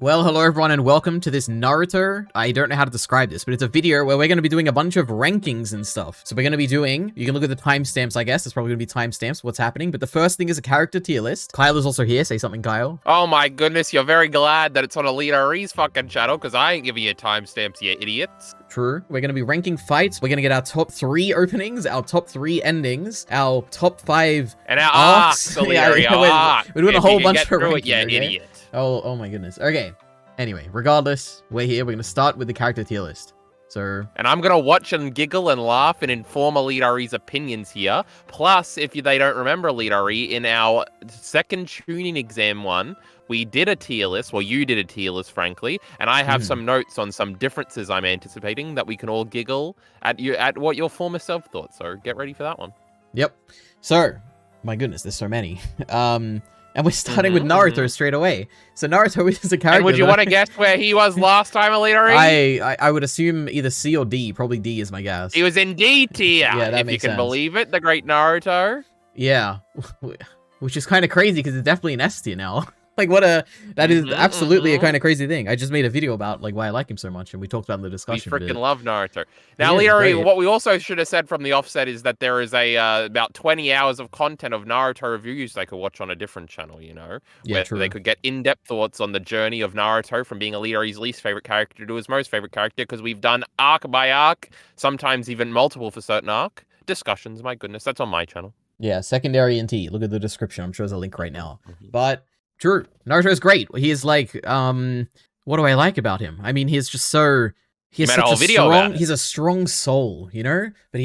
Well, hello everyone and welcome to this Naruto. I don't know how to describe this, but it's a video where we're going to be doing a bunch of rankings and stuff. So we're going to be doing, you can look at the timestamps, I guess. It's probably going to be timestamps, what's happening. But the first thing is a character tier list. Kyle is also here. Say something, Kyle. Oh my goodness, you're very glad that it's on Alita Ree's fucking channel, because I ain't giving you timestamps, you idiots. True. We're going to be ranking fights. We're going to get our top 3 openings, our top 3 endings, our top 5 and our arcs. Arcs. We're doing a whole bunch of ranking, yeah, okay? idiot. Oh my goodness. Okay. Anyway, regardless, we're here. We're going to start with the character tier list. So, and I'm going to watch and giggle and laugh and inform Alita Ree's opinions here. Plus, if they don't remember Alita Ree, in our second tuning exam one, we did a tier list. Well, you did a tier list, frankly. And I have some notes on some differences I'm anticipating that we can all giggle at what your former self thought. So get ready for that one. Yep. So, my goodness, there's so many. And we're starting with Naruto straight away. So Naruto is a character. And would you want to guess where he was last time, Alita Ree? I would assume either C or D. Probably D is my guess. He was in D tier. Yeah, that if makes you can sense. believe it, the great Naruto. Yeah, which is kind of crazy because it's definitely an S tier now. Like that is absolutely a kind of crazy thing. I just made a video about like why I like him so much, and we talked about in the discussion. We freaking love Naruto. Now, Alita, what we also should have said from the offset is that there is about 20 hours of content of Naruto reviews they could watch on a different channel, you know, where they could get in-depth thoughts on the journey of Naruto from being Alita's least favorite character to his most favorite character, because we've done arc by arc, sometimes even multiple for certain arc discussions. My goodness, that's on my channel. Yeah, secondary and T. Look at the description. I'm sure there's a link right now. But true, Naruto is great. He is like, what do I like about him? I mean, he's just so, he's a strong soul, you know? But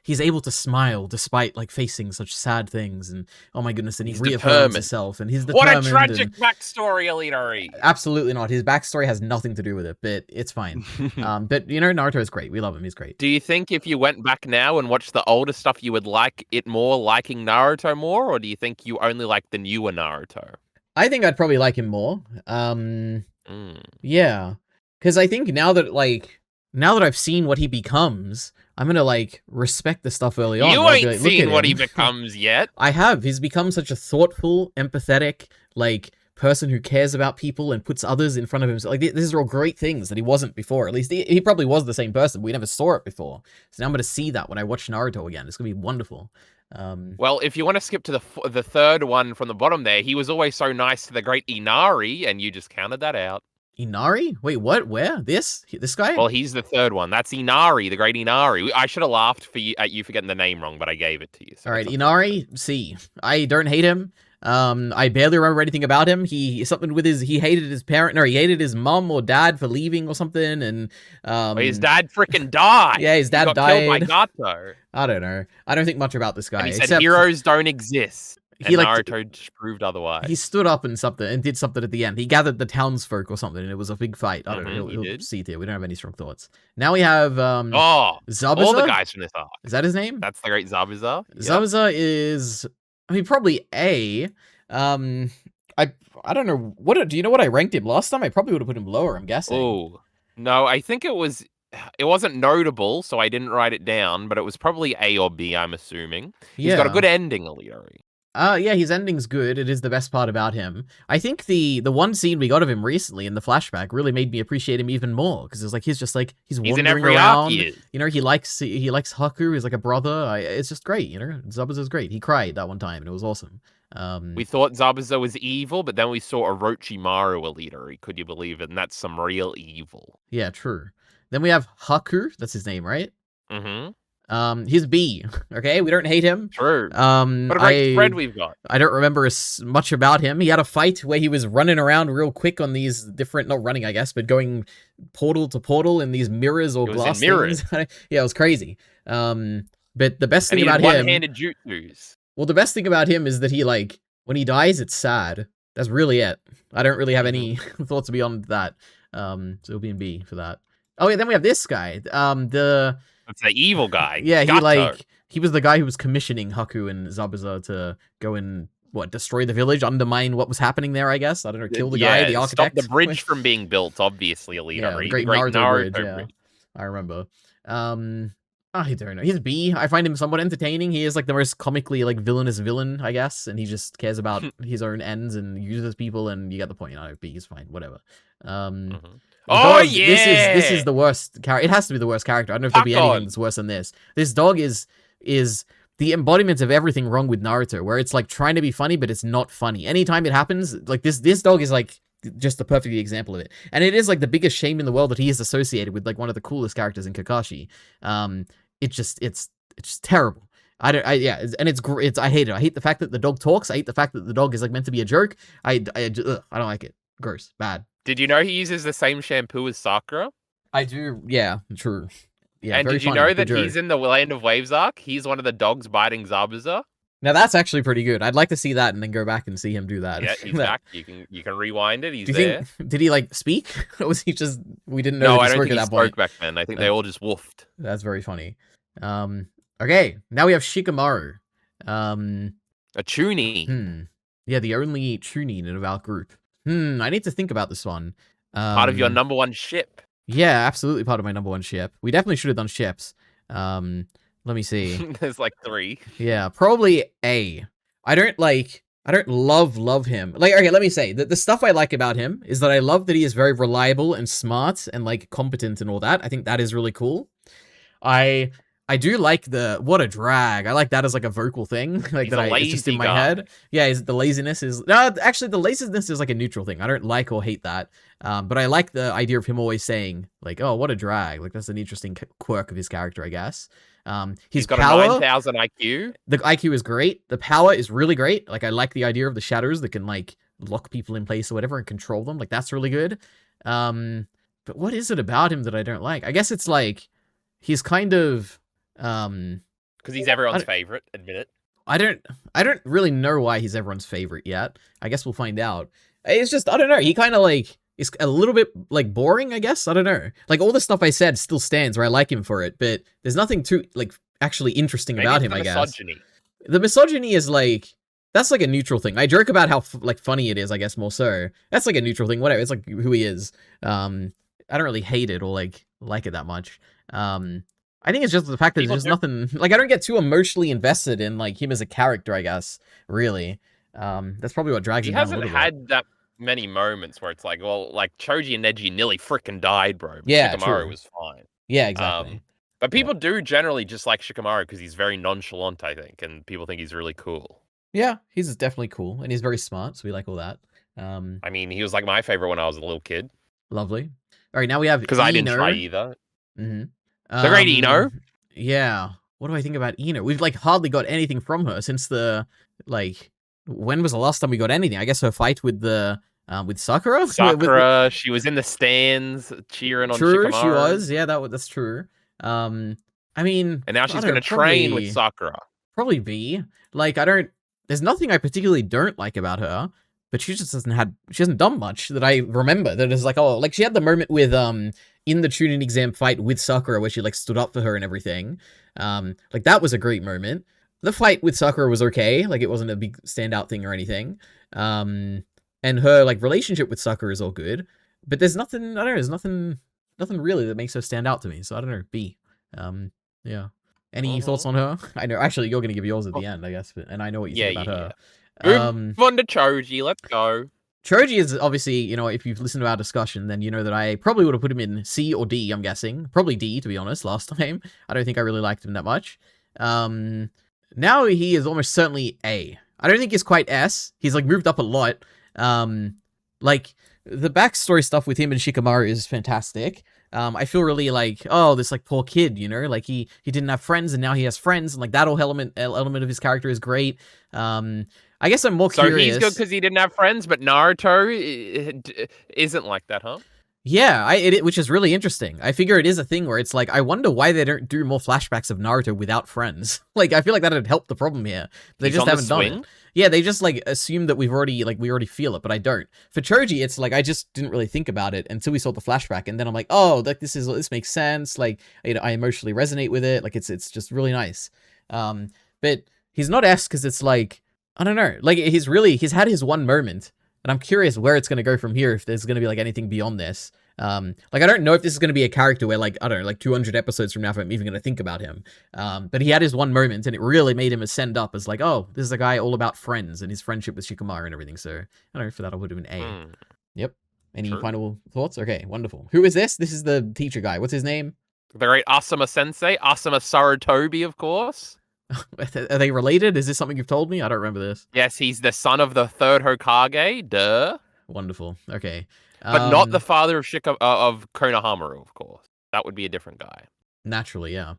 he's able to smile despite like facing such sad things, and oh my goodness, and he reaffirms himself, and he's determined. What a tragic backstory, Alita. Absolutely not. His backstory has nothing to do with it, but it's fine. But you know, Naruto is great. We love him. He's great. Do you think if you went back now and watched the older stuff, you would like it more, liking Naruto more, or do you think you only like the newer Naruto? I think I'd probably like him more. Yeah. Because I think now that I've seen what he becomes, I'm gonna, like, respect the stuff early on. You ain't seen what he becomes yet. I have. He's become such a thoughtful, empathetic, like, person who cares about people and puts others in front of himself. Like, these are all great things that he wasn't before. At least he probably was the same person. We never saw it before. So now I'm gonna see that when I watch Naruto again. It's gonna be wonderful. Well, if you want to skip to the third one from the bottom there, he was always so nice to the great Inari, and you just counted that out. Inari? Wait, what? Where? This guy? Well, he's the third one. That's Inari, the great Inari. I should have laughed at you for getting the name wrong, but I gave it to you. So all right, Inari, C. I don't hate him. I barely remember anything about him. He hated his parent, he hated his mom or dad for leaving or something, and his dad freaking died. Yeah, his dad got died. Killed by Gato. I don't know. I don't think much about this guy. And he said heroes don't exist. And Naruto just proved otherwise. He stood up and did something at the end. He gathered the townsfolk or something, and it was a big fight. I don't know. He'll see there. We don't have any strong thoughts. Now we have Zabuza? All the guys from this arc. Is that his name? That's the great Zabuza. Yep. Zabuza is, I mean, probably A. I don't know. Do you know what I ranked him last time? I probably would have put him lower, I'm guessing. Oh, no, I think it wasn't notable, so I didn't write it down, but it was probably A or B, I'm assuming. He's got a good ending, Alita. Yeah, his ending's good. It is the best part about him. I think the one scene we got of him recently in the flashback really made me appreciate him even more, because it's like he's wandering around. You know, he likes Haku. He's like a brother. It's just great. You know, Zabuza's great. He cried that one time, and it was awesome. We thought Zabuza was evil, but then we saw Orochimaru, Alita. Could you believe it? And that's some real evil. Yeah, true. Then we have Haku. That's his name, right? Mm-hmm. He's B. Okay, we don't hate him. True. What a great friend we've got. I don't remember much about him. He had a fight where he was running around real quick on these different, not running, I guess, but going portal to portal in these mirrors or glass things. Yeah, it was crazy. But the best thing about him, one-handed jutsus. Well, the best thing about him is that he, like, when he dies, it's sad. That's really it. I don't really have any thoughts beyond that. So it'll be in B for that. Oh yeah, then we have this guy. That's the evil guy. Yeah, he was the guy who was commissioning Haku and Zabuza to go and destroy the village, undermine what was happening there, I guess. I don't know, kill the guy, the architect. Stop the bridge from being built, obviously, Alita. Yeah, the great Naruto bridge, yeah. I remember. I don't know. He's B. I find him somewhat entertaining. He is like the most comically like villainous villain, I guess, and he just cares about his own ends and uses people. And you get the point. B is fine. Whatever. Oh yeah, this is the worst character. It has to be the worst character. I don't know if there'll be anything that's worse than this. This dog is the embodiment of everything wrong with Naruto, where it's like trying to be funny, but it's not funny. Anytime it happens, like this dog is like just the perfect example of it. And it is like the biggest shame in the world that he is associated with like one of the coolest characters in Kakashi. It's just terrible. I hate it. I hate the fact that the dog talks. I hate the fact that the dog is like meant to be a jerk. I don't like it. Gross. Bad. Did you know he uses the same shampoo as Sakura? I do. Yeah, true. Yeah, and did you know that he's in the Land of Waves arc? He's one of the dogs biting Zabuza. Now that's actually pretty good. I'd like to see that and then go back and see him do that. Yeah, he's back. You can rewind it. He's there. Did he like speak? Or was he just we didn't know? No, I don't think he spoke back then. I think they all just woofed. That's very funny. Okay, now we have Shikamaru. A Chunin. Yeah, the only Chunin in our group. I need to think about this one. Part of your number one ship. Yeah, absolutely part of my number one ship. We definitely should have done ships. Let me see. There's like 3. Yeah, probably A. I don't love him. Like, okay, let me say that the stuff I like about him is that I love that he is very reliable and smart and like competent and all that. I think that is really cool. I do like what a drag. I like that as like a vocal thing, like it's just in my head. Yeah, the laziness is actually the laziness is like a neutral thing. I don't like or hate that, but I like the idea of him always saying like, "Oh, what a drag!" Like that's an interesting quirk of his character, I guess. He's got power, a 9,000 IQ. The IQ is great. The power is really great. Like I like the idea of the shadows that can like lock people in place or whatever and control them. Like that's really good. But what is it about him that I don't like? I guess it's like he's kind of because he's everyone's favorite. Admit it. I don't really know why he's everyone's favorite yet. I guess we'll find out. It's just I don't know. He kind of like is a little bit like boring. I guess I don't know. Like all the stuff I said still stands where I like him for it, but there's nothing too like actually interesting about him. I guess the misogyny is like that's like a neutral thing. I joke about how like funny it is. I guess more so. That's like a neutral thing. Whatever. It's like who he is. I don't really hate it or like it that much. I think it's just the fact that there's nothing like I don't get too emotionally invested in like him as a character, I guess, really. That's probably what drags him down a little bit. He hasn't had that many moments where it's like, well, like Choji and Neji nearly freaking died, bro. But yeah, Shikamaru was fine. Yeah, exactly. But people do generally just like Shikamaru because he's very nonchalant, I think, and people think he's really cool. Yeah, he's definitely cool, and he's very smart, so we like all that. I mean, he was like my favorite when I was a little kid. Lovely. All right, now we have because I didn't try either. Mm-hmm. The great Ino. Yeah. What do I think about Ino? We've like hardly got anything from her since the like. When was the last time we got anything? I guess her fight with the with Sakura. She was in the stands cheering on True, Shikamaru. She was. Yeah, that's true. I mean, and now she's going to train with Sakura. Probably B. Like I don't. There's nothing I particularly don't like about her, but she just she hasn't done much that I remember. That is like like she had the moment with in the Chunin exam fight with Sakura where she like stood up for her and everything. Like that was a great moment. The fight with Sakura was okay. Like it wasn't a big standout thing or anything. And her like relationship with Sakura is all good, but there's nothing, I don't know, there's nothing really that makes her stand out to me. So I don't know, B. Yeah. Any thoughts on her? I know, actually you're going to give yours at the end, I guess, and I know what you think about her. Move on to Choji, let's go. Choji is obviously, you know, if you've listened to our discussion, then you know that I probably would have put him in C or D, I'm guessing. Probably D, to be honest, last time. I don't think I really liked him that much. Now he is almost certainly A. I don't think he's quite S. He's, like, moved up a lot. Like, the backstory stuff with him and Shikamaru is fantastic. I feel really like, oh, this, like, poor kid, you know? Like, he didn't have friends, and now he has friends, and, like, that whole element of his character is great. I guess I'm more curious. So he's good because he didn't have friends, but Naruto isn't like that, huh? Yeah, which is really interesting. I figure it is a thing where it's like, I wonder why they don't do more flashbacks of Naruto without friends. Like, I feel like that would help the problem here. They just haven't done it. Yeah, they just, like, assume that we already feel it, but I don't. For Choji, it's like, I just didn't really think about it until we saw the flashback, and then I'm like, oh, like, this makes sense. Like, you know, I emotionally resonate with it. Like, it's just really nice. But he's not S because it's like, I don't know. Like, he's had his one moment, and I'm curious where it's going to go from here, if there's going to be, like, anything beyond this. Like, I don't know if this is going to be a character where, like, I don't know, like 200 episodes from now, if I'm even going to think about him. But he had his one moment, and it really made him ascend up as, like, oh, this is a guy all about friends and his friendship with Shikamaru and everything. So, I don't know, for that, I would have been A. Yep. Any final thoughts? Okay, wonderful. Who is this? This is the teacher guy. What's his name? The great Asuma Sensei. Asuma Sarutobi, of course. Are they related? Is this something you've told me? I don't remember this. Yes, he's the son of the third Hokage. Duh. Wonderful. Okay. But not the father of of Konohamaru, of course. That would be a different guy. Naturally, yeah.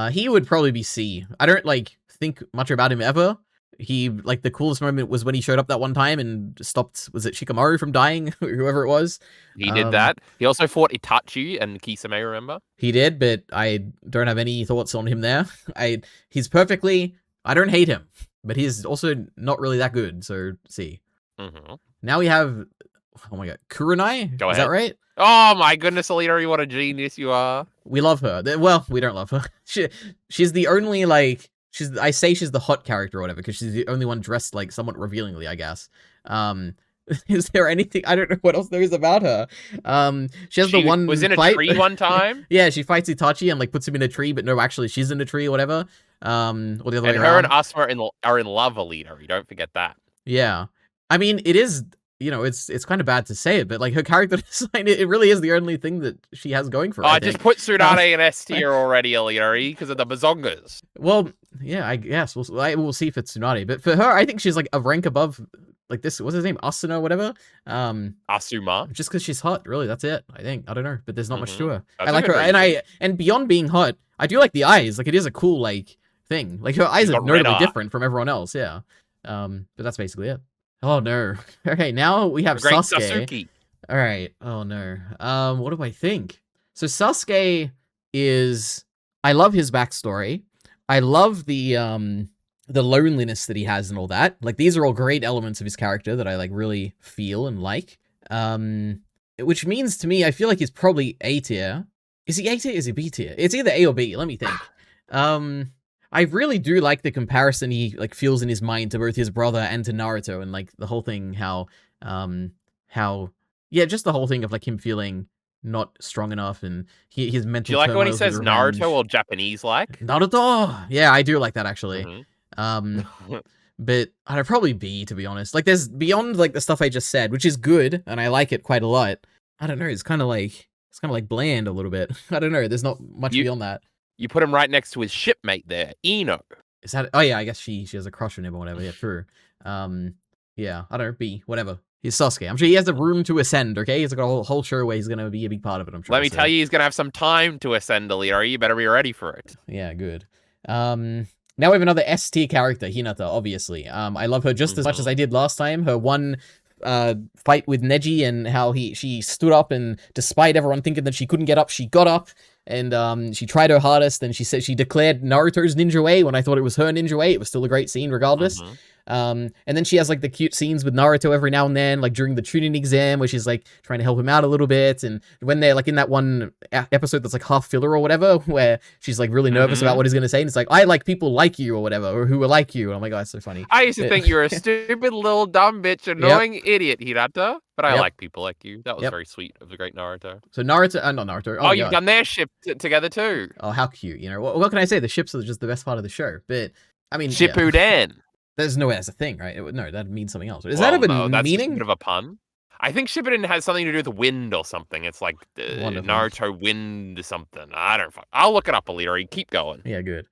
He would probably be C. I don't, like, think much about him ever. He, like, the coolest moment was when he showed up that one time and stopped, was it Shikamaru from dying? Whoever it was. He did that. He also fought Itachi and Kisame, remember? He did, but I don't have any thoughts on him there. I don't hate him, but he's also not really that good, so C. Now we have, oh my god, Kurenai? Go ahead. Is that right? Oh my goodness, Alita, what a genius you are. We love her. Well, we don't love her. She's the only, like, I say she's the hot character or whatever, because she's the only one dressed, like, somewhat revealingly, I guess. Is there anything? I don't know what else there is about her. She was in a tree one time. Yeah, she fights Itachi and, like, puts him in a tree, but no, actually, she's in a tree or whatever. Or the other way around. Her and Asuma are in love, Alita. You don't forget that. Yeah. I mean, it is, you know, it's kind of bad to say it, but, like, her character design, it really is the only thing that she has going for her. I just put Tsunade in S tier already, Alita, because of the bazongas. Well, yeah, I guess. We'll see for Tsunade. But for her, I think she's, like, a rank above, like, this, what's his name? Asuna, whatever? Asuma. Just because she's hot, really, that's it, I think. I don't know, but there's not much to her. That's I like her, and beyond being hot, I do like the eyes. Like, it is a cool, like, thing. Like, her eyes are notably different from everyone else, yeah. But that's basically it. Oh, no. Okay, now we have Sasuke. All right. Oh, no. What do I think? So Sasuke is... I love his backstory. I love the loneliness that he has and all that. Like, these are all great elements of his character that I, like, really feel and like. Which means to me, I feel like he's probably A tier. Is he A tier? Is he B tier? It's either A or B. Let me think. I really do like the comparison he, like, feels in his mind to both his brother and to Naruto, and, like, the whole thing, yeah, just the whole thing of, like, him feeling not strong enough and his mental. Do you like when he says Naruto or Japanese like? Naruto! Yeah, I do like that, actually. But I'd probably B, to be honest. Like, there's beyond, like, the stuff I just said, which is good, and I like it quite a lot. I don't know, it's kind of like bland a little bit. I don't know, there's not much beyond that. You put him right next to his shipmate there, Ino. Is that? Oh yeah, I guess she has a crush on him or whatever. Yeah, true. Yeah, I don't know. B, whatever. He's Sasuke. I'm sure he has the room to ascend. Okay, he's got a whole show where he's gonna be a big part of it. I'm sure. Let me tell you, he's gonna have some time to ascend, Alita. You better be ready for it. Yeah, good. Now we have another S tier character, Hinata. Obviously, I love her just as much as I did last time. Her one fight with Neji and how she stood up, and despite everyone thinking that she couldn't get up, she got up. And she tried her hardest, and she said she declared Naruto's ninja way when I thought it was her ninja way. It was still a great scene regardless. And then she has, like, the cute scenes with Naruto every now and then, like during the tuning exam where she's, like, trying to help him out a little bit. And when they're, like, in that one episode that's, like, half filler or whatever, where she's, like, really nervous about what he's going to say. And it's like, I like people like you or whatever, or who are like you. And I'm like, oh, that's so funny. I used to think you're a stupid little dumb bitch, annoying idiot, Hinata. But I like people like you. That was very sweet of the great Naruto. So Naruto, not Naruto. Oh, you've done their ship together too. Oh, how cute. You know, what can I say? The ships are just the best part of the show. But, I mean... Shippuden. Yeah. There's no way that's a thing, right? No, that'd mean something else. Is that a meaning? That's a bit of a pun. I think Shippuden has something to do with wind or something. It's like Naruto wind or something. I don't know. I'll look it up, Alita. Keep going. Yeah, good.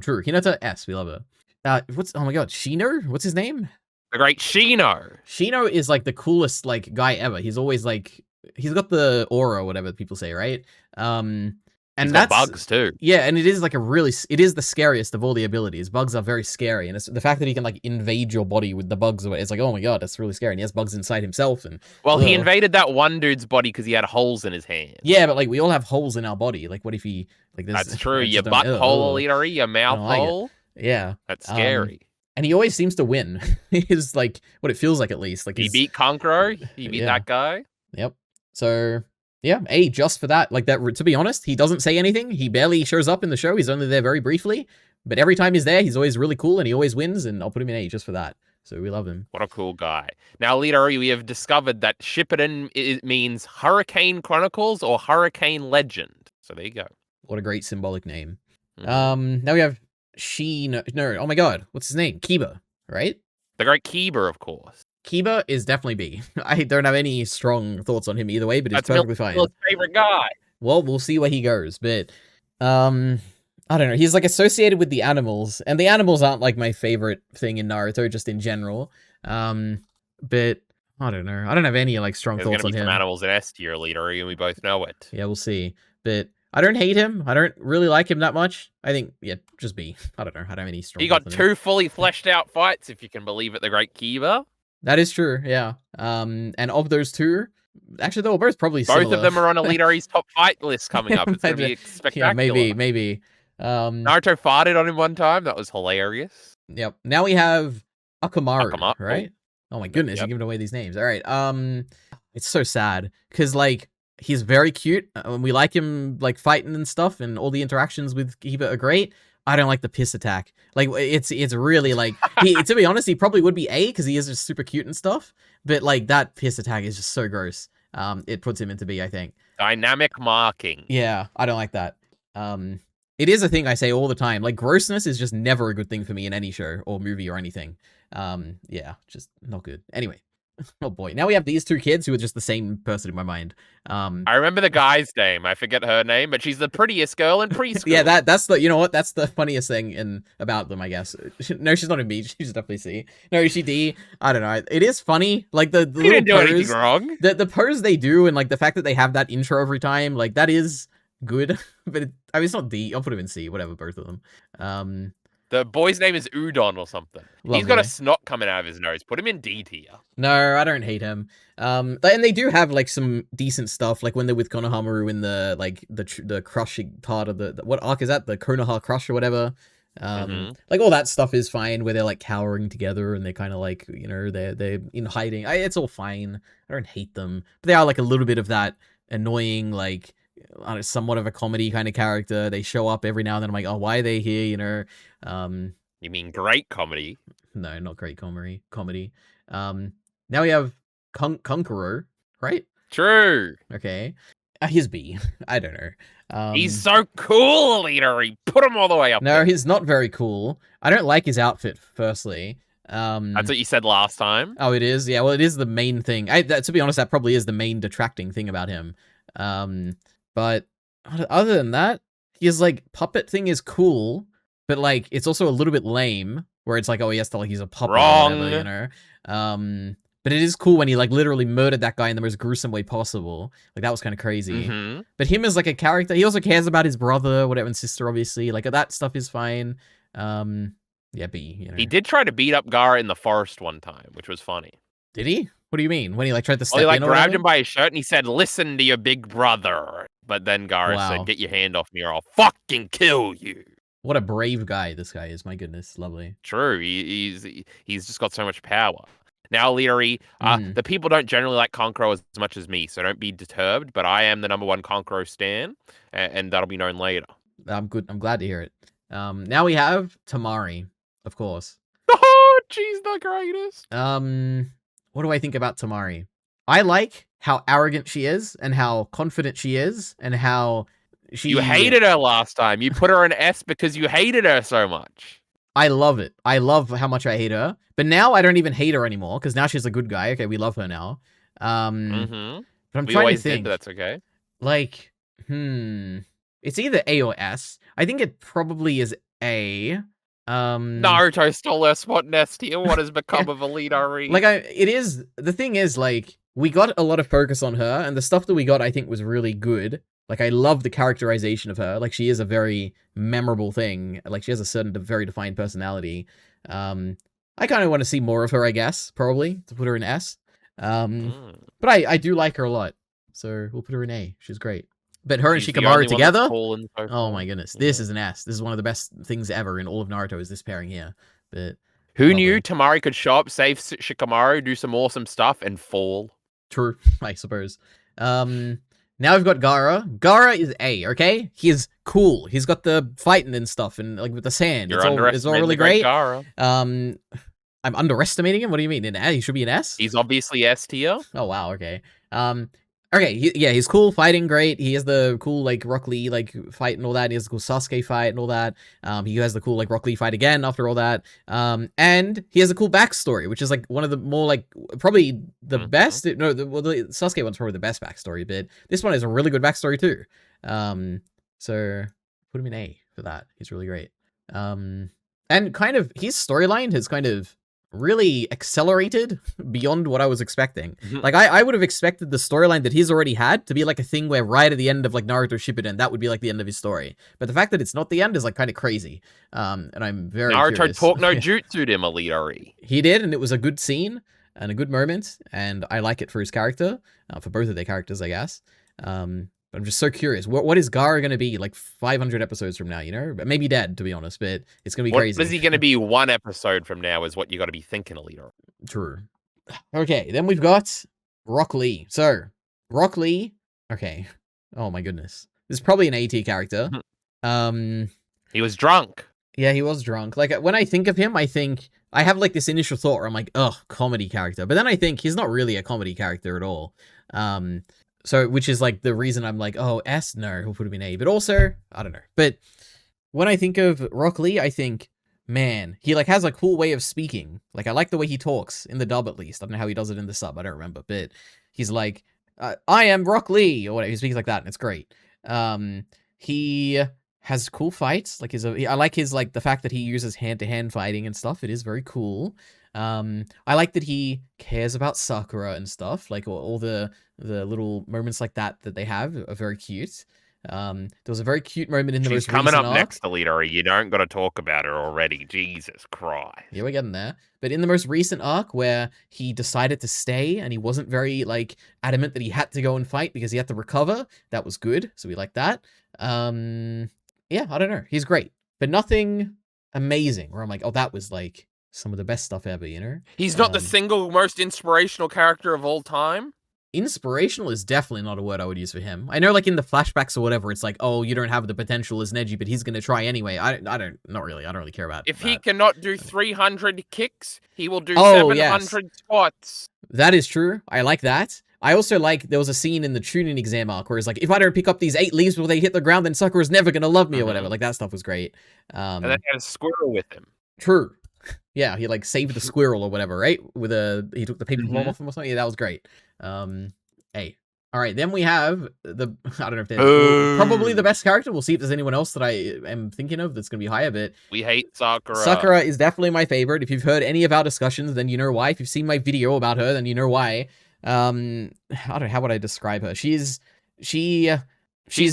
True. Hinata S. We love her. Oh my god, Shino? What's his name? The great Shino. Shino is, like, the coolest, like, guy ever. He's always, like, he's got the aura or whatever people say, right? And that's bugs too. Yeah, and it is, like, it is the scariest of all the abilities. Bugs are very scary, and it's the fact that he can, like, invade your body with the bugs. It's like, oh my god, that's really scary. And he has bugs inside himself. And he invaded that one dude's body because he had holes in his hand. Yeah, but, like, we all have holes in our body. Like, what if he That's true. Your butthole, Alita, your mouth hole. Yeah, that's scary. And he always seems to win. He's, like, what it feels like, at least. Like, he beat Conqueror. He beat that guy. Yep. So, yeah, A, just for that. Like, that, to be honest, he doesn't say anything. He barely shows up in the show. He's only there very briefly. But every time he's there, he's always really cool, and he always wins, and I'll put him in A just for that. So we love him. What a cool guy. Now, Leader, we have discovered that Shippuden means Hurricane Chronicles or Hurricane Legend. So there you go. What a great symbolic name. Now we have no, oh my god, what's his name? Kiba, right? The great Kiba, of course. Kiba is definitely B. I don't have any strong thoughts on him either way, but it's perfectly fine. That's my favorite guy. Well, we'll see where he goes, but I don't know. He's like associated with the animals, and the animals aren't like my favorite thing in Naruto, just in general. But I don't know. I don't have any like strong thoughts on him. Some animals in S tier, Leader, and we both know it. Yeah, we'll see. But I don't hate him. I don't really like him that much. I think, yeah, just B. I don't know. I don't have any strong. He got 2 fully fleshed out fights, if you can believe it. The great Kiba. That is true. Yeah. And of those 2. Actually, they were both probably similar. Both of them are on a Leader's top fight list coming up. It's going to be spectacular. Yeah, maybe. Naruto farted on him one time. That was hilarious. Yep. Now we have Akamaru, right? Oh my goodness, you're giving away these names. All right. It's so sad because like he's very cute. We like him like fighting and stuff, and all the interactions with Kiba are great. I don't like the piss attack. Like it's really like to be honest, he probably would be A because he is just super cute and stuff. But like that piss attack is just so gross. It puts him into B, I think. Dynamic marking. Yeah, I don't like that. It is a thing I say all the time. Like grossness is just never a good thing for me in any show or movie or anything. Yeah, just not good. Anyway. Oh boy. Now we have these 2 kids who are just the same person in my mind. I remember the guy's name. I forget her name, but she's the prettiest girl in preschool. Yeah, that's the, you know what? That's the funniest thing about them, I guess. No, she's not in B. She's definitely C. No, is she D? I don't know. It is funny. Like the little didn't do anything wrong. The pose they do, and like the fact that they have that intro every time, like that is good. But I mean, it's not D. I'll put him in C. Whatever, both of them. The boy's name is Udon or something. Lovely. He's got a snot coming out of his nose. Put him in D tier. No, I don't hate him. And they do have like some decent stuff, like when they're with Konohamaru in the like the crushing part of the what arc is that? The Konoha Crush or whatever. Like all that stuff is fine, where they're like cowering together and they're kind of like, you know, they're in hiding. It's all fine. I don't hate them, but they are like a little bit of that annoying like. Somewhat of a comedy kind of character. They show up every now and then. I'm like, oh, why are they here? You know. You mean great comedy? No, not great comedy. Now we have Konkuro, right? True. Okay. He's B. I don't know. He's so cool, Leader. He put him all the way up. No, he's not very cool. I don't like his outfit. Firstly. That's what you said last time. Oh, it is. Yeah. Well, it is the main thing. To be honest, that probably is the main detracting thing about him. But other than that, his like puppet thing is cool, but like it's also a little bit lame where it's like, oh, he has to like use a puppet or whatever, you know. But it is cool when he like literally murdered that guy in the most gruesome way possible. Like that was kind of crazy. But him as like a character, he also cares about his brother, whatever, and sister, obviously. Like that stuff is fine. Yeah, B. You know. He did try to beat up Gaara in the forest one time, which was funny. Did he? What do you mean? When he like tried to step he like in or grabbed him by his shirt and he said, "Listen to your big brother." But then Gaara said, "Get your hand off me or I'll fucking kill you." What a brave guy this guy is. My goodness, lovely. True. He's just got so much power. Now, Leary, the people don't generally like Konkuro as much as me, so don't be deterred. But I am the #1 Konkuro stan, and that'll be known later. I'm good. I'm glad to hear it. Now we have Tamari, of course. Oh, she's the greatest. What do I think about Tamari? I like how arrogant she is and how confident she is and how she... You hated her last time. You put her in S because you hated her so much. I love it. I love how much I hate her. But now I don't even hate her anymore because now she's a good guy. Okay, we love her now. But I'm trying to think. Did, but that's okay. Like, it's either A or S. I think it probably is A. Naruto stole her spot in S tier. What has become of Elite RE? Like, it is... The thing is, like, we got a lot of focus on her, and the stuff that we got, I think, was really good. Like, I love the characterization of her. Like, she is a very memorable thing. Like, she has a certain, very defined personality. I kind of want to see more of her, I guess, probably, to put her in S. But I do like her a lot. So, we'll put her in A. She's great. But her and Shikamaru together, oh my goodness, this is an S. This is one of the best things ever in all of Naruto, is this pairing here. But who knew Tamari could show up, save Shikamaru, do some awesome stuff, and fall? True, I suppose. Now we've got Gaara. Gaara is A, okay? He is cool. He's got the fighting and stuff, and like with the sand. It's all really great. Gaara. I'm underestimating him? What do you mean? He should be an S? He's obviously S tier. Oh, wow, okay. Okay, he's cool, fighting great. He has the cool, like, Rock Lee, like, fight and all that. He has the cool Sasuke fight and all that. He has the cool, like, Rock Lee fight again after all that. And he has a cool backstory, which is, like, one of the more, like, probably the best. No, the Sasuke one's probably the best backstory, but this one is a really good backstory, too. So put him in A for that. He's really great. And kind of, his storyline has kind of really accelerated beyond what I was expecting. Like, I would have expected the storyline that he's already had to be like a thing where right at the end of like Naruto Shippuden, that would be like the end of his story. But the fact that it's not the end is like kind of crazy. And I'm very Naruto talked no jutsu'd him, Elite. He did, and it was a good scene and a good moment, and I like it for his character, for both of their characters, I guess. I'm just so curious. What is Gaara going to be like 500 episodes from now, you know? Maybe dead, to be honest, but it's going to be crazy. What is he going to be 1 episode from now is what you got to be thinking, Elite. True. Okay, then we've got Rock Lee. So, Rock Lee, okay. Oh my goodness. This is probably an AT character. He was drunk. Yeah, he was drunk. Like, when I think of him, I have like this initial thought where I'm like, ugh, comedy character. But then I think he's not really a comedy character at all. So, which is like the reason I'm like, oh, S, no, he'll put him in A. But also, I don't know. But when I think of Rock Lee, I think, man, he like has a cool way of speaking. Like, I like the way he talks in the dub, at least. I don't know how he does it in the sub. I don't remember. But he's like, I am Rock Lee, or whatever. He speaks like that, and it's great. He has cool fights. Like, I like his, like, the fact that he uses hand-to-hand fighting and stuff. It is very cool. I like that he cares about Sakura and stuff. Like, all the little moments like that they have are very cute. There was a very cute moment in the most recent arc. She's coming up next, Elite. You don't got to talk about her already. Jesus Christ. Yeah, we're getting there. But in the most recent arc where he decided to stay and he wasn't very, like, adamant that he had to go and fight because he had to recover, that was good. So we like that. Yeah, I don't know. He's great. But nothing amazing where I'm like, oh, that was, like, some of the best stuff ever, you know? He's not the single most inspirational character of all time? Inspirational is definitely not a word I would use for him. I know, like, in the flashbacks or whatever, it's like, oh, you don't have the potential as Neji, but he's going to try anyway. Not really. I don't really care about If he cannot do 300 kicks, he will do 700 squats. That is true. I like that. I also like, there was a scene in the Chunin exam arc where it's like, if I don't pick up these 8 leaves before they hit the ground, then Sakura's never going to love me or whatever. Like, that stuff was great. And then he had a squirrel with him. True. Yeah, he, like, saved the squirrel or whatever, right? He took the paper bomb off him or something. Yeah, that was great. Hey. All right, then we have I don't know if there's probably the best character. We'll see if there's anyone else that I am thinking of that's going to be higher, but we hate Sakura. Sakura is definitely my favorite. If you've heard any of our discussions, then you know why. If you've seen my video about her, then you know why. I don't know, how would I describe her? She's the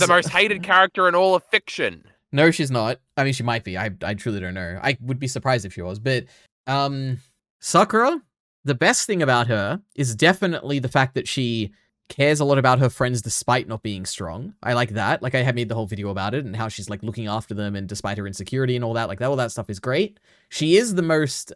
most hated character in all of fiction. No, she's not. I mean, she might be. I truly don't know. I would be surprised if she was, but Sakura, the best thing about her is definitely the fact that she cares a lot about her friends despite not being strong. I like that. Like, I had made the whole video about it and how she's, like, looking after them and despite her insecurity and all that. Like, all that stuff is great. She is the most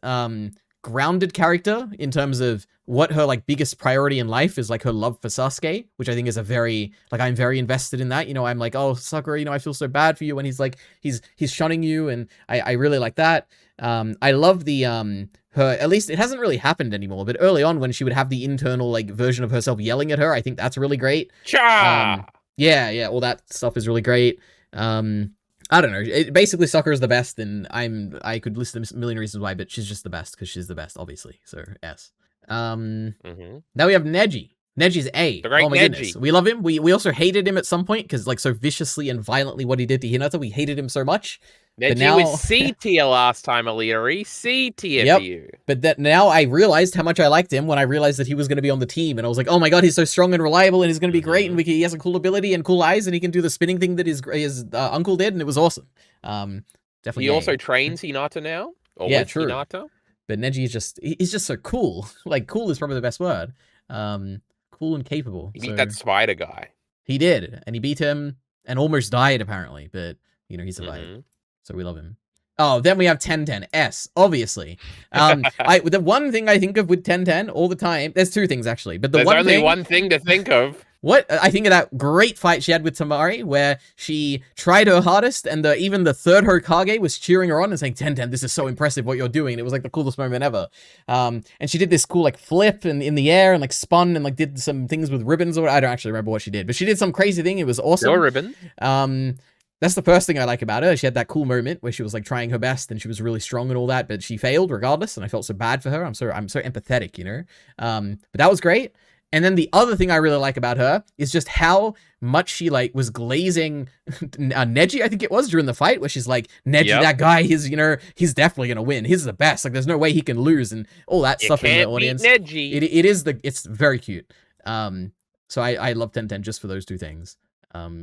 grounded character in terms of what her, like, biggest priority in life is, like, her love for Sasuke, which I think is a very, like, I'm very invested in that. You know, I'm like, oh, Sakura, you know, I feel so bad for you when he's, like, he's shunning you, and I really like that. I love the, her, at least it hasn't really happened anymore, but early on when she would have the internal, like, version of herself yelling at her, I think that's really great. Cha! Yeah, all that stuff is really great. I don't know. Basically, Sakura is the best, and I could list a million reasons why, but she's just the best because she's the best, obviously. So S. Now we have Neji. Neji's A. The great oh my Neji. Goodness, we love him. We also hated him at some point because, like, so viciously and violently what he did to Hinata, we hated him so much. Neji was C tier last time, Elite. C tier for you. But that now I realized how much I liked him when I realized that he was going to be on the team, and I was like, oh my god, he's so strong and reliable, and he's going to be great, and he has a cool ability and cool eyes, and he can do the spinning thing that his uncle did, and it was awesome. Definitely. He also trains Hinata now. Or yeah, true. Hinata. But Neji is he's just so cool. Like, cool is probably the best word. Cool and capable. He beat that spider guy. He did, and he beat him and almost died apparently, but you know, he survived. So we love him. Oh, then we have 1010 S, obviously. The one thing I think of with 1010 all the time, there's 2 things actually, but there's only one thing to think of. What? I think of that great fight she had with Tamari, where she tried her hardest, and even the third Hokage was cheering her on and saying, "Tenten, this is so impressive what you're doing." And it was like the coolest moment ever. And she did this cool like flip in the air and like spun and like did some things with ribbons. Or I don't actually remember what she did, but she did some crazy thing. It was awesome. No ribbon. That's the first thing I like about her. She had that cool moment where she was like trying her best and she was really strong and all that, but she failed regardless. And I felt so bad for her. I'm so empathetic, you know? But that was great. And then the other thing I really like about her is just how much she like was glazing Neji, I think it was, during the fight, where she's like, Neji, that guy, he's definitely going to win. He's the best. Like, there's no way he can lose and all that stuff in the audience. Neji. It's very cute. So I love Tenten just for those two things.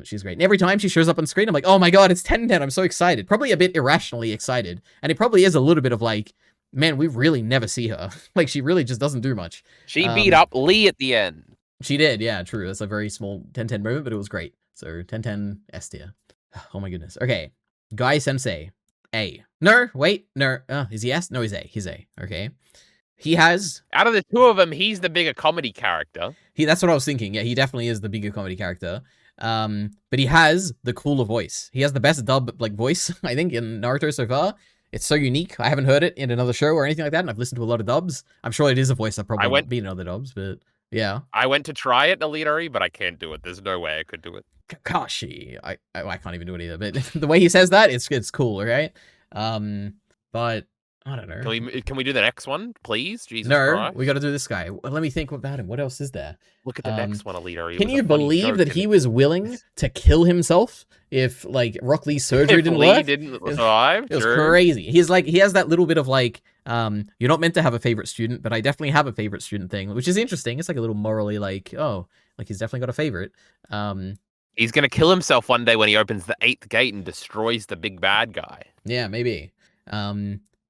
She's great. And every time she shows up on screen, I'm like, oh my god, it's Tenten. I'm so excited. Probably a bit irrationally excited. And it probably is a little bit of like, man, we really never see her. Like, she really just doesn't do much. She beat up Lee at the end. She did, yeah, true. That's a very small Tenten moment, but it was great. So, Tenten S tier. Oh my goodness. Okay. Guy Sensei. A. No, wait, no. Is he S? No, he's A. He's A. Okay. He has... Out of the two of them, he's the bigger comedy character. That's what I was thinking. Yeah, he definitely is the bigger comedy character. But he has the cooler voice. He has the best dub, like, voice, I think, in Naruto so far. It's so unique. I haven't heard it in another show or anything like that, and I've listened to a lot of dubs. I'm sure it is a voice that probably won't be in other dubs, but yeah. I went to try it, Elitari, but I can't do it. There's no way I could do it. Kakashi. I can't even do it either, but the way he says that, it's cool, right? But I don't know. Can we do the next one, please? Jesus no, Christ. We got to do this guy. Let me think about him. What else is there? Look at the next one, Elitari. Can you believe that he was willing to kill himself if like Rock Lee's surgery didn't work? Didn't survive. It was crazy. He has that little bit of like, you're not meant to have a favorite student, but I definitely have a favorite student thing, which is interesting. It's like a little morally like, oh, like he's definitely got a favorite. He's gonna kill himself one day when he opens the 8th gate and destroys the big bad guy. Yeah, maybe.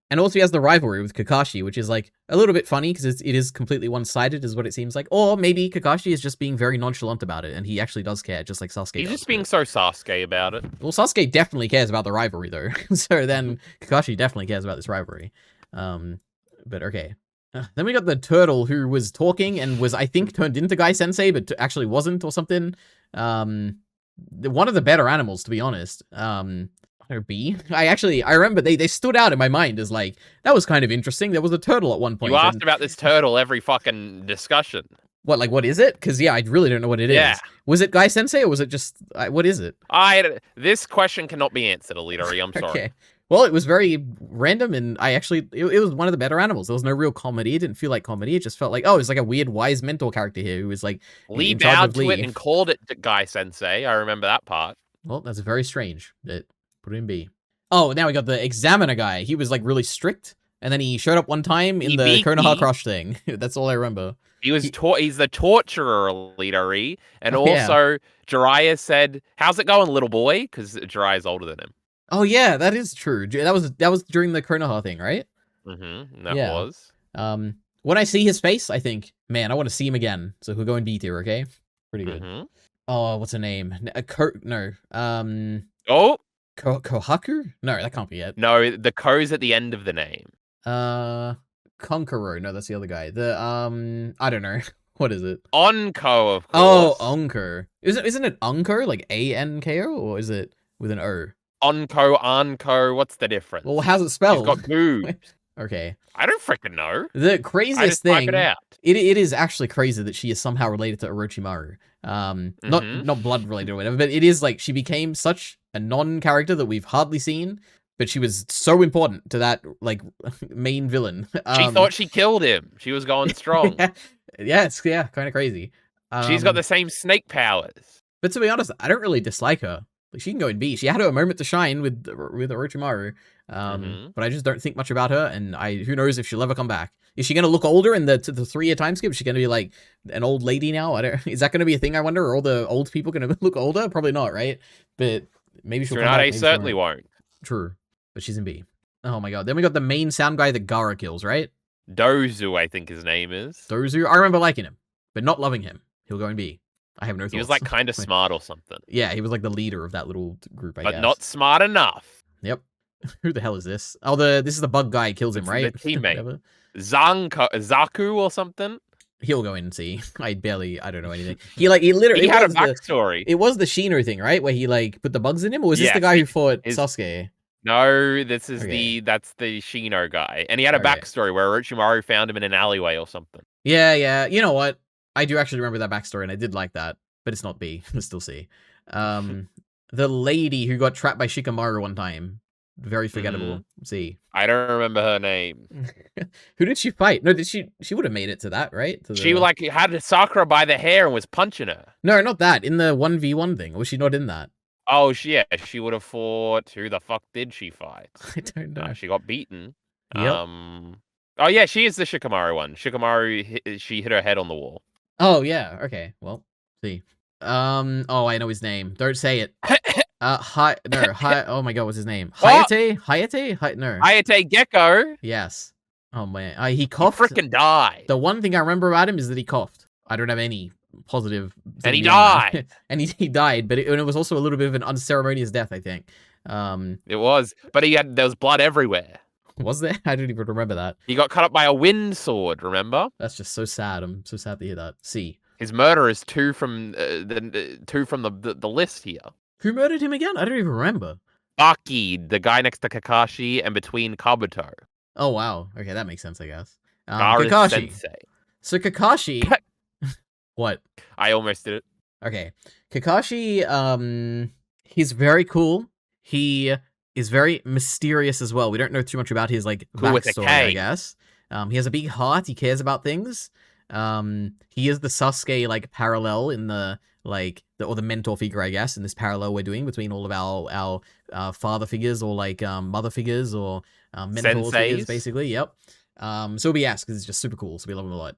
And also he has the rivalry with Kakashi, which is like a little bit funny because it is completely one-sided is what it seems like. Or maybe Kakashi is just being very nonchalant about it and he actually does care, just like Sasuke He's does. Just being so Sasuke about it. Well, Sasuke definitely cares about the rivalry though. So then Kakashi definitely cares about this rivalry. But okay. Then we got the turtle who was talking and was, I think, turned into Guy Sensei, but actually wasn't or something. One of the better animals, to be honest. Or B. I remember they stood out in my mind as like, that was kind of interesting. There was a turtle at one point. You asked about this turtle every fucking discussion. What, like, what is it? Because, yeah, I really don't know what it is. Was it Guy Sensei or was it just, what is it? This question cannot be answered, Elitari. I'm sorry. Okay. Well, it was very random and it was one of the better animals. There was no real comedy. It didn't feel like comedy. It just felt like, oh, it's like a weird wise mentor character here who was like Lee bowed to it and called it Guy Sensei. I remember that part. Well, that's very strange. Put it in B. Oh, now we got the examiner guy. He was like really strict, and then he showed up one time in the Konoha Crush thing. That's all I remember. He's the torturer, Elitari, and also Jiraiya said, "How's it going, little boy?" Because Jiraiya's older than him. Oh yeah, that is true. That was during the Konoha thing, right? Mm-hmm. That was. When I see his face, I think, man, I want to see him again. So we'll go in B tier, okay? Pretty good. Mm-hmm. Oh, what's her name? Kohaku? No, that can't be it. No, the Ko's at the end of the name. Konkuro. No, that's the other guy. I don't know. What is it? Onko, of course. Oh, Onko. Isn't it Onko? Like A-N-K-O? Or is it with an O? Onko, what's the difference? Well, how's it spelled? He's got boobs. Okay. I don't freaking know. The craziest thing. Type it out. It is actually crazy that she is somehow related to Orochimaru. Not blood related or whatever, but it is like she became such a non-character that we've hardly seen, but she was so important to that like main villain. She thought she killed him. She was going strong. It's kind of crazy. She's got the same snake powers. But to be honest, I don't really dislike her. Like, she can go in B. She had her moment to shine with Orochimaru. But I just don't think much about her, and who knows if she'll ever come back. Is she gonna look older in the 3-year time skip? Is she gonna be like an old lady now? Is that gonna be a thing? I wonder. Are all the old people gonna look older? Probably not, right? But maybe she'll come back. Maybe certainly won't. True, but she's in B. Oh my god. Then we got the main sound guy that Gaara kills, right? Dozu, I think his name is. Dozu. I remember liking him, but not loving him. He'll go in B. I have no thoughts. He was like kind of smart or something. Yeah, he was like the leader of that little group, I guess. But not smart enough. Yep. Who the hell is this? Oh, this is the bug guy kills him, right? The teammate. Zaku or something. He'll go in and see. I don't know anything. He literally he had a backstory. It was the Shino thing, right? Where he like put the bugs in him, or was this the guy who fought Sasuke? No, this is that's the Shino guy. And he had a backstory where Orochimaru found him in an alleyway or something. Yeah. You know what? I do actually remember that backstory, and I did like that, but it's not B. It's still C. The lady who got trapped by Shikamaru one time. Very forgettable. C. I don't remember her name. Who did she fight? No, she would have made it to that, right? She like had Sakura by the hair and was punching her. No, not that. In the 1v1 thing. Was she not in that? Oh, she would have fought. Who the fuck did she fight? I don't know. She got beaten. Yep. Oh yeah, she is the Shikamaru one. Shikamaru, she hit her head on the wall. Oh yeah. Okay. Well, see. Oh, I know his name. Don't say it. Oh my god, what's his name? Hayate? No. Hayate Gecko. Yes. Oh man, he coughed. He freaking died. The one thing I remember about him is that he coughed. I don't have any positive. And he died. And he died, but it was also a little bit of an unceremonious death, I think. It was, but there was blood everywhere. Was there? I don't even remember that. He got cut up by a wind sword. Remember? That's just so sad. I'm so sad to hear that. C. His murder is two from the list here. Who murdered him again? I don't even remember. Baki, the guy next to Kakashi and between Kabuto. Oh, wow. Okay, that makes sense, I guess. Kakashi. Sensei. So Kakashi... What? I almost did it. Okay. Kakashi, he's very cool. He is very mysterious as well. We don't know too much about his, like, backstory, I guess. He has a big heart. He cares about things. He is the Sasuke, like, parallel in the... or the mentor figure, I guess, in this parallel we're doing between all of our father figures or like mother figures or mentor figures, basically. Yep. So we ask because it's just super cool, so we love him a lot.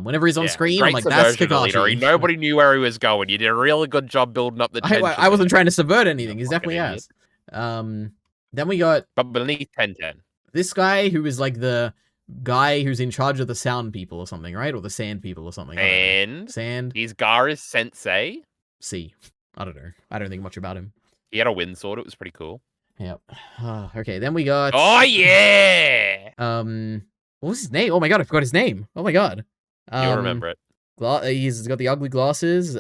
Whenever he's on screen, I'm like, that's Kakashi. Nobody knew where he was going. You did a really good job building up the tension. I wasn't trying to subvert anything. He's definitely has. Then we got... But beneath 1010. This guy who is like the guy who's in charge of the sound people or something, right? Or the sand people or something. Sand. He's Gaara's sensei. C. I don't know. I don't think much about him. He had a wind sword. It was pretty cool. Yep. Okay, then we got... Oh, yeah! What was his name? Oh my god, I forgot his name. Oh my god. You'll remember it. He's got the ugly glasses.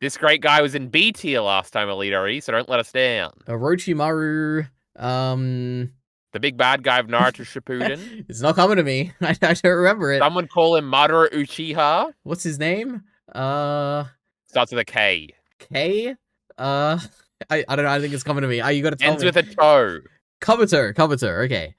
This great guy was in B tier last time, Elite, so don't let us down. Orochimaru. The big bad guy of Naruto Shippuden. It's not coming to me. I don't remember it. Someone call him Madara Uchiha. What's his name? Starts with a K. K? I don't know. I think it's coming to me. You got to tell me. Ends with a toe. Kabuto. Okay.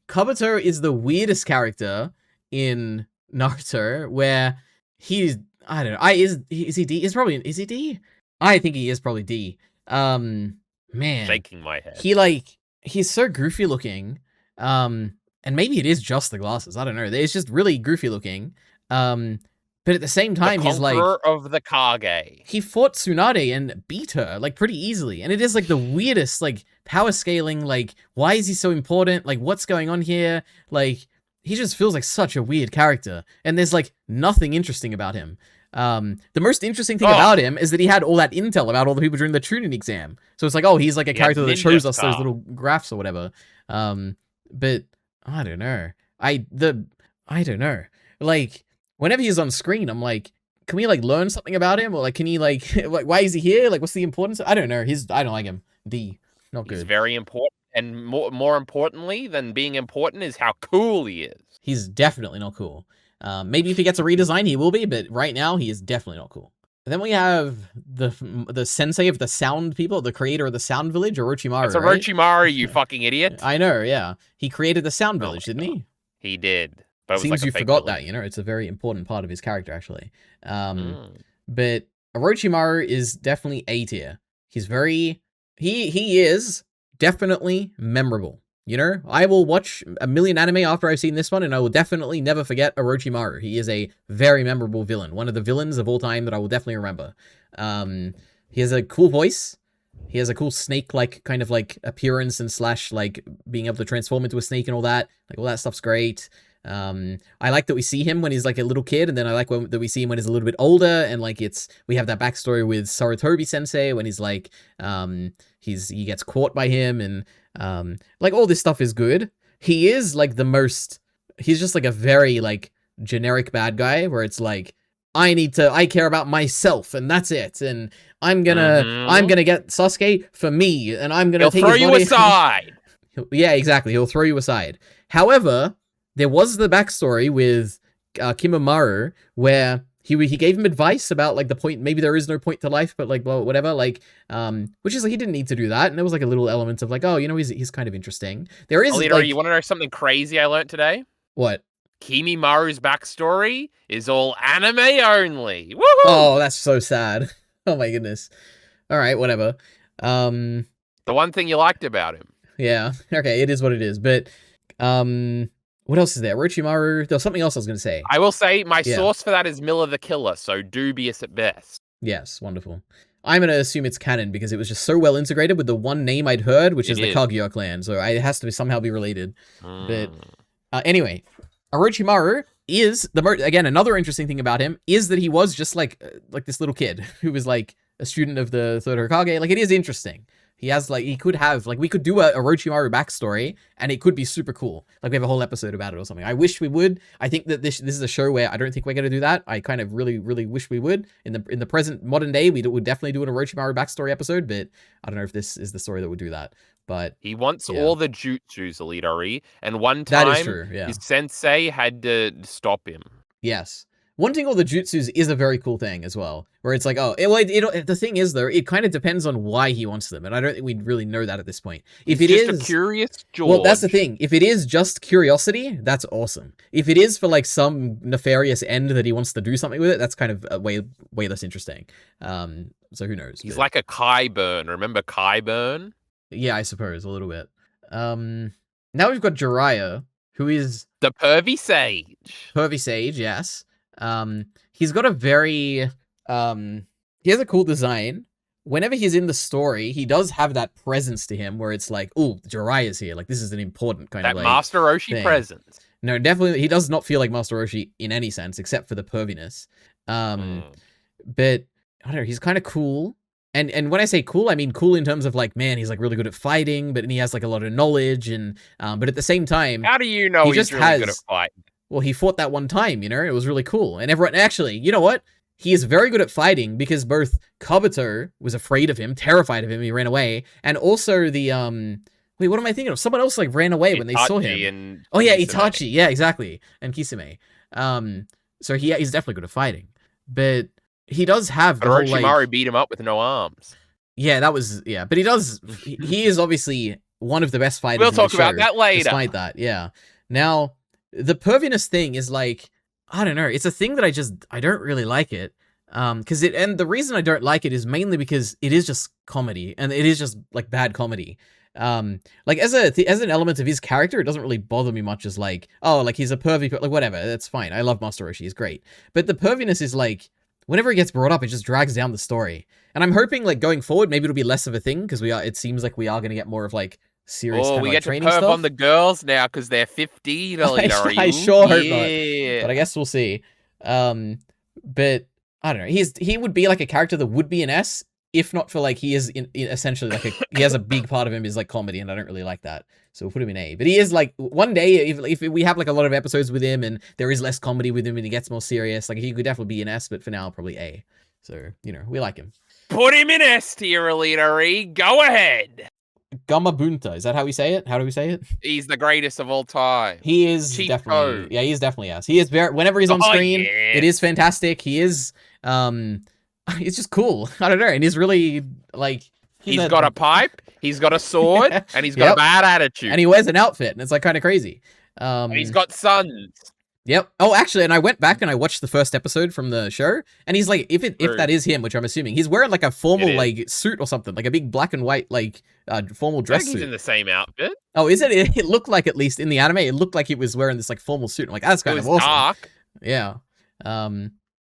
Kabuto is the weirdest character in Naruto, where he's... I don't know. Is he D? Is he D? I think he is probably D. Man. Shaking my head. He's so goofy looking. And maybe it is just the glasses. I don't know. It's just really goofy looking. But at the same time, he's like... of the Kage. He fought Tsunade and beat her, like, pretty easily. And it is, like, the weirdest, like, power scaling, like, why is he so important? Like, what's going on here? Like, he just feels like such a weird character. And there's, like, nothing interesting about him. The most interesting thing about him is that he had all that intel about all the people during the Chunin exam. So it's like, oh, he's, like, a character that shows us those little graphs or whatever. But, I don't know. I don't know. Like... Whenever he's on screen, I'm like, can we, like, learn something about him? Or, like, can he, like, why is he here? Like, what's the importance? I don't know. I don't like him. D. Not good. He's very important. And more importantly than being important is how cool he is. He's definitely not cool. Maybe if he gets a redesign, he will be. But right now, he is definitely not cool. And then we have the sensei of the sound people, the creator of the sound village, Orochimaru. It's Orochimaru, you fucking idiot. I know, yeah. He created the sound village, didn't he? He did. But seems like you forgot that, you know? It's a very important part of his character, actually. But Orochimaru is definitely A tier. He's very... He is definitely memorable, you know? I will watch a million anime after I've seen this one, and I will definitely never forget Orochimaru. He is a very memorable villain. One of the villains of all time that I will definitely remember. He has a cool voice. He has a cool snake-like kind of, like, appearance and slash, like, being able to transform into a snake and all that. Like, all that stuff's great. I like that we see him when he's like a little kid, and then I like that we see him when he's a little bit older, and like we have that backstory with Sarutobi Sensei when he's like he gets caught by him, and like all this stuff is good. He is like he's just like a very like generic bad guy where it's like, I care about myself and that's it. And I'm gonna get Sasuke for me and I'm gonna take his body. He'll throw you aside. Yeah, exactly. He'll throw you aside. However, there was the backstory with Kimimaro where he gave him advice about like the point, maybe there is no point to life, but like, well, whatever, like, which is like, he didn't need to do that. And there was like a little element of like, oh, you know, he's kind of interesting. There is Alito, you want to know something crazy I learned today? What? Kimimaru's backstory is all anime only. Woohoo! Oh, that's so sad. Oh my goodness. All right, whatever. The one thing you liked about him. Yeah. Okay, it is what it is. But what else is there? Orochimaru. There's something else I was going to say. I will say my source for that is Miller the Killer, so dubious at best. Yes, wonderful. I'm going to assume it's canon because it was just so well integrated with the one name I'd heard, which is the Kaguya clan. So it has to somehow be related. But anyway, Orochimaru is again, another interesting thing about him is that he was just like this little kid who was like a student of the third Hokage. Like, it is interesting. He has like, he could have like, we could do a Orochimaru backstory and it could be super cool. Like, we have a whole episode about it or something. I wish we would. I think that this is a show where I don't think we're going to do that. I kind of really, really wish we would. In the present modern day, we would definitely do an Orochimaru backstory episode, but I don't know if this is the story that would do that. But he wants all the jutsus, Alidori, and one time that is true, his sensei had to stop him. Yes. Wanting all the jutsus is a very cool thing as well, where it's like, oh, the thing is, though, it kind of depends on why he wants them, and I don't think we really know that at this point. If He's just a curious George. Well, that's the thing. If it is just curiosity, that's awesome. If it is for like some nefarious end that he wants to do something with it, that's kind of way less interesting. So who knows? He's like a Qyburn. Remember Qyburn? Yeah, I suppose a little bit. Now we've got Jiraiya, who is the pervy sage. Pervy sage, yes. He's got a very he has a cool design. Whenever he's in the story, he does have that presence to him where it's like, oh, Jiraiya's here. Like, this is an important kind of like Master Roshi thing. Presence. No, definitely he does not feel like Master Roshi in any sense, except for the perviness. But I don't know, he's kind of cool. And when I say cool, I mean cool in terms of like, man, he's like really good at fighting, but he has like a lot of knowledge and but at the same time, how do you know he's really good at fighting? Well, he fought that one time, you know, it was really cool. And everyone, actually, you know what? He is very good at fighting because both Kabuto was afraid of him, terrified of him, he ran away. And also the, wait, what am I thinking of? Someone else like ran away when they saw him. Oh yeah, Itachi. Yeah, exactly. And Kisame. So he's definitely good at fighting. But he does have the whole, Orochimaru beat him up with no arms. Yeah, that was, yeah. But he does, he is obviously one of the best fighters. We'll talk about that later. Despite that, yeah. Now, the perviness thing is like, I don't know. It's a thing that I don't really like it. And the reason I don't like it is mainly because it is just comedy and it is just like bad comedy. Like as an element of his character, it doesn't really bother me much as like, oh, like he's a pervy, like whatever. That's fine. I love Master Roshi. He's great. But the perviness is like, whenever it gets brought up, it just drags down the story. And I'm hoping like going forward, maybe it'll be less of a thing because it seems like we are going to get more of like serious kind of, we like, get training to perv stuff on the girls now because they're 50. I sure hope not. But I guess we'll see. But I don't know. He would be like a character that would be an S, if not for like he is essentially like he has a big part of him is like comedy, and I don't really like that. So we'll put him in A. But he is like, one day if we have like a lot of episodes with him and there is less comedy with him and he gets more serious, like he could definitely be an S. But for now, probably A. So you know, we like him. Put him in S tier, Alita. Go ahead. Gamabunta, is that how we say it? How do we say it? He's the greatest of all time. He is definitely, yeah, he is definitely yes. He is very, whenever he's on screen, it is fantastic. He is, it's just cool. I don't know, and he's really like he's got a pipe, he's got a sword, and he's got a bad attitude, and he wears an outfit, and it's like kind of crazy. And he's got sons. Yep. Oh, actually, and I went back and I watched the first episode from the show, and he's like, if that is him, which I'm assuming, he's wearing like a formal like suit or something, like a big black and white like formal dress suit. He's in the same outfit. Oh, is it? It looked like, at least in the anime, it looked like he was wearing this like formal suit. I'm like, that's kind of awesome. Dark. Yeah. So I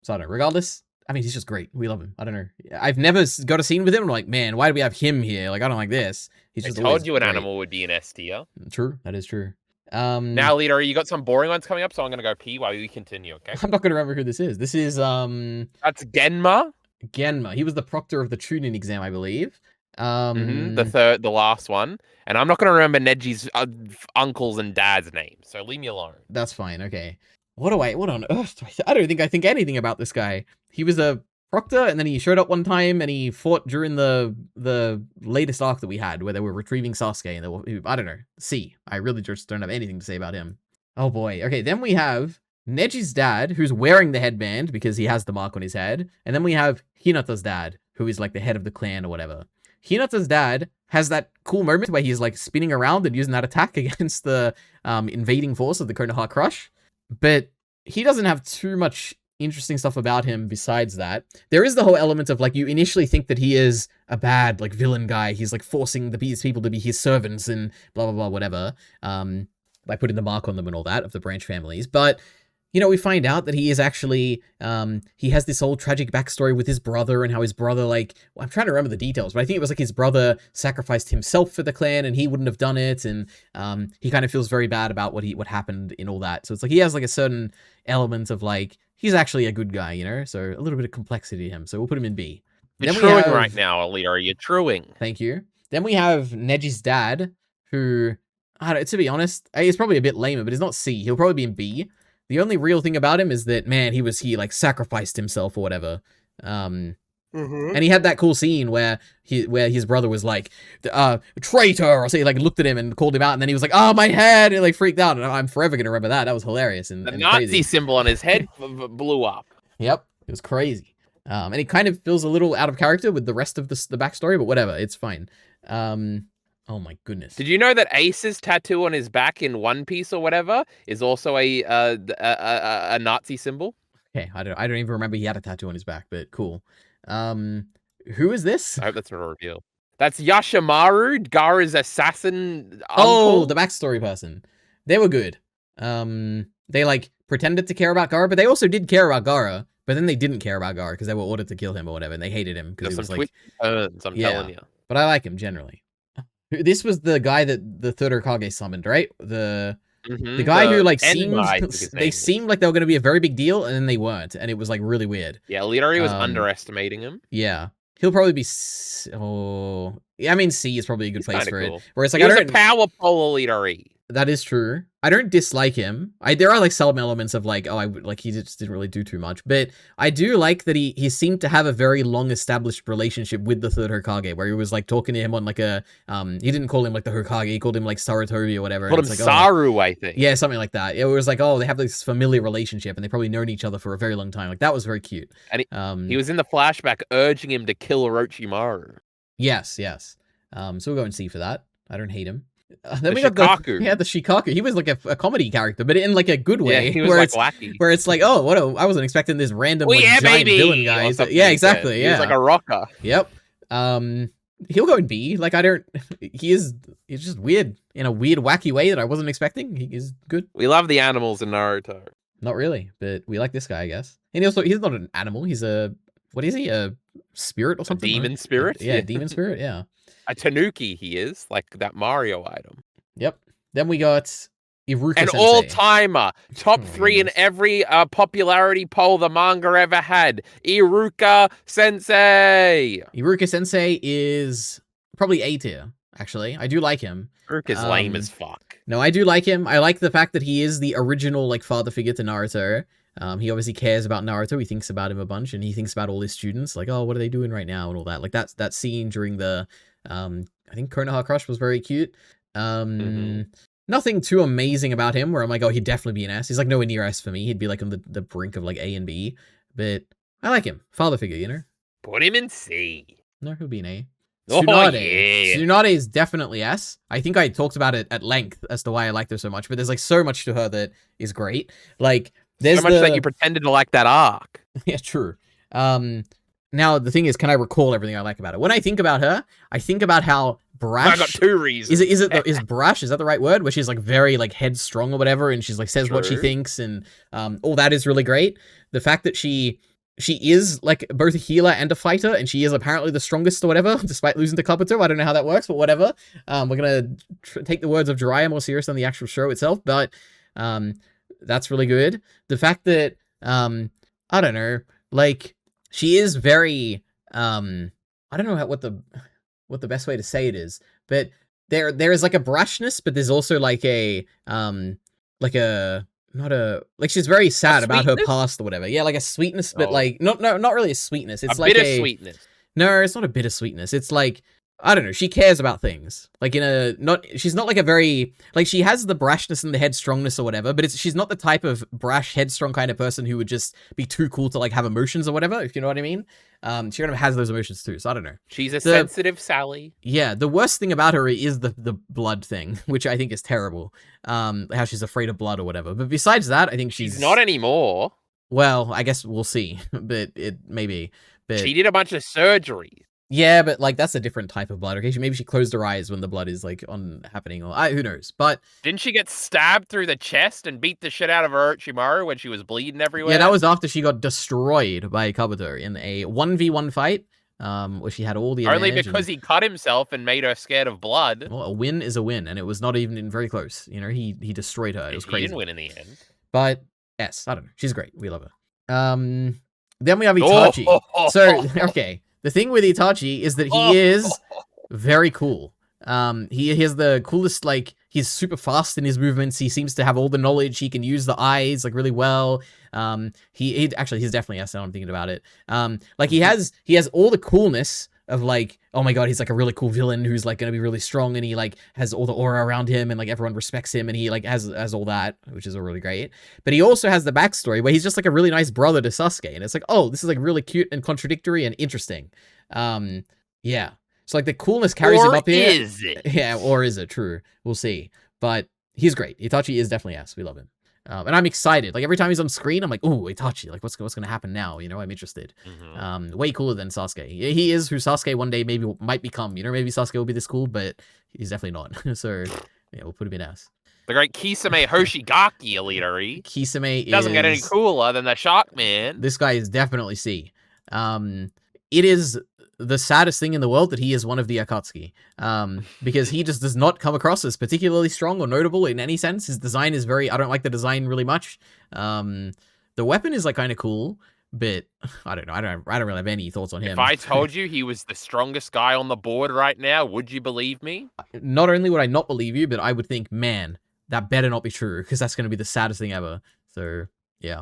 don't know. Regardless, I mean, he's just great. We love him. I don't know. I've never got a scene with him. I'm like, man, why do we have him here? Like, I don't like this. He's just. I told you an animal would be an S tier. True. That is true. Now, Leader, you got some boring ones coming up, so I'm gonna go pee while we continue. Okay. I'm not gonna remember who this is. This is That's Genma. Genma. He was the proctor of the Chunin exam, I believe. The last one, and I'm not gonna remember Neji's uncles and dad's names, so leave me alone. That's fine. Okay. what on earth? I don't think I think anything about this guy. He was a proctor, and then he showed up one time, and he fought during the latest arc that we had, where they were retrieving Sasuke, and I don't know. I really just don't have anything to say about him. Oh boy. Okay, then we have Neji's dad, who's wearing the headband because he has the mark on his head, and then we have Hinata's dad, who is like the head of the clan or whatever. Hinata's dad has that cool moment where he's like spinning around and using that attack against the invading force of the Konoha Crush, but he doesn't have too much interesting stuff about him besides that. There is the whole element of like, you initially think that he is a bad like villain guy. He's like forcing these people to be his servants and blah blah blah whatever, by putting the mark on them and all that of the branch families. But you know, we find out that he is actually, he has this whole tragic backstory with his brother and how his brother, like, well, I'm trying to remember the details, but I think it was like his brother sacrificed himself for the clan and he wouldn't have done it. And he kind of feels very bad about what happened in all that. So it's like he has like a certain element of like, he's actually a good guy, you know? So a little bit of complexity to him. So we'll put him in B. You're truing right now, Alita. You're truing. Thank you. Then we have Neji's dad, who, to be honest, he's probably a bit lamer, but he's not C. He'll probably be in B. The only real thing about him is that, man, he like sacrificed himself or whatever. And he had that cool scene where his brother was like, traitor, or so he like looked at him and called him out, and then he was like, oh, my head, and like freaked out. And I'm forever gonna remember that. That was hilarious. And the Nazi crazy symbol on his head blew up. Yep, it was crazy. And he kind of feels a little out of character with the rest of the backstory, but whatever, it's fine. Oh my goodness. Did you know that Ace's tattoo on his back in One Piece or whatever is also a Nazi symbol? Okay, I don't even remember he had a tattoo on his back, but cool. Who is this? I hope that's not a reveal. That's Yashimaru, Gaara's assassin uncle. Oh, the backstory person. They were good. They like pretended to care about Gaara, but they also did care about Gaara. But then they didn't care about Gaara because they were ordered to kill him or whatever, and they hated him because he was like, I'm telling you. But I like him generally. This was the guy that the third Hokage summoned, right? The guy who like seemed like they were going to be a very big deal, and then they weren't, and it was like really weird. Yeah, literally was underestimating him. Yeah, he'll probably be. Yeah, I mean C is probably a good place for it. Where it's like he was a power pole leader. That is true. I don't dislike him. There are like some elements of like, he just didn't really do too much. But I do like that he seemed to have a very long established relationship with the third Hokage, where he was like talking to him on like a, he didn't call him like the Hokage, he called him like Sarutobi or whatever. Called him like, Saru, I think. Yeah, something like that. It was like, they have this familiar relationship and they've probably known each other for a very long time. Like that was very cute. And he was in the flashback urging him to kill Orochimaru. Yes. So we'll go and see for that. I don't hate him. Then we got the Shikaku. He was like a comedy character, but in like a good way. Yeah, he was like wacky. Where it's like, I wasn't expecting this random giant villain guy. Yeah, exactly. Yeah, he was like a rocker. Yep. He'll go in B. Like he's just weird in a weird, wacky way that I wasn't expecting. He is good. We love the animals in Naruto. Not really, but we like this guy, I guess. And he's not an animal. He's what is he? A spirit or something? A demon spirit? Yeah, demon spirit. Yeah. A Tanuki, he is, like that Mario item. Yep. Then we got Iruka An all-timer. Top 3 in every popularity poll the manga ever had. Iruka Sensei. Iruka Sensei is probably A tier, actually. I do like him. Iruka's lame as fuck. No, I do like him. I like the fact that he is the original like father figure to Naruto. He obviously cares about Naruto. He thinks about him a bunch, and he thinks about all his students. Like, what are they doing right now, and all that. Like that scene during the, I think Konoha Crush was very cute. Nothing too amazing about him. Where I'm like, he'd definitely be an S. He's like nowhere near S for me. He'd be like on the brink of like A and B. But I like him. Father figure, you know. Put him in C. No, he'll be an A. Tsunade. Yeah. Tsunade is definitely S. I think I talked about it at length as to why I liked her so much. But there's like so much to her that is great. Like. There's so much that you pretended to like that arc. Yeah, true. Now, the thing is, can I recall everything I like about it? When I think about her, I think about how brash... I got 2 reasons. Is brash, is that the right word? Where she's like very like headstrong or whatever, and she's like says what she thinks, and all that is really great. The fact that she is like both a healer and a fighter, and she is apparently the strongest or whatever, despite losing to Kabuto. I don't know how that works, but whatever. We're going to take the words of Jiraiya more serious than the actual show itself, but... that's really good. The fact that, I don't know, like, she is very, I don't know what the best way to say it is, but there is like a brashness, but there's also like a she's very sad about her past or whatever. Yeah, like a sweetness, but like not really a sweetness. It's like a sweetness. No, it's not a bit of sweetness. It's like, I don't know, she cares about things. Like she's not like a very, like she has the brashness and the headstrongness or whatever, but she's not the type of brash, headstrong kind of person who would just be too cool to like have emotions or whatever, if you know what I mean. She kind of has those emotions too, so I don't know. She's a sensitive Sally. Yeah, the worst thing about her is the blood thing, which I think is terrible. How she's afraid of blood or whatever. But besides that, I think she's not anymore. Well, I guess we'll see, but it maybe. But she did a bunch of surgeries. Yeah, but like that's a different type of blood. Okay, maybe she closed her eyes when the blood is like happening, or who knows? But didn't she get stabbed through the chest and beat the shit out of Orochimaru when she was bleeding everywhere? Yeah, that was after she got destroyed by Kabuto in a 1v1 fight, where she had all the only because he cut himself and made her scared of blood. Well, a win is a win, and it was not even very close. You know, he destroyed her. It was crazy. He didn't win in the end. But yes, I don't know. She's great. We love her. Then we have Itachi. So okay. The thing with Itachi is that he is very cool. He has the coolest, like, he's super fast in his movements. He seems to have all the knowledge. He can use the eyes, like, really well. He's definitely S now I'm thinking about it. Like, he has all the coolness of, like, oh my god, he's, like, a really cool villain who's, like, gonna be really strong, and he, like, has all the aura around him, and, like, everyone respects him, and he, like, has all that, which is really great. But he also has the backstory where he's just, like, a really nice brother to Sasuke, and it's like, oh, this is, like, really cute and contradictory and interesting. Yeah. So, like, the coolness carries him up here. Or is it? Yeah, or is it? True. We'll see. But he's great. Itachi is definitely S. We love him. And I'm excited. Like, every time he's on screen, I'm like, ooh, Itachi. Like, what's going to happen now? You know, I'm interested. Way cooler than Sasuke. He is who Sasuke one day might become. You know, maybe Sasuke will be this cool, but he's definitely not. So, yeah, we'll put him in S. The great Kisame Hoshigaki elitery. Kisame doesn't get any cooler than the Shark Man. This guy is definitely C. It is the saddest thing in the world that he is one of the Akatsuki, because he just does not come across as particularly strong or notable in any sense. His design is I don't like the design really much. The weapon is like kind of cool, but I don't know. I don't really have any thoughts on him. If I told you he was the strongest guy on the board right now, would you believe me? Not only would I not believe you, but I would think, man, that better not be true, because that's going to be the saddest thing ever. So, yeah.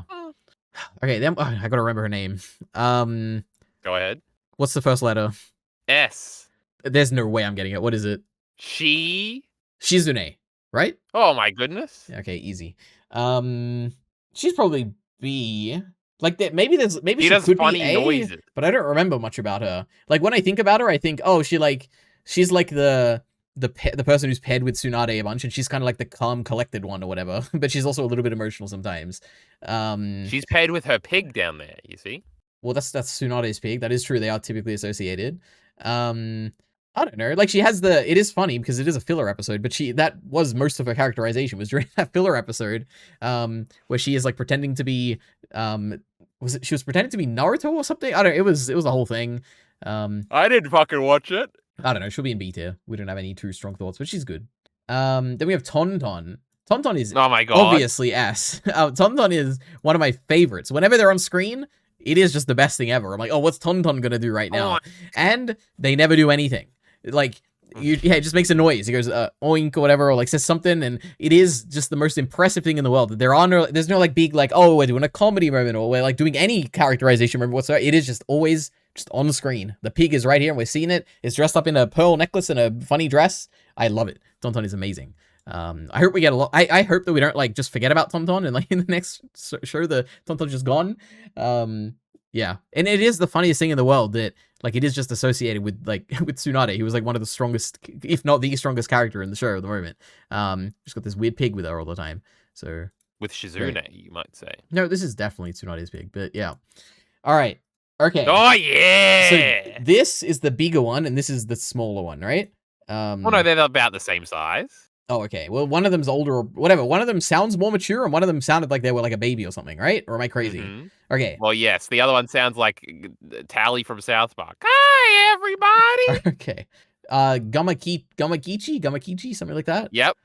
Okay, then I got to remember her name. Go ahead. What's the first letter? S. There's no way I'm getting it. What is it? Shizune, right? Oh my goodness. Okay, easy. She's probably B. Like that. Maybe she does could funny be A, noises, but I don't remember much about her. Like when I think about her, I think, oh, she's like the person who's paired with Tsunade a bunch, and she's kind of like the calm, collected one or whatever. But she's also a little bit emotional sometimes. She's paired with her pig down there. You see. Well, that's Tsunade's pig. That is true. They are typically associated. I don't know. Like she has it is funny because it is a filler episode, but that was most of her characterization was during that filler episode, where she is like pretending to be, she was pretending to be Naruto or something? I don't know. It was a whole thing. I didn't fucking watch it. I don't know. She'll be in B tier. We don't have any too strong thoughts, but she's good. Then we have Tonton. Tonton is oh my god, obviously S. Tonton is one of my favorites. Whenever they're on screen, it is just the best thing ever. I'm like, oh, what's Tonton gonna do right now? And they never do anything. Like, it just makes a noise. He goes, oink or whatever, or like says something, and it is just the most impressive thing in the world. There's no like big like, oh, we're doing a comedy moment, or we're like doing any characterization moment whatsoever. It is just always just on the screen. The pig is right here, and we're seeing it. It's dressed up in a pearl necklace and a funny dress. I love it. Tonton is amazing. I hope we get a lot. I hope that we don't like just forget about Tonton and like in the next show the Tonton's just gone. Yeah, and it is the funniest thing in the world that like it is just associated with like with Tsunade. He was like one of the strongest, if not the strongest character in the show at the moment. Just got this weird pig with her all the time. So with Shizune, you might say. No, this is definitely Tsunade's pig, but yeah. All right. Okay. Oh yeah. So this is the bigger one, and this is the smaller one, right? Well, no, they're about the same size. Oh, okay. Well, one of them's older or whatever. One of them sounds more mature, and one of them sounded like they were like a baby or something, right? Or am I crazy? Okay. Well, yes. The other one sounds like Tally from South Park. Hi, everybody. Okay. Gamakichi, something like that. Yep.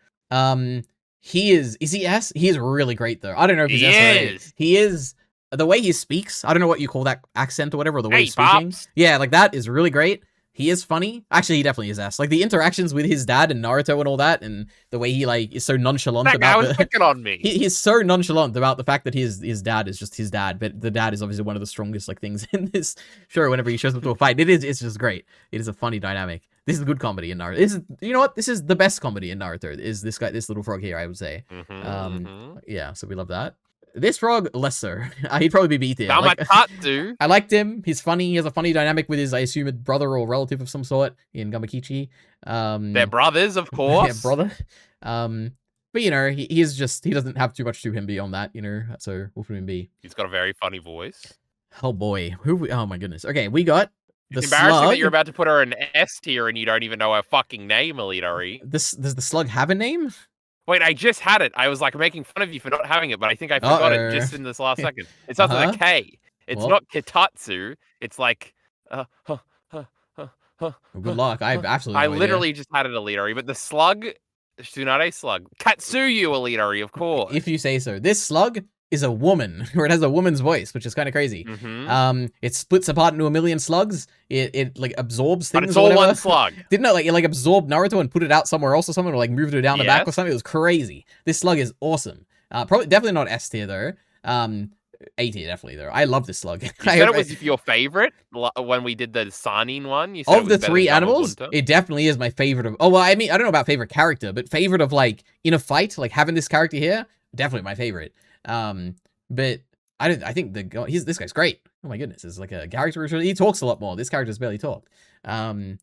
Is he S? He is really great though. I don't know if he's S already. He is. The way he speaks, I don't know what you call that accent or whatever, or the way he's speaking. Pops. Yeah, like that is really great. He is funny. Actually, he definitely is ass. Like the interactions with his dad and Naruto and all that, and the way he like is so nonchalant that guy about was picking on me. He's so nonchalant about the fact that his dad is just his dad, but the dad is obviously one of the strongest like things in this show. Whenever he shows up to a fight, it's just great. It is a funny dynamic. This is good comedy in Naruto. This is, you know what? This is the best comedy in Naruto. Is this little frog here? I would say. Yeah. So we love that. This frog, less so. He'd probably be beat here. Gamatatsu. I liked him. He's funny. He has a funny dynamic with his, I assume, a brother or relative of some sort in Gamakichi. They're brothers, of course. Yeah, brother. But you know, he doesn't have too much to him beyond that, you know. So we'll put him B. He's got a very funny voice. Oh boy, oh my goodness. Okay, we got the it's embarrassing slug. That you're about to put her in S tier and you don't even know her fucking name, Elitari. Does the slug have a name? Wait, I just had it. I was like making fun of you for not having it, but I think I forgot it just in this last second. It starts with a K. It's not Kitatsu. It's like well, good luck. I have absolutely I no literally idea. just had it, Elitari, but the slug, Tsunade slug. Katsuyu, Elitari, of course. If you say so. This slug is a woman, or it has a woman's voice, which is kind of crazy. It splits apart into a million slugs. It like absorbs things. But it's all one slug. Didn't it like absorbb Naruto and put it out somewhere else or something, or like moved it down the back or something? It was crazy. This slug is awesome. Definitely not S tier though. A tier definitely though. I love this slug. You said it was your favorite when we did the Sanin one. You said of the three animals, it definitely is my favorite of. Oh well, I mean, I don't know about favorite character, but favorite of like in a fight, like having this character here, definitely my favorite. But I think this guy's great. Oh my goodness, it's like a character. He talks a lot more. This character's barely talked. But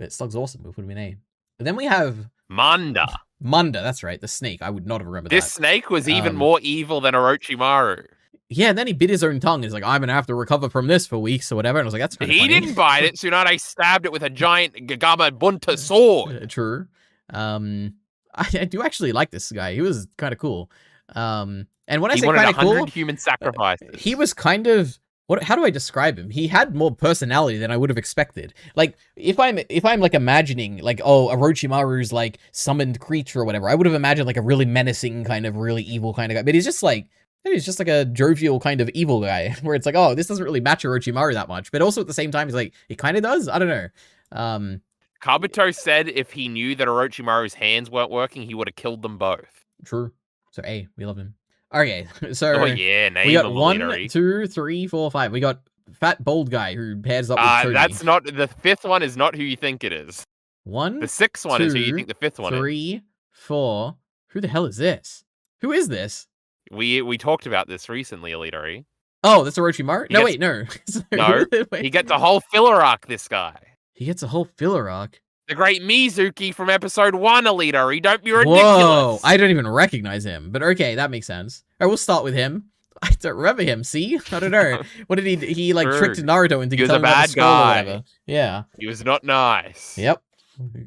Slug's awesome. We'll put him in A. And then we have Manda. Manda, that's right. The snake. I would not have remembered this snake was even more evil than Orochimaru. Yeah, and then he bit his own tongue. He's like, I'm gonna have to recover from this for weeks or whatever. And I was like, that's kind of funny. He didn't bite it. Tsunade stabbed it with a giant Gagama Bunta sword. True. I do actually like this guy. He was kind of cool. And when I say kind of cool, human sacrifices. He was kind of how do I describe him? He had more personality than I would have expected. Like if I'm like imagining like Orochimaru's like summoned creature or whatever, I would have imagined like a really menacing kind of really evil kind of guy. But he's just like a jovial kind of evil guy where it's like, oh, this doesn't really match Orochimaru that much. But also at the same time, he's like, it kind of does. I don't know. Kabuto said if he knew that Orochimaru's hands weren't working, he would have killed them both. True. So A, we love him. Okay, so we got 1, 2, 3, 4, 5. We got fat bald guy who pairs up with Choji. That's not the fifth one. Is not who you think it is. 1. The sixth one is who you think the fifth one 3, is. 4. Who the hell is this? Who is this? We talked about this recently, Elitari. Oh, that's Orochimaru? No, wait, no. No, he gets a whole filler arc. This guy. He gets a whole filler arc. The great Mizuki from episode 1, Elitari. Don't be ridiculous. Whoa, I don't even recognize him. But okay, that makes sense. All right, we'll start with him. I don't remember him. See? I don't know. What did he like tricked Naruto into telling him about the skull or whatever. Yeah. He was not nice. Yep.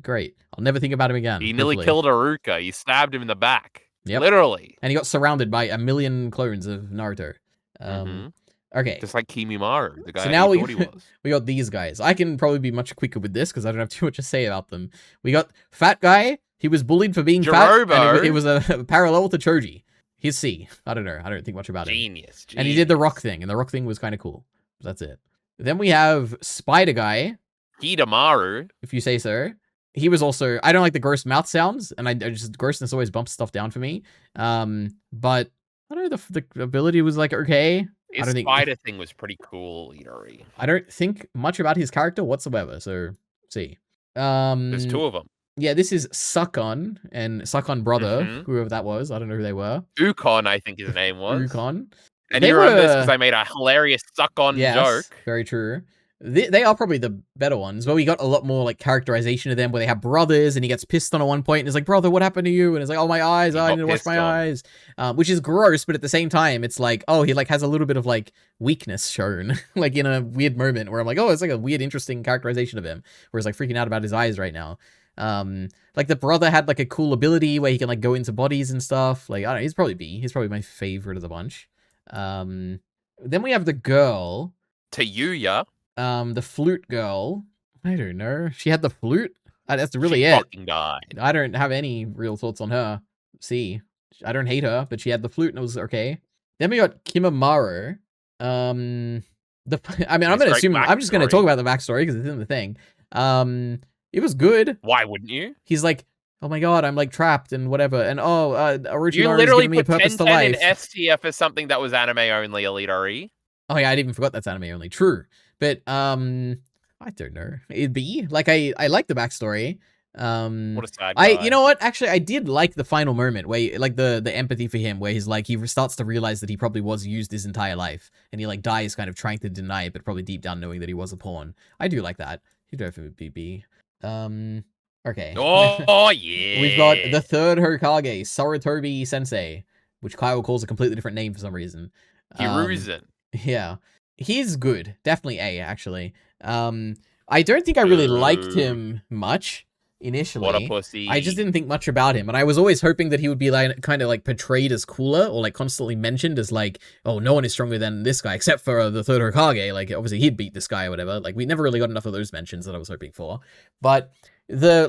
Great. I'll never think about him again. He nearly killed Iruka. He stabbed him in the back. Yep. Literally. And he got surrounded by a million clones of Naruto. Okay. Just like Kimimaru, the guy so now thought he was. We got these guys. I can probably be much quicker with this because I don't have too much to say about them. We got fat guy. He was bullied for being fat. And it was a parallel to Choji. He's C. I don't know. I don't think much about him. Genius. And he did the rock thing, and the rock thing was kind of cool. That's it. Then we have Spider Guy. Hidamaru. If you say so. He was also... I don't like the gross mouth sounds, and I just... grossness always bumps stuff down for me. But... I don't know, the ability was like, okay. His spider thing was pretty cool, Itari. I don't think much about his character whatsoever, so see. There's 2 of them. Yeah, this is Suckon and Suckon brother, whoever that was. I don't know who they were. Ukon, I think his name was. Ukon. And you remember this because I made a hilarious Suckon joke. Very true. They are probably the better ones, but we got a lot more like characterization of them where they have brothers and he gets pissed on at one point and is like, brother, what happened to you? And it's like, oh, my eyes, I need to wash my eyes. Which is gross, but at the same time, it's like, oh, he like has a little bit of like weakness shown, like in a weird moment where I'm like, oh, it's like a weird, interesting characterization of him, where he's like freaking out about his eyes right now. Like the brother had like a cool ability where he can like go into bodies and stuff. Like, I don't know, he's probably B. He's probably my favorite of the bunch. Then we have the girl. Tayuya. The flute girl. I don't know. She had the flute? That's really it. Fucking died. I don't have any real thoughts on her. See, I don't hate her, but she had the flute and it was okay. Then we got Kimamaru. I mean, I'm gonna assume I'm just gonna talk about the backstory because it's in the thing. It was good. Why wouldn't you? He's like, oh my god, I'm like trapped and whatever, and Orochimaru's you literally giving me a purpose to life. in S tier for something that was anime only, Elite Ori. Oh yeah, I'd even forgot that's anime only. True, but I don't know. It'd be like I like the backstory. What a sad guy. You know what? Actually, I did like the final moment where like the empathy for him, where he's like he starts to realize that he probably was used his entire life, and he like dies kind of trying to deny it, but probably deep down knowing that he was a pawn. I do like that. You don't have to be. Okay. Oh yeah. We've got the third Hokage, Sarutobi Sensei, which Kyle calls a completely different name for some reason. Hiruzen. Yeah. He's good. Definitely A, actually. I don't think I really liked him much initially. What a pussy. I just didn't think much about him, and I was always hoping that he would be like kind of like portrayed as cooler, or like constantly mentioned as like, oh, no one is stronger than this guy except for the third Hokage. Like obviously he'd beat this guy or whatever. Like we never really got enough of those mentions that I was hoping for. But the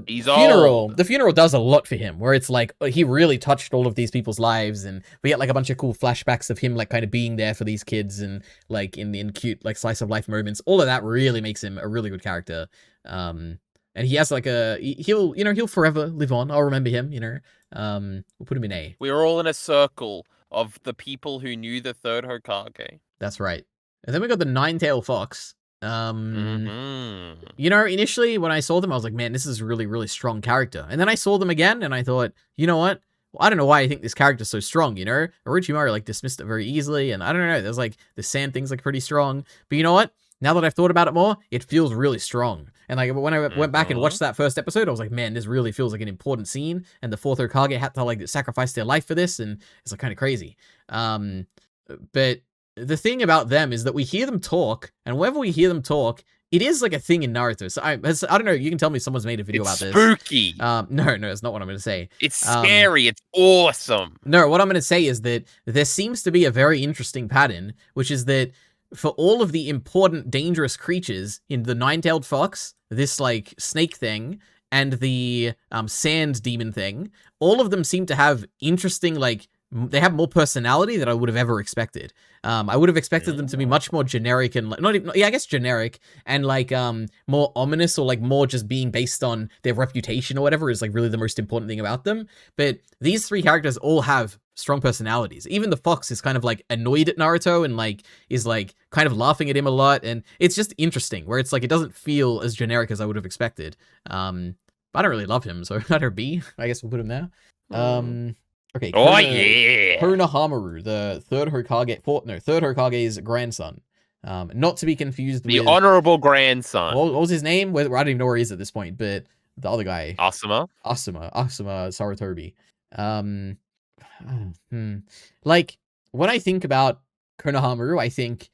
funeral does a lot for him, where it's like he really touched all of these people's lives, and we get like a bunch of cool flashbacks of him like kind of being there for these kids, and like in cute like slice of life moments. All of that really makes him a really good character. And he has like he'll forever live on. I'll remember him, we'll put him in A. We're all in a circle of the people who knew the third Hokage. That's right. And then we got the Nine-Tailed Fox. Initially when I saw them, I was like, man, this is a really, really strong character. And then I saw them again, and I thought, you know what? Well, I don't know why I think this character's so strong, Orochimaru like dismissed it very easily, and I don't know, there's like the sand thing's like pretty strong. But you know what? Now that I've thought about it more, it feels really strong. And like when I went back and watched that first episode, I was like, man, this really feels like an important scene. And the fourth Hokage had to like sacrifice their life for this, and it's like kind of crazy. But the thing about them is that we hear them talk, and whenever we hear them talk, it is like a thing in Naruto. So I don't know. You can tell me someone's made a video about this. Spooky. No, it's not what I'm going to say. It's scary. It's awesome. No, what I'm going to say is that there seems to be a very interesting pattern, which is that for all of the important, dangerous creatures in the Nine-Tailed Fox, this like snake thing, and the sand demon thing, all of them seem to have interesting like. They have more personality than I would have ever expected. I would have expected them to be much more generic and like, not even, I guess generic and like more ominous, or like more just being based on their reputation or whatever is like really the most important thing about them. But these three characters all have strong personalities. Even the fox is kind of like annoyed at Naruto and like is like kind of laughing at him a lot, and it's just interesting where it's like it doesn't feel as generic as I would have expected. But I don't really love him, so letter B. I guess we'll put him there. Okay. Konohamaru, the third Hokage's grandson. Not to be confused with the honorable grandson. What was his name? I don't even know where he is at this point, but the other guy. Asuma Sarutobi. Like when I think about Konohamaru, I think,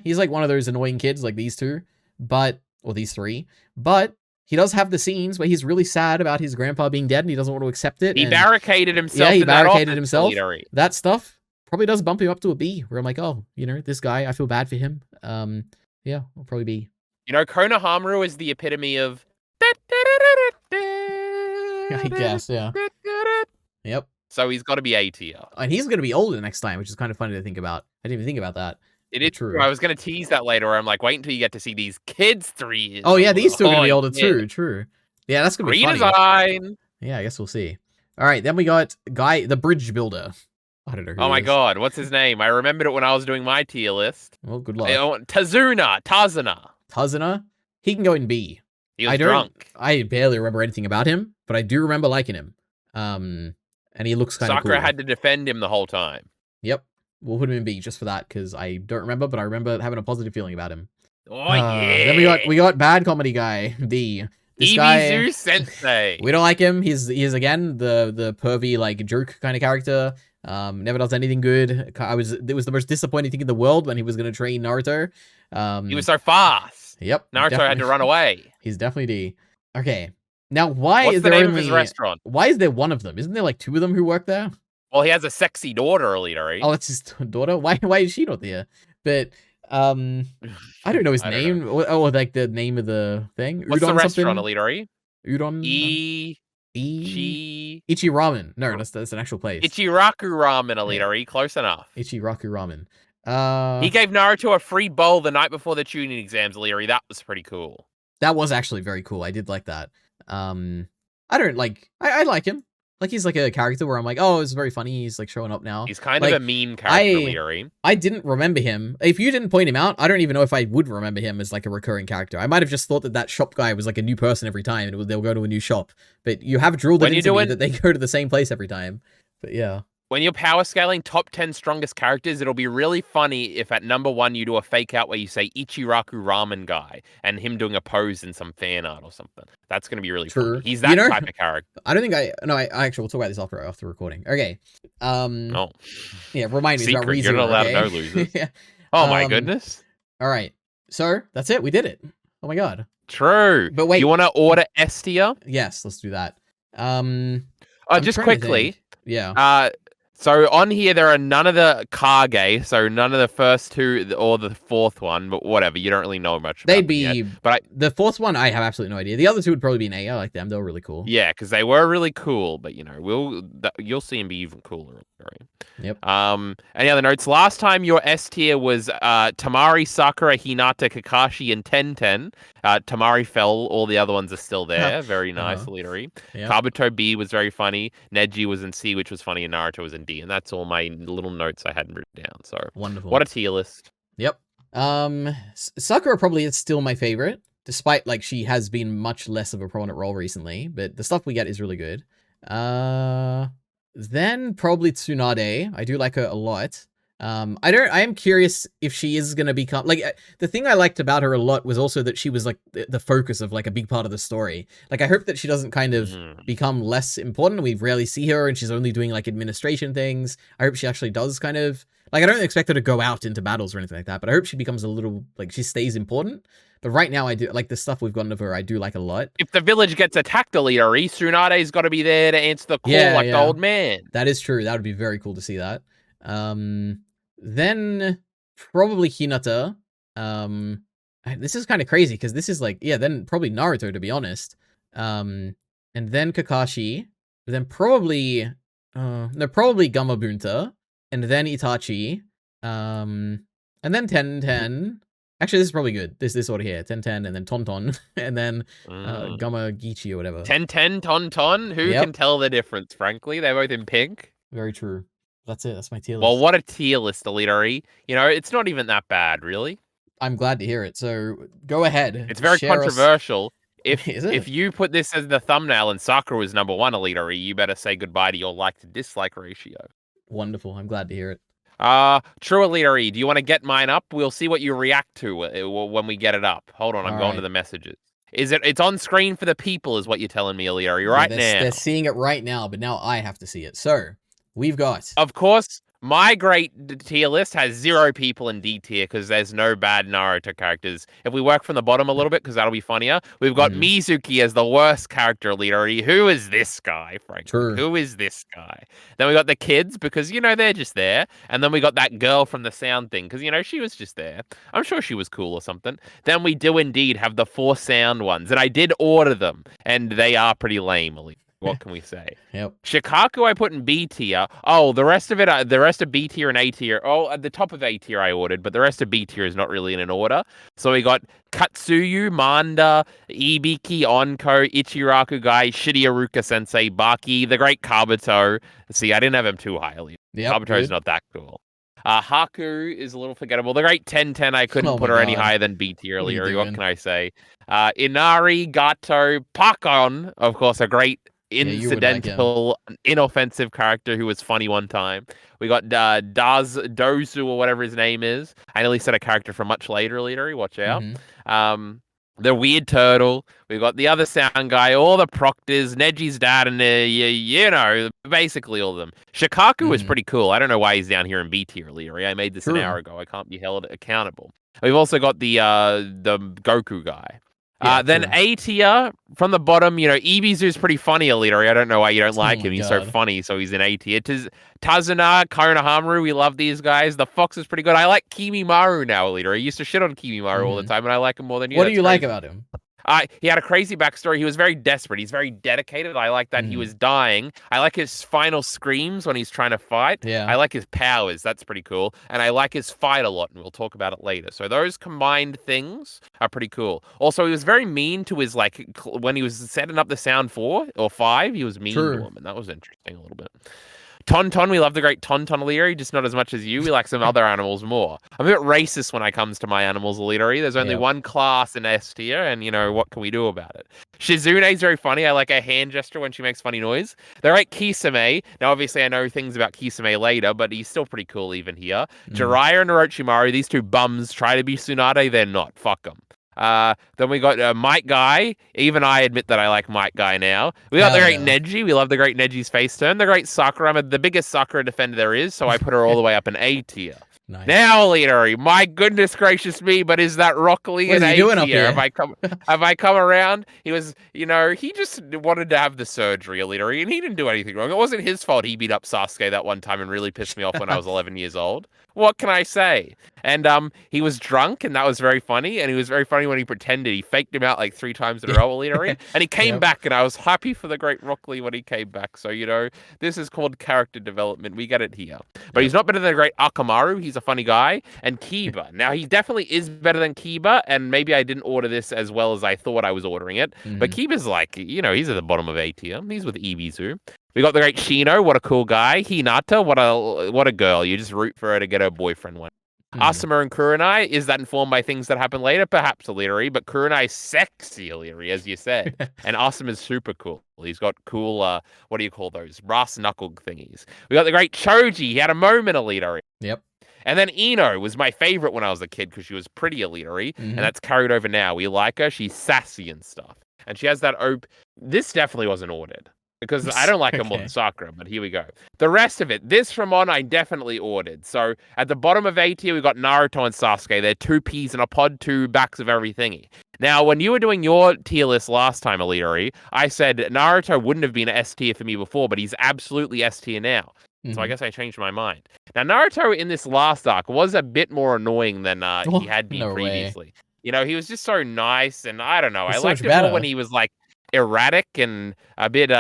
he's like one of those annoying kids like these two, or these three, but he does have the scenes where he's really sad about his grandpa being dead and he doesn't want to accept it. He barricaded himself. Yeah, he barricaded himself. That stuff probably does bump him up to a B, where I'm like, oh, this guy, I feel bad for him. Yeah, I'll probably B. Konohamaru is the epitome of... I guess, yeah. Yep. So he's got to be A tier. And he's going to be older next time, which is kind of funny to think about. I didn't even think about that. It is true. I was going to tease that later, where I'm like, wait until you get to see these kids 3 years. Oh, yeah, these two are going to be older too. True. Yeah, that's going to be funny. Redesign. Yeah, I guess we'll see. All right, then we got the bridge builder. I don't know who Oh my god, what's his name? I remembered it when I was doing my tier list. Well, good luck. Tazuna. He can go in B. He was drunk. I barely remember anything about him, but I do remember liking him. And he looks kind of cool. Sakura had to defend him the whole time. Yep. We'll put him in B just for that, because I don't remember, but I remember having a positive feeling about him. Oh, yeah. Then we got bad comedy guy, D. This guy, Sensei. We don't like him. He's again the pervy like jerk kind of character. Never does anything good. It was the most disappointing thing in the world when he was going to train Naruto. He was so fast. Yep. Naruto had to run away. He's definitely D. Okay. Now, what's is the name of his restaurant? Why is there one of them? Isn't there like two of them who work there? Well, he has a sexy daughter, Alita. Oh, it's his daughter? Why is she not there? But, I don't know his name. Oh, like the name of the thing? What's the restaurant, Alita? Udon? Ichi Ramen. No, that's an actual place. Ichiraku Ramen, Alita. Close enough. Ichiraku Ramen. He gave Naruto a free bowl the night before the tuning exams, Leary. That was pretty cool. That was actually very cool. I did like that. I don't like. I like him. Like, he's like a character where I'm like, oh, it's very funny. He's like showing up now. He's kind of a meme character, Leary. I didn't remember him. If you didn't point him out, I don't even know if I would remember him as like a recurring character. I might have just thought that shop guy was like a new person every time, and they'll go to a new shop. But you have drilled it into me that they go to the same place every time. But yeah. When you're power scaling top 10 strongest characters, it'll be really funny if at number 1 you do a fake out where you say Ichiraku Ramen Guy and him doing a pose in some fan art or something. That's going to be really funny. He's that type of character. I don't think I actually, we'll talk about this after recording. Okay. Oh. Yeah, remind me about ReZero. You're not allowed to know losers. Yeah. Oh my goodness. All right. So that's it. We did it. Oh my God. True. But wait. You want to order S tier? Yes, let's do that. Just quickly. Yeah. So on here, there are none of the Kage, so none of the first 2 or the 4th one, but whatever. You don't really know much about They'd be, but the 4th one, I have absolutely no idea. The other 2 would probably be an A. I like them. They were really cool. Yeah, because they were really cool, but you know, you'll see them be even cooler. Yep. Any other notes? Last time your S tier was Tamari, Sakura, Hinata, Kakashi, and Tenten. Tamari fell. All the other ones are still there. Very nice, Leadery. Yep. Kabuto B was very funny. Neji was in C, which was funny, and Naruto was in D. And that's all my little notes I hadn't written down. So wonderful. What a tier list. Yep. Sakura probably is still my favorite, despite like she has been much less of a prominent role recently. But the stuff we get is really good. Then probably Tsunade. I do like her a lot. I am curious if she is going to become like the thing I liked about her a lot was also that she was like the focus of like a big part of the story. Like I hope that she doesn't kind of become less important. We rarely see her and she's only doing like administration things. I hope she actually does kind of like, I don't expect her to go out into battles or anything like that, but I hope she becomes a little like she stays important. But right now I do like the stuff we've gotten of her. I do like a lot. If the village gets attacked, Leader, Tsunade's got to be there to answer the call the old man. That is true. That would be very cool to see that. Then probably Hinata. This is kind of crazy because this is like, then probably Naruto, to be honest. And then Kakashi. Then probably Gamabunta. And then Itachi. And then Tenten. Actually, this is probably good. This order here. Tenten and then Tonton. And then Gamagichi or whatever. Tenten, Tonton? Who can tell the difference, frankly? They're both in pink. Very true. That's it. That's my tier list. Well, what a tier list, Elitery. You know, it's not even that bad, really. I'm glad to hear it. So go ahead. It's very controversial. If you put this as the thumbnail and Sakura was number 1, Elitery, you better say goodbye to your like to dislike ratio. Wonderful. I'm glad to hear it. True Elitery, do you want to get mine up? We'll see what you react to when we get it up. Hold on, I'm going to the messages. It's on screen for the people, is what you're telling me, Elitery, right now. They're seeing it right now, but now I have to see it. So we've got, of course, my great tier list has 0 people in D tier because there's no bad Naruto characters. If we work from the bottom a little bit, because that'll be funnier, we've got Mizuki as the worst character leader. Who is this guy, frankly? True. Who is this guy? Then we got the kids because, you know, they're just there. And then we got that girl from the sound thing because, you know, she was just there. I'm sure she was cool or something. Then we do indeed have the 4 sound ones. And I did order them. And they are pretty lame, what can we say? Yep. Shikaku I put in B tier. Oh, the rest of B tier and A tier. Oh, at the top of A tier I ordered, but the rest of B tier is not really in an order. So we got Katsuyu, Manda, Ibiki, Onko, Ichiraku Guy, Shiryaruka Sensei, Baki, the great Kabuto. See, I didn't have him too highly. Kabuto's not that cool. Haku is a little forgettable. The great Tenten, I couldn't put her any higher than B tier earlier. What can I say? Inari, Gato, Pakon, of course, a great incidental, inoffensive character who was funny one time. We got Dozu or whatever his name is. I nearly said a character from much later, watch out. The weird turtle. We've got the other sound guy, all the proctors, Neji's dad, and you know, basically all of them. Shikaku is pretty cool. I don't know why he's down here in B tier, Leary. I made this an hour ago. I can't be held accountable. We've also got the Goku guy. Then A tier from the bottom, you know, Ibizu's pretty funny, Elitery. I don't know why you don't like him. He's so funny, so he's in A tier. Tazuna, Konohamaru, we love these guys. The Fox is pretty good. I like Kimimaru now, Elitery. I used to shit on Kimimaru all the time, and I like him more than you. What do you like about him? He had a crazy backstory. He was very desperate. He's very dedicated. I like that he was dying. I like his final screams when he's trying to fight. Yeah. I like his powers. That's pretty cool. And I like his fight a lot, and we'll talk about it later. So those combined things are pretty cool. Also, he was very mean to his, like, when he was setting up the Sound 4 or 5, he was mean to him, and that was interesting a little bit. Tonton, we love the great Tonton O'Leary, just not as much as you. We like some other animals more. I'm a bit racist when it comes to my animals, O'Leary. There's only one class in S tier, and, you know, what can we do about it? Shizune's very funny. I like her hand gesture when she makes funny noise. They're like Kisame. Now, obviously, I know things about Kisame later, but he's still pretty cool even here. Jiraiya and Orochimaru, these two bums, try to be Tsunade. They're not. Fuck them. Then we got Might Guy. Even I admit that I like Might Guy now. We got the great Neji. We love the great Neji's face turn. The great Sakura. I'm the biggest Sakura defender there is, so I put her all the way up in A tier. Nice. Now, Leadery, my goodness gracious me, but is that Rock Lee in A tier? Have I come around? He was, you know, he just wanted to have the surgery, Leadery, and he didn't do anything wrong. It wasn't his fault he beat up Sasuke that one time and really pissed me off when I was 11 years old. What can I say? And he was drunk, and that was very funny. And he was very funny when he pretended. He faked him out like 3 times in a row, Leadery. And he came back, and I was happy for the great Rock Lee when he came back. So, you know, this is called character development. We get it here. But he's not better than the great Akamaru. He's a funny guy. And Kiba. Now, he definitely is better than Kiba, and maybe I didn't order this as well as I thought I was ordering it. But Kiba's like, you know, he's at the bottom of A tier. He's with Ibizu. We got the great Shino. What a cool guy. Hinata. What a girl. You just root for her to get her boyfriend one. Asuma and Kurenai, is that informed by things that happen later? Perhaps, Leary, but Kurenai's sexy, Leary, as you said. And Asuma's super cool. He's got cool, what do you call those? Brass knuckle thingies. We got the great Choji. He had a moment, Leary. Yep. And then Ino was my favorite when I was a kid because she was pretty Leary, and that's carried over now. We like her. She's sassy and stuff. And she has that This definitely wasn't ordered. Because I don't like her more than Sakura, but here we go. The rest of it, this from on, I definitely ordered. So at the bottom of A tier, we got Naruto and Sasuke. They're 2 peas in a pod, 2 backs of everythingy. Now, when you were doing your tier list last time, Leary, I said Naruto wouldn't have been S tier for me before, but he's absolutely S tier now. So I guess I changed my mind. Now, Naruto in this last arc was a bit more annoying than he had been previously. You know, he was just so nice, and I don't know. I liked it more when he was like erratic and a bit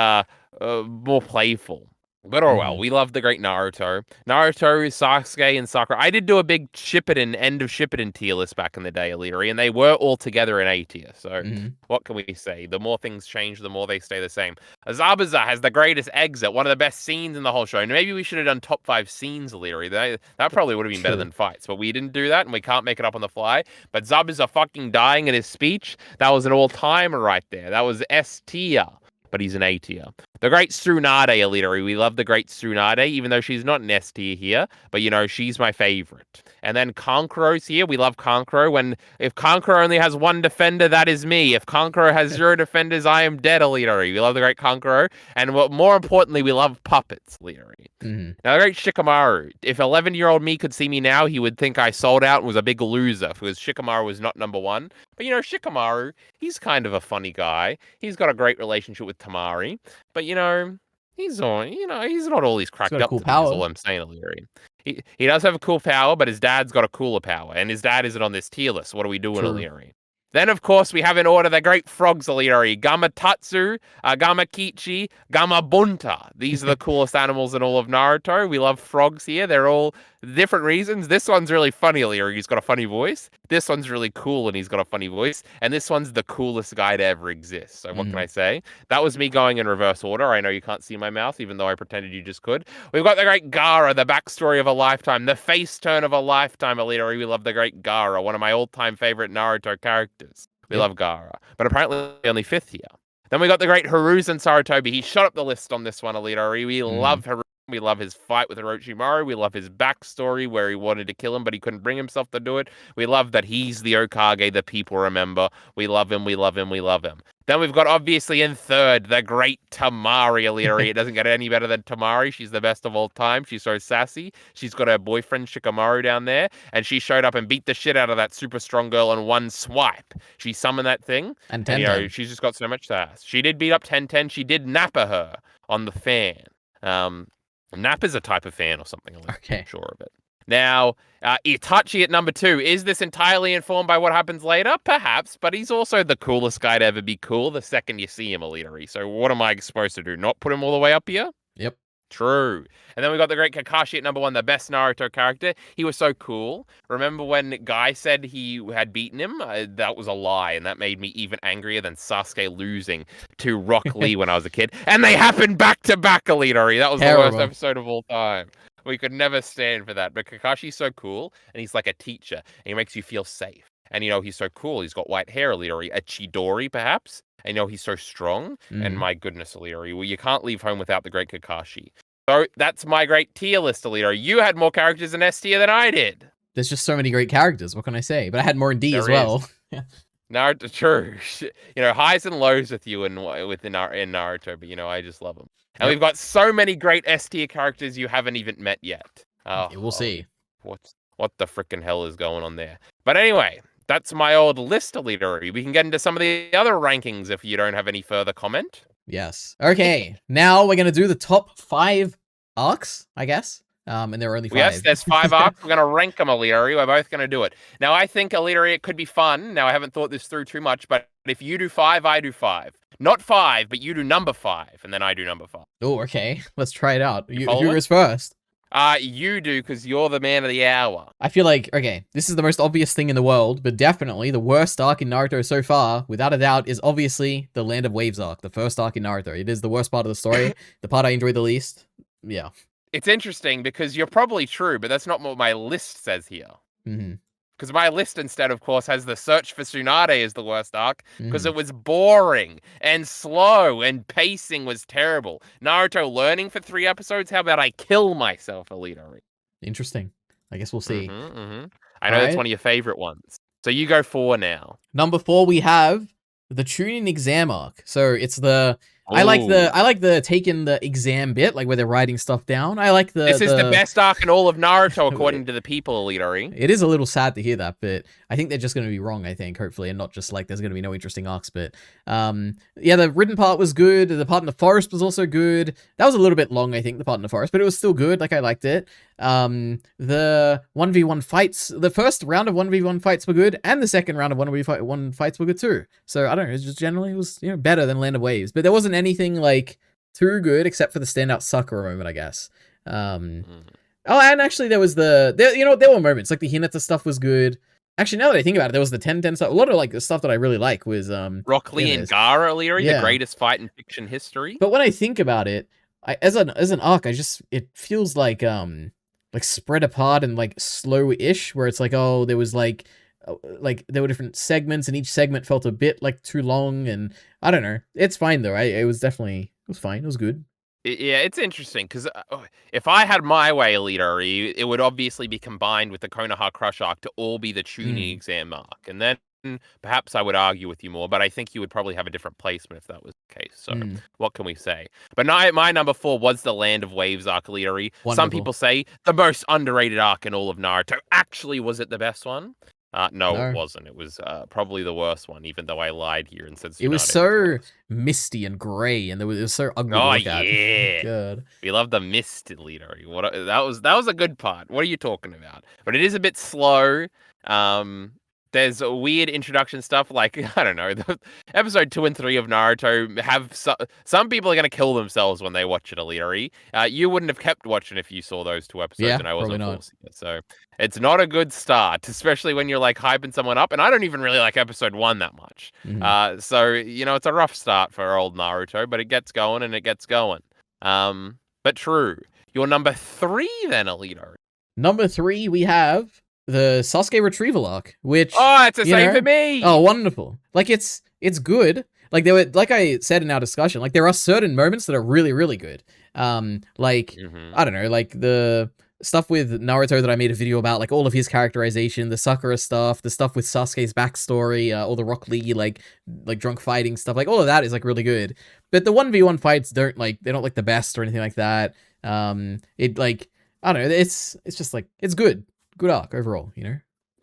more playful. But oh well, we love the great Naruto. Naruto, Sasuke, and Sakura. I did do a big Shippuden, end of Shippuden tier list back in the day, Leary, and they were all together in A tier. So what can we say? The more things change, the more they stay the same. Zabuza has the greatest exit, one of the best scenes in the whole show. And maybe we should have done top 5 scenes, Leary. That probably would have been better than fights, but we didn't do that, and we can't make it up on the fly. But Zabuza fucking dying in his speech, that was an all-timer right there. That was S tier. But he's an A tier. The great Tsunade, Leadery. We love the great Tsunade, even though she's not an S tier here. But, you know, she's my favorite. And then Kankuro's here. We love Kankuro. If Kankuro only has 1 defender, that is me. If Kankuro has 0 defenders, I am dead, Leadery. We love the great Kankuro. And more importantly, we love puppets, Leadery. Now, the great Shikamaru. If 11-year-old me could see me now, he would think I sold out and was a big loser because Shikamaru was not number 1. But, you know, Shikamaru, he's kind of a funny guy. He's got a great relationship with Tamari. But, you know, he's not all he's cracked up. Cool power. Is all I'm saying, Leary. He does have a cool power, but his dad's got a cooler power. And his dad isn't on this tier list. What are we doing, Leary? Then, of course, we have in order the great frogs, Leary. Gamatatsu, Gamakichi, Gamabunta. These are the coolest animals in all of Naruto. We love frogs here. They're all different reasons. This one's really funny, Leary. He's got a funny voice. This one's really cool, and he's got a funny voice. And this one's the coolest guy to ever exist. So what can I say? That was me going in reverse order. I know you can't see my mouth, even though I pretended you just could. We've got the great Gaara, the backstory of a lifetime, the face turn of a lifetime, Leary. We love the great Gaara, one of my all-time favorite Naruto characters. We love Gaara, but apparently only 5th here. Then we got the great Hiruzen Sarutobi. He shot up the list on this one, Alita. We love Hiruzen. We love his fight with Orochimaru. We love his backstory where he wanted to kill him, but he couldn't bring himself to do it. We love that he's the Hokage the people remember. We love him. We love him. We love him. Then we've got, obviously, in 3rd, the great Tamari, Alita. It doesn't get any better than Tamari. She's the best of all time. She's so sassy. She's got her boyfriend, Shikamaru, down there, and she showed up and beat the shit out of that super strong girl in 1 swipe. She summoned that thing, and you know, she's just got so much sass. She did beat up 1010. She did nappa her on the fan. Nap is a type of fan or something. I'm sure of it. Now, Itachi at number 2. Is this entirely informed by what happens later? Perhaps, but he's also the coolest guy to ever be cool the second you see him, Elitery. So what am I supposed to do? Not put him all the way up here? Yep. True. And then we got the great Kakashi at number 1, the best Naruto character. He was so cool. Remember when Guy said he had beaten him? That was a lie, and that made me even angrier than Sasuke losing to Rock Lee when I was a kid. And they happened back to back, Elitery. That was Terrible. The worst episode of all time. We could never stand for that. But Kakashi's so cool, and he's like a teacher, and he makes you feel safe. And, he's so cool. He's got white hair, Elitery. A Chidori, perhaps? And, he's so strong. And my goodness, Elitery, well, you can't leave home without the great Kakashi. So that's my great tier list, Elitery. You had more characters in S tier than I did. There's just so many great characters. What can I say? But I had more in D as well. Naruto, true. Highs and lows with you in Naruto, but I just love them. And we've got so many great S tier characters you haven't even met yet. We'll see. What the frickin' hell is going on there? But anyway, that's my old list, Elitery. We can get into some of the other rankings if you don't have any further comment. Yes. Okay. Now we're gonna do the top 5 arcs, I guess. And there are only 5. Yes, there's 5 arcs. We're gonna rank them, Elitery. We're both gonna do it. Now, I think, Elitery, it could be fun. Now, I haven't thought this through too much, but if you do 5, I do 5. Not 5, but you do number 5, and then I do number 5. Oh, okay. Let's try it out. Who goes first? You do, because you're the man of the hour. I feel like, okay, this is the most obvious thing in the world, but definitely the worst arc in Naruto so far, without a doubt, is obviously the Land of Waves arc, the first arc in Naruto. It is the worst part of the story, the part I enjoy the least. Yeah. It's interesting, because you're probably true, but that's not what my list says here. Mm-hmm. Because my list instead, of course, has the Search for Tsunade as the worst arc, because it was boring and slow and pacing was terrible. Naruto learning for 3 episodes? How about I kill myself, Elitery? Interesting. I guess we'll see. I know that's one of your favorite ones. So you go 4 now. Number 4, we have the Chunin exam arc. So it's the... I like the taking the exam bit, like where they're writing stuff down. I like This is the best arc in all of Naruto, according to the people, Elitery. It is a little sad to hear that, but I think they're just going to be wrong, I think, hopefully, and not just like there's going to be no interesting arcs, but yeah, the written part was good. The part in the forest was also good. That was a little bit long, I think, the part in the forest, but it was still good. Like, I liked it. The 1v1 fights, the first round of 1v1 fights were good, and the second round of 1v1 fights were good too. So, I don't know, it just generally was, better than Land of Waves, but there wasn't anything like too good except for the standout Sakura moment, I guess. Oh, and actually there was there were moments like the Hinata stuff was good. Actually, now that I think about it, there was the 10-10 stuff. A lot of like the stuff that I really like was Rock Lee and Gaara, Elitery, the greatest fight in fiction history. But when I think about it, as an arc, it feels like spread apart and like slow-ish, where it's like, oh, there was like there were different segments, and each segment felt a bit like too long, and I don't know. It's fine though. It was fine. It was good. Yeah, it's interesting because if I had my way, Elitery, it would obviously be combined with the Konoha Crush arc to all be the Chunin exam arc, and then perhaps I would argue with you more, but I think you would probably have a different placement if that was the case. So what can we say? But my number 4 was the Land of Waves arc, Elitery. Some people say the most underrated arc in all of Naruto. Actually, was it the best one? No, it wasn't. It was probably the worst one, even though I lied here and said Tsunade. It was so misty and grey, and it was so ugly to look at. Yeah. God. We love the mist, Elitery. That was a good part. What are you talking about? But it is a bit slow. There's a weird introduction stuff, like, I don't know, the episode 2 and 3 of Naruto have some people are going to kill themselves when they watch it, Elitery. You wouldn't have kept watching if you saw those 2 episodes, and I wasn't forcing it. So it's not a good start, especially when you're like hyping someone up. And I don't even really like episode 1 that much. So, it's a rough start for old Naruto, but it gets going and it gets going. But true. Your number 3 then, Elitery. Number 3, we have the Sasuke retrieval arc, which it's the same for me. Oh, wonderful! Like it's good. Like like I said in our discussion, like there are certain moments that are really, really good. I don't know, like the stuff with Naruto that I made a video about, like all of his characterization, the Sakura stuff, the stuff with Sasuke's backstory, all the Rock Lee like drunk fighting stuff, like all of that is like really good. But the 1v1 fights they're not like the best or anything like that. It like I don't know, it's just like it's good. Good arc overall,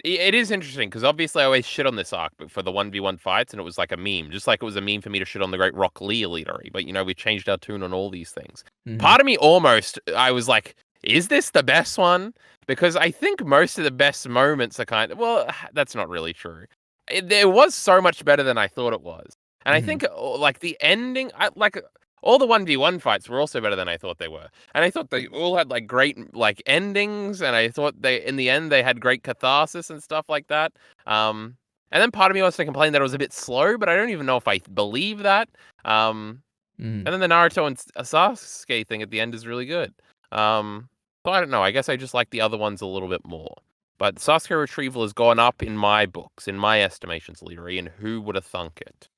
It is interesting because obviously I always shit on this arc for the 1v1 fights, and it was like a meme, just like it was a meme for me to shit on the great Rock Lee, Elitery. But we changed our tune on all these things. Part of me almost, I was like, is this the best one? Because I think most of the best moments are well, that's not really true. It was so much better than I thought it was. And I think like the ending, like all the 1v1 fights were also better than I thought they were. And I thought they all had like great like endings, and I thought in the end they had great catharsis and stuff like that. And then part of me wants to complain that it was a bit slow, but I don't even know if I believe that. And then the Naruto and Sasuke thing at the end is really good. So I don't know. I guess I just like the other ones a little bit more. But Sasuke Retrieval has gone up in my books, in my estimations, Leadery, and who would have thunk it?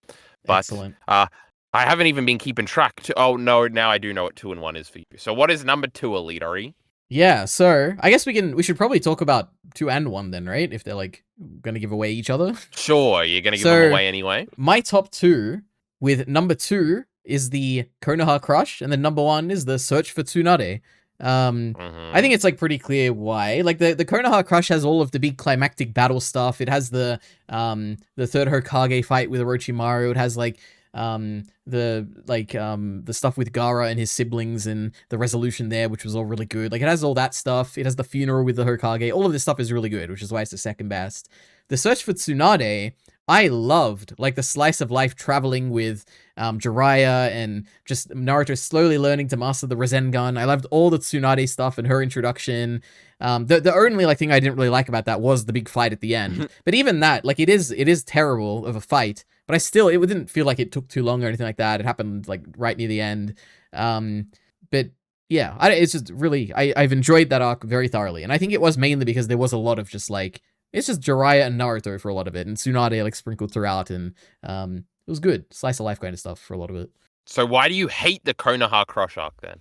But, excellent. I haven't even been keeping track. Oh, no, now I do know what 2 and 1 is for you. So what is number 2, Leadery? Yeah, so I guess we should probably talk about 2 and 1 then, right? If they're like going to give away each other. Sure, you're going to give them away anyway. My top 2, with number 2 is the Konoha Crush, and then number 1 is the Search for Tsunade. I think it's like pretty clear why. Like the Konoha Crush has all of the big climactic battle stuff. It has the third Hokage fight with Orochimaru. It has like the stuff with Gaara and his siblings and the resolution there, which was all really good. Like it has all that stuff. It has the funeral with the Hokage. All of this stuff is really good, which is why it's the second best. The Search for Tsunade, I loved, like the slice of life traveling with Jiraiya and just Naruto slowly learning to master the Rasengan. I loved all the Tsunade stuff and her introduction. The only like thing I didn't really like about that was the big fight at the end. But even that, like it is terrible of a fight, but it didn't feel like it took too long or anything like that. It happened like right near the end. But yeah, it's just really, I've enjoyed that arc very thoroughly. And I think it was mainly because there was a lot of just like, it's just Jiraiya and Naruto for a lot of it, and Tsunade like sprinkled throughout, and it was good. Slice of life kind of stuff for a lot of it. So why do you hate the Konoha Crush arc then?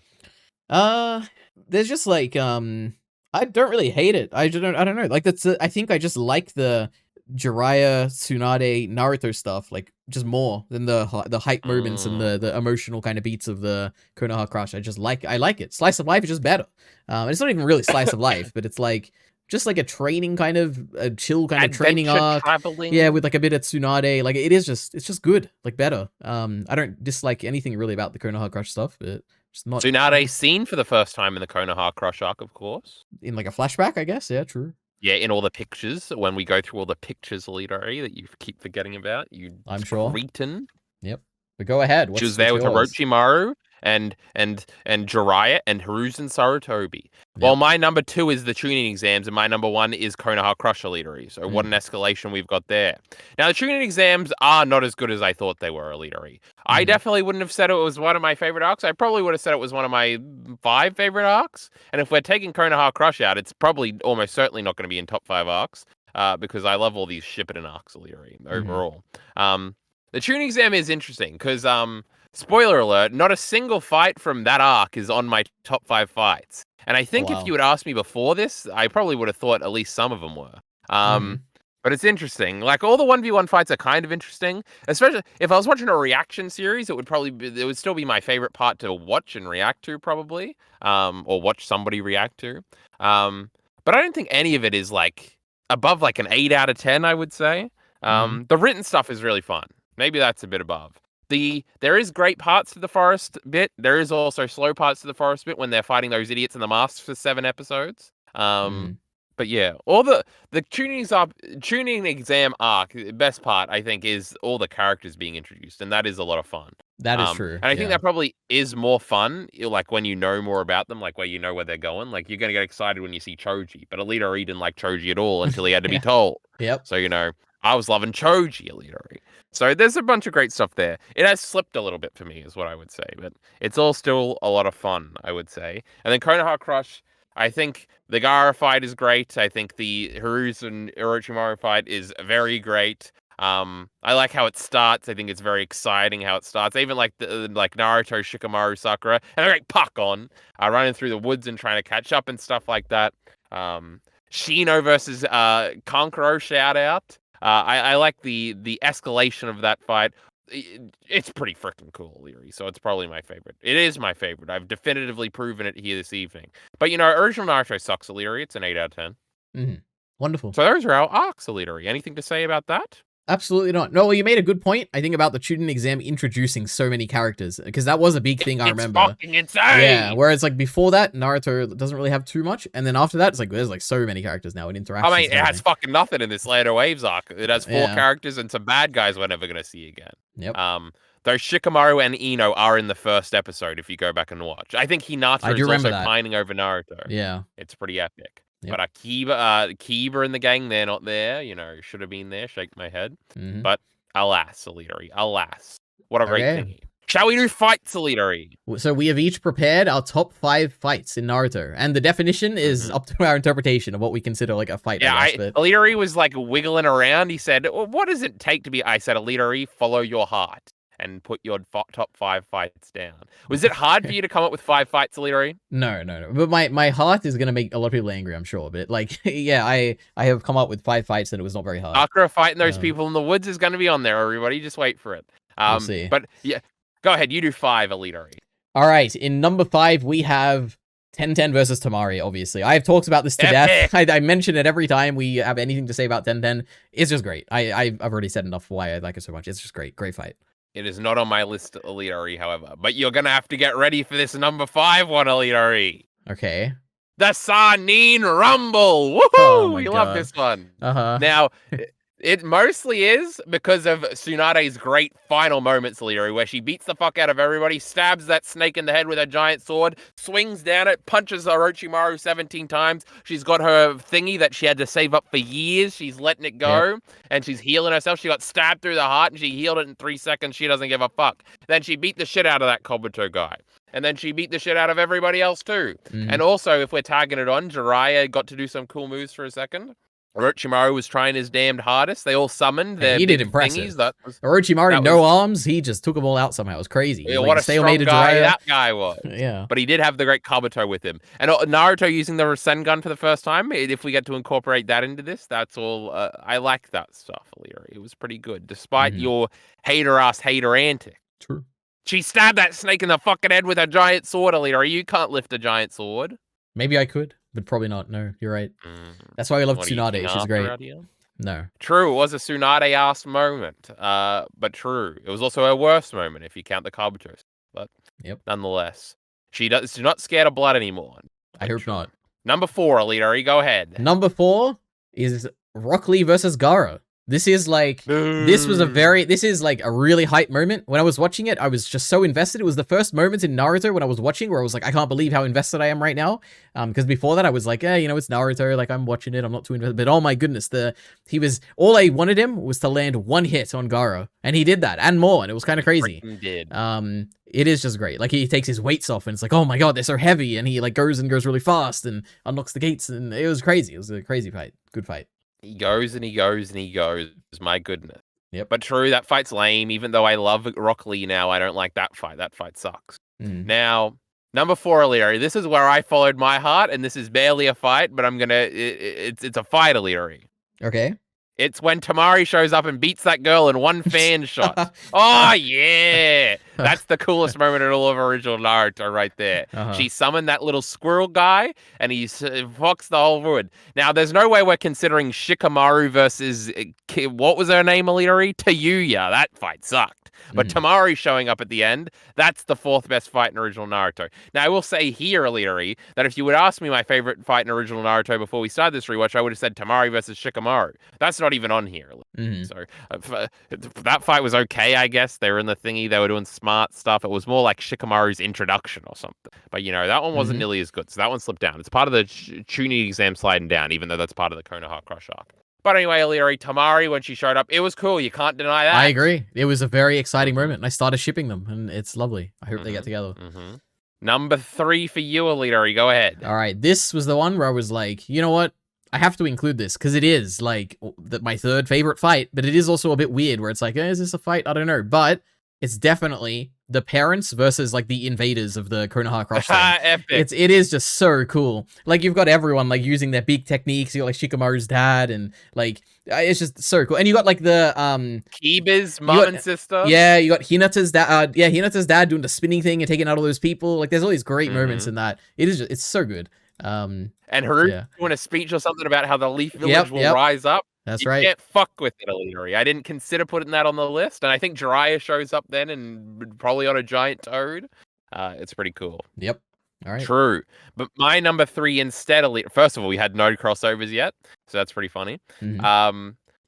There's just like I don't really hate it. I don't know. Like I think I just like the Jiraiya, Tsunade, Naruto stuff like just more than the hype moments and the emotional kind of beats of the Konoha Crush. I like it. Slice of life is just better. And it's not even really slice of life, but it's like just like a training kind of a chill kind of training arc. Traveling. Yeah, with like a bit of Tsunade. Like it's just good, like better. I don't dislike anything really about the Konoha Crush stuff, but just not. Tsunade seen for the first time in the Konoha Crush arc, of course. In like a flashback, I guess. Yeah, true. Yeah, in all the pictures, when we go through all the pictures, Leadery, that you keep forgetting about, I'm sure. Cretin. Yep. But go ahead. She was there with Orochimaru and Jiraiya and Hiruzen Sarutobi. Yep. Well, my number 2 is the tuning exams, and my number 1 is Konoha Crusher Leadery. So what an escalation we've got there. Now, the tuning exams are not as good as I thought they were, Leadery. I definitely wouldn't have said it was one of my favorite arcs. I probably would have said it was one of my 5 favorite arcs. And if we're taking Konoha Crush out, it's probably almost certainly not going to be in top 5 arcs, because I love all these Shippuden arcs, Leadery, overall. The tuning exam is interesting because, spoiler alert, not a single fight from that arc is on my top 5 fights. And I think if you had asked me before this, I probably would have thought at least some of them were. But it's interesting. Like, all the 1v1 fights are kind of interesting. Especially if I was watching a reaction series, it would still be my favorite part to watch and react to, probably. Or watch somebody react to. But I don't think any of it is, like, above, like, an 8 out of 10, I would say. The written stuff is really fun. Maybe that's a bit above. There is great parts to the forest bit. There is also slow parts to the forest bit when they're fighting those idiots in the masks for 7 episodes. But yeah, all the tuning exam arc, the best part, I think, is all the characters being introduced, and that is a lot of fun. That is true. And I think that probably is more fun, like when you know more about them, like where you know where they're going. Like, you're going to get excited when you see Choji, but Alita didn't like Choji at all until he had to be told. Yep. So, I was loving Choji, Alita. So there's a bunch of great stuff there. It has slipped a little bit for me, is what I would say, but it's all still a lot of fun, I would say. And then Konoha Crush, I think the Gaara fight is great. I think the Hiruzen Orochimaru fight is very great. I like how it starts. I think it's very exciting how it starts. I even like like Naruto, Shikamaru, Sakura, and a great Puck on running through the woods and trying to catch up and stuff like that. Shino versus Kankuro shout out. I like the escalation of that fight. It's pretty freaking cool, Leary. So it's probably my favorite. It is my favorite. I've definitively proven it here this evening. But original Naruto sucks, Leary. It's an 8 out of 10. Wonderful. So those are our arcs, Leary. Anything to say about that? Absolutely not. No, well, you made a good point, I think, about the Chunin exam introducing so many characters, because that was a big thing, I remember. It's fucking insane! Yeah, whereas, like, before that, Naruto doesn't really have too much, and then after that, it's like, there's, like, so many characters now and interactions. I mean, it has fucking nothing in this later waves arc. It has 4 characters and some bad guys we're never gonna see again. Yep. Though Shikamaru and Ino are in the first episode, if you go back and watch. I think Hinata is also pining over Naruto. Yeah. It's pretty epic. Yep. But Kiba and the gang, they're not there. You know, should have been there. Shake my head. But alas, Elitari, alas. What a great thing. Shall we do fights, Elitari? So we have each prepared our top 5 fights in Naruto. And the definition is up to our interpretation of what we consider like a fight. Yeah, Elitari was like wiggling around. He said, well, what does it take to be... I said, Elitari, follow your heart and put your top 5 fights down. Was it hard for you to come up with 5 fights, Elitari? No. But my heart is going to make a lot of people angry, I'm sure. But like, yeah, I have come up with 5 fights and it was not very hard. After fighting those people in the woods is going to be on there, everybody. Just wait for it. We'll see. But yeah, go ahead. You do 5, Elitari. All right. In number 5, we have Tenten versus Tamari, obviously. I have talked about this to death. I mention it every time we have anything to say about Tenten. It's just great. I've already said enough why I like it so much. It's just great. Great fight. It is not on my list, Elitari, however. But you're going to have to get ready for this number 5 one, Elitari. Okay. The Sanin Rumble. Woohoo! Oh we love this one. Uh-huh. Now, it mostly is because of Tsunade's great final moments, Elitari, where she beats the fuck out of everybody, stabs that snake in the head with a giant sword, swings down it, punches Orochimaru 17 times. She's got her thingy that she had to save up for years. She's letting it go, and she's healing herself. She got stabbed through the heart, and she healed it in 3 seconds. She doesn't give a fuck. Then she beat the shit out of that Kabuto guy. And then she beat the shit out of everybody else, too. And also, if we're tagging it on, Jiraiya got to do some cool moves for a second. Orochimaru was trying his damned hardest. They all summoned their big thingies. Orochimaru, no arms. He just took them all out somehow. It was crazy. Yeah, what a strong guy that guy was. Yeah. But he did have the great Kabuto with him. And Naruto using the Rasengan for the first time, if we get to incorporate that into this, that's all. I like that stuff, Elitari. It was pretty good, despite your hater antic. True. She stabbed that snake in the fucking head with a giant sword, Elitari. You can't lift a giant sword. Maybe I could. But probably not. No, you're right. That's why we love Tsunade. She's great. No. True, it was a Tsunade-ass moment. But true. It was also her worst moment if you count the Kabutos. But nonetheless, she's not scared of blood anymore. I hope not. Number 4, Elitari, go ahead. Number 4 is Rock Lee versus Gaara. This is like, this is like a really hype moment. When I was watching it, I was just so invested. It was the first moments in Naruto when I was watching where I was like, I can't believe how invested I am right now. Because before that I was like, you know, it's Naruto. Like I'm watching it. I'm not too invested. But oh my goodness, all I wanted him was to land 1 hit on Gaara. And he did that and more. And it was kind of crazy. It is just great. Like he takes his weights off and it's like, oh my God, they're so heavy. And he like goes really fast and unlocks the gates. And it was crazy. It was a crazy fight. Good fight. He goes and he goes and he goes. My goodness. Yep. But true, that fight's lame. Even though I love Rock Lee now, I don't like that fight. That fight sucks. Now, number 4, Elitari. This is where I followed my heart, and this is barely a fight, but it's a fight, Elitari. Okay. It's when Tamari shows up and beats that girl in 1 fan shot. Oh, yeah. That's the coolest moment in all of original Naruto right there. She summoned that little squirrel guy, and he foxed the whole wood. Now, there's no way we're considering Shikamaru versus, what was her name, Elitari? Tayuya. That fight sucked. But Tamari showing up at the end, that's the 4th best fight in original Naruto. Now, I will say here, Elitari, that if you would ask me my favorite fight in original Naruto before we started this rewatch, I would have said Tamari versus Shikamaru. That's not even on here. So that fight was okay, I guess. They were in the thingy. They were doing smart stuff. It was more like Shikamaru's introduction or something. But, you know, that one wasn't nearly as good. So that one slipped down. It's part of the Chunin exam sliding down, even though that's part of the Konoha Crush arc. But anyway, Elitari, Tamari, when she showed up, it was cool. You can't deny that. I agree. It was a very exciting moment. And I started shipping them, and it's lovely. I hope they get together. Number 3 for you, Elitari. Go ahead. All right. This was the one where I was like, you know what? I have to include this because it is like my 3rd favorite fight, but it is also a bit weird where it's like, is this a fight? I don't know. But it's definitely the parents versus like the invaders of the Konoha Crush thing. Epic. It is just so cool. Like you've got everyone like using their big techniques. You got like Shikamaru's dad and like it's just so cool. And you got like the Kiba's mom and sister. Yeah, you got Hinata's dad. Hinata's dad doing the spinning thing and taking out all those people. Like there's all these great moments in that. It's so good. And Haruka doing a speech or something about how the Leaf Village will rise up. That's you right. can't fuck with it, Elitary. I didn't consider putting that on the list, and I think Jiraiya shows up then and probably on a giant toad. It's pretty cool. Yep. All right. True. But my number 3 instead, first of all, we had no crossovers yet, so that's pretty funny.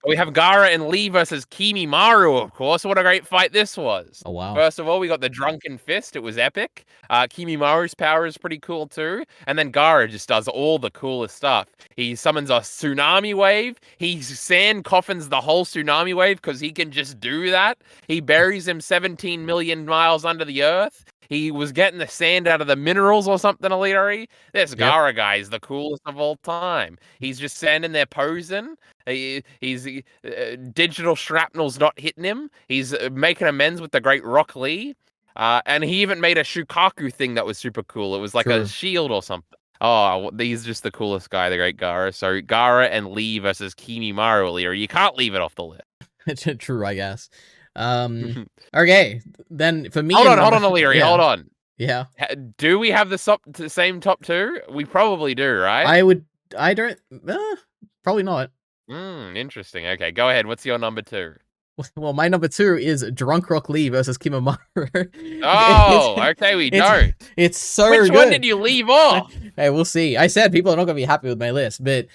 We have Gaara and Lee versus Kimimaro, of course. What a great fight this was. Oh, wow. First of all, we got the Drunken Fist. It was epic. Kimimaru's power is pretty cool, too. And then Gaara just does all the coolest stuff. He summons a tsunami wave. He sand coffins the whole tsunami wave because he can just do that. He buries him 17 million miles under the earth. He was getting the sand out of the minerals or something, Elitary. This Gaara guy is the coolest of all time. He's just standing there posing. He's digital shrapnel's not hitting him. He's making amends with the great Rock Lee. And he even made a Shukaku thing that was super cool. It was like a shield or something. Oh, he's just the coolest guy, the great Gaara. So Gaara and Lee versus Kimimaro, Elitary. You can't leave it off the list. True, I guess. Okay, then for me, hold on, Elitary, hold on. Yeah. Do we have the same top 2? We probably do, right? I don't. Probably not. Interesting. Okay, go ahead. What's your number 2? Well, my number 2 is Drunk Rock Lee versus Kimimaro. Oh, okay, we don't. It's so Which good. one did you leave off? Hey, we'll see. I said people are not gonna be happy with my list, but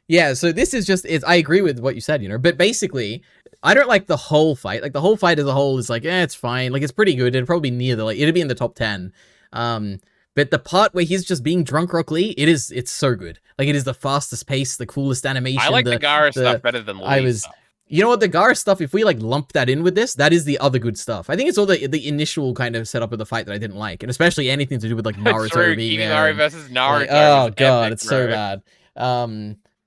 yeah. So this is just. I agree with what you said, but basically, I don't like the whole fight. Like the whole fight as a whole is like, it's fine. Like it's pretty good. It'd probably be near it'd be in the top 10. But the part where he's just being Drunk Rock Lee, it's so good. Like it is the fastest pace, the coolest animation. I like the Gaara stuff better than Lee's stuff. You know what, the Gaara stuff, if we like lump that in with this, that is the other good stuff. I think it's all the initial kind of setup of the fight that I didn't like, and especially anything to do with like Naruto being there. Versus Naruto. Like, oh god, epic, it's so bad.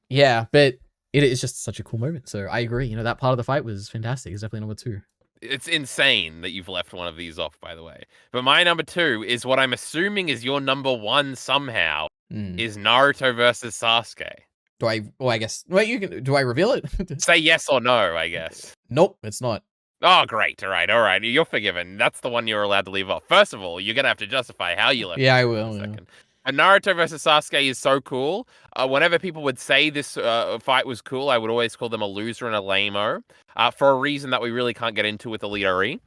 Yeah, but it is just such a cool moment. So I agree. That part of the fight was fantastic. It's definitely number 2. It's insane that you've left one of these off, by the way. But my number 2 is what I'm assuming is your number 1 somehow, is Naruto versus Sasuke. Do I? Well, I guess. Wait, you can. Do I reveal it? Say yes or no, I guess. Nope, it's not. Oh, great. All right. You're forgiven. That's the one you're allowed to leave off. First of all, you're going to have to justify how you left it. Yeah, I will. Second. And Naruto versus Sasuke is so cool. Whenever people would say this fight was cool, I would always call them a loser and a lame-o for a reason that we really can't get into with Elitary.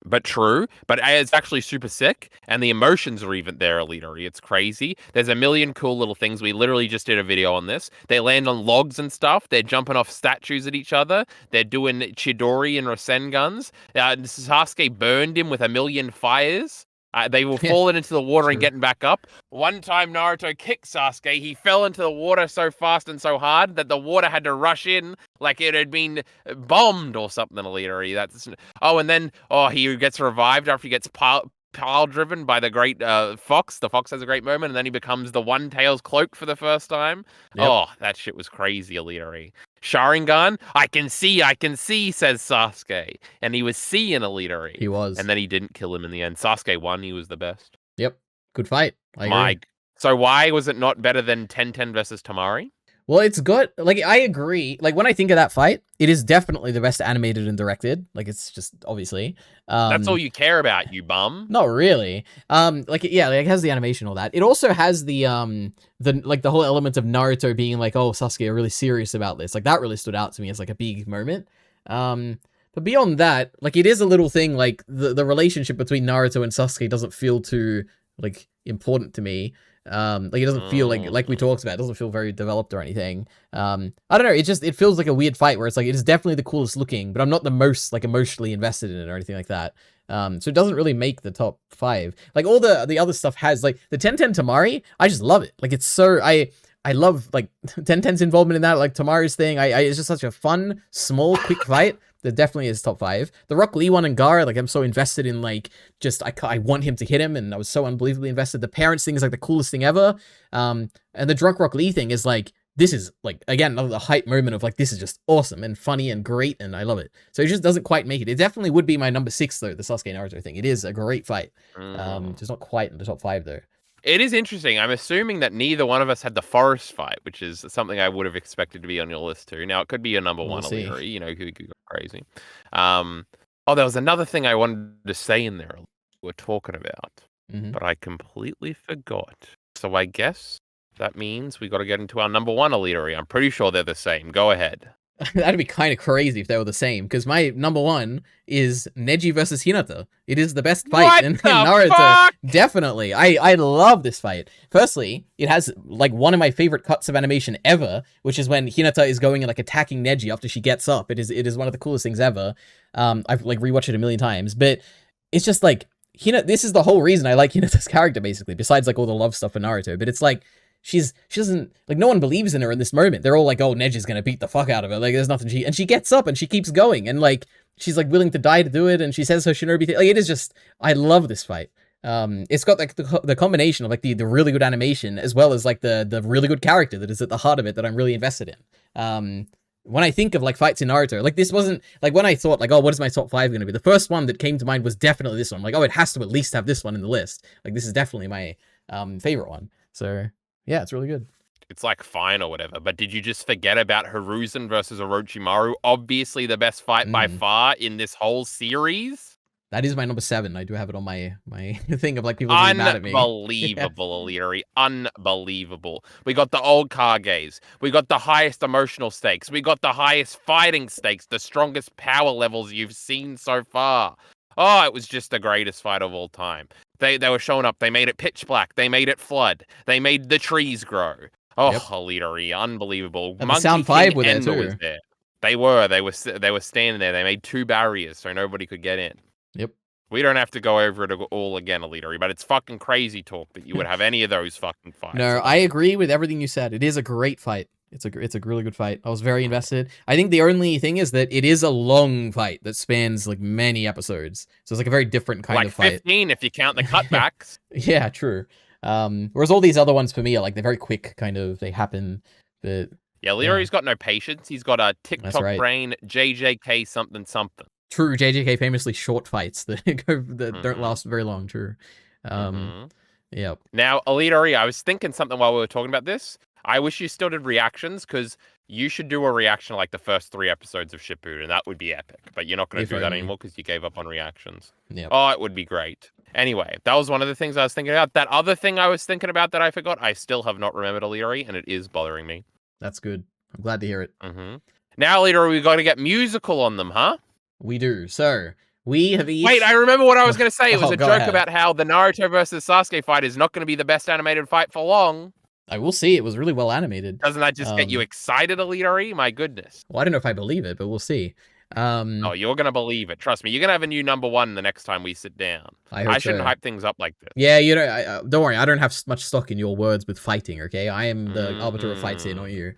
But true. But it's actually super sick, and the emotions are even there, Elitary. It's crazy. There's a million cool little things. We literally just did a video on this. They land on logs and stuff. They're jumping off statues at each other. They're doing Chidori and Rasenguns. Sasuke burned him with a million fires. They were falling into the water and getting back up. One time Naruto kicked Sasuke. He fell into the water so fast and so hard that the water had to rush in like it had been bombed or something, Elitary. And then he gets revived after he gets pile driven by the great Fox. The Fox has a great moment, and then he becomes the One Tails cloak for the first time. Yep. Oh, that shit was crazy, Elitary. Sharingan, I can see, says Sasuke. And he was seeing Elitary. He was. And then he didn't kill him in the end. Sasuke won, he was the best. Yep. Good fight. I agree. So why was it not better than 10-10 versus Tamari? Well, it's good. Like, I agree. Like, when I think of that fight, it is definitely the best animated and directed. Like, it's just, obviously. That's all you care about, you bum. Not really. It has the animation, all that. It also has the whole element of Naruto being like, oh, Sasuke are really serious about this. Like, that really stood out to me as, like, a big moment. But beyond that, like, it is a little thing, like, the relationship between Naruto and Sasuke doesn't feel too, like, important to me. Like it doesn't feel like we talked about, it doesn't feel very developed or anything. I don't know, it feels like a weird fight where it's like, it is definitely the coolest looking, but I'm not the most like emotionally invested in it or anything like that. So it doesn't really make the top 5. Like all the other stuff has, like the 10-10 Tamari, I just love it. Like it's so, I love like 10-10's involvement in that, like Tamari's thing. It's just such a fun, small, quick fight. That definitely is top 5. The Rock Lee one and Gaara, like I'm so invested in, like, just I want him to hit him, and I was so unbelievably invested. The parents thing is like the coolest thing ever. And the Drunk Rock Lee thing is like, this is like, again, another hype moment of like, this is just awesome and funny and great, and I love it. So it just doesn't quite make it. It definitely would be my number 6 though, the Sasuke Naruto thing. It is a great fight. Just not quite in the top 5 though. It is interesting. I'm assuming that neither one of us had the forest fight, which is something I would have expected to be on your list too. Now, it could be your number 1, Elitary, you know, who could go crazy. There was another thing I wanted to say in there we were talking about, but I completely forgot. So I guess that means we got to get into our number one Elitery. I'm pretty sure they're the same. Go ahead. That'd be kind of crazy if they were the same, because my number one is Neji versus Hinata. It is the best fight in Naruto. Fuck? Definitely. I love this fight. Firstly, it has like one of my favorite cuts of animation ever, which is when Hinata is going and like attacking Neji after she gets up. It is one of the coolest things ever. I've like rewatched it a million times, but it's just like this is the whole reason I like Hinata's character, basically, besides like all the love stuff in Naruto. But it's like she doesn't, like, no one believes in her in this moment. They're all like, oh, Neji's gonna beat the fuck out of her. Like, there's nothing and she gets up and she keeps going, and like she's like willing to die to do it, and she says her shinobi thing. Like, it is just, I love this fight. It's got like the combination of like the really good animation as well as like the really good character that is at the heart of it that I'm really invested in. When I think of like fights in Naruto, like this wasn't like when I thought like, oh, what is my top 5 going to be? The first one that came to mind was definitely this one. I'm like, oh, it has to at least have this one in the list. Like, this is definitely my favorite one. So yeah, it's really good. It's like fine or whatever, but did you just forget about Hiruzen versus Orochimaru? Obviously the best fight by far in this whole series. That is my number 7. I do have it on my thing of like people getting mad at me. Unbelievable, Elitery. Unbelievable. We got the old Kages. We got the highest emotional stakes. We got the highest fighting stakes, the strongest power levels you've seen so far. Oh, it was just the greatest fight of all time. They were showing up. They made it pitch black. They made it flood. They made the trees grow. Oh, yep. Elitery, unbelievable. And Monkey Sound 5 were there too. Was there. They were standing there. They made 2 barriers so nobody could get in. Yep. We don't have to go over it all again, Elitery, but it's fucking crazy talk that you would have any of those fucking fights. No, I agree with everything you said. It is a great fight. It's a really good fight. I was very invested. I think the only thing is that it is a long fight that spans like many episodes. So it's like a very different kind of fight. Like 15 if you count the cutbacks. Yeah, true. Whereas all these other ones for me are like, they're very quick, kind of, they happen, but yeah, Leary's got no patience. He's got a TikTok brain, JJK something something. True, JJK famously short fights that don't last very long, true. Yep. Now, Elitery, I was thinking something while we were talking about this. I wish you still did reactions, because you should do a reaction like the first 3 episodes of Shippuden. That would be epic. But you're not going to do that anymore because you gave up on reactions. Yep. Oh, it would be great. Anyway, that was one of the things I was thinking about. That other thing I was thinking about that I forgot, I still have not remembered, Elitery, and it is bothering me. That's good. I'm glad to hear it. Now, Elitery, we've got to get musical on them, huh? We do. So, we have each... Wait, I remember what I was going to say. It was a joke about how the Naruto versus Sasuke fight is not going to be the best animated fight for long. I will see. It was really well animated. Doesn't that just get you excited, Elitery? My goodness. Well, I don't know if I believe it, but we'll see. Oh, you're going to believe it. Trust me. You're going to have a new number 1 the next time we sit down. I shouldn't hype things up like this. Yeah, you know, don't worry. I don't have much stock in your words with fighting, okay? I am the arbiter of fights here, not you.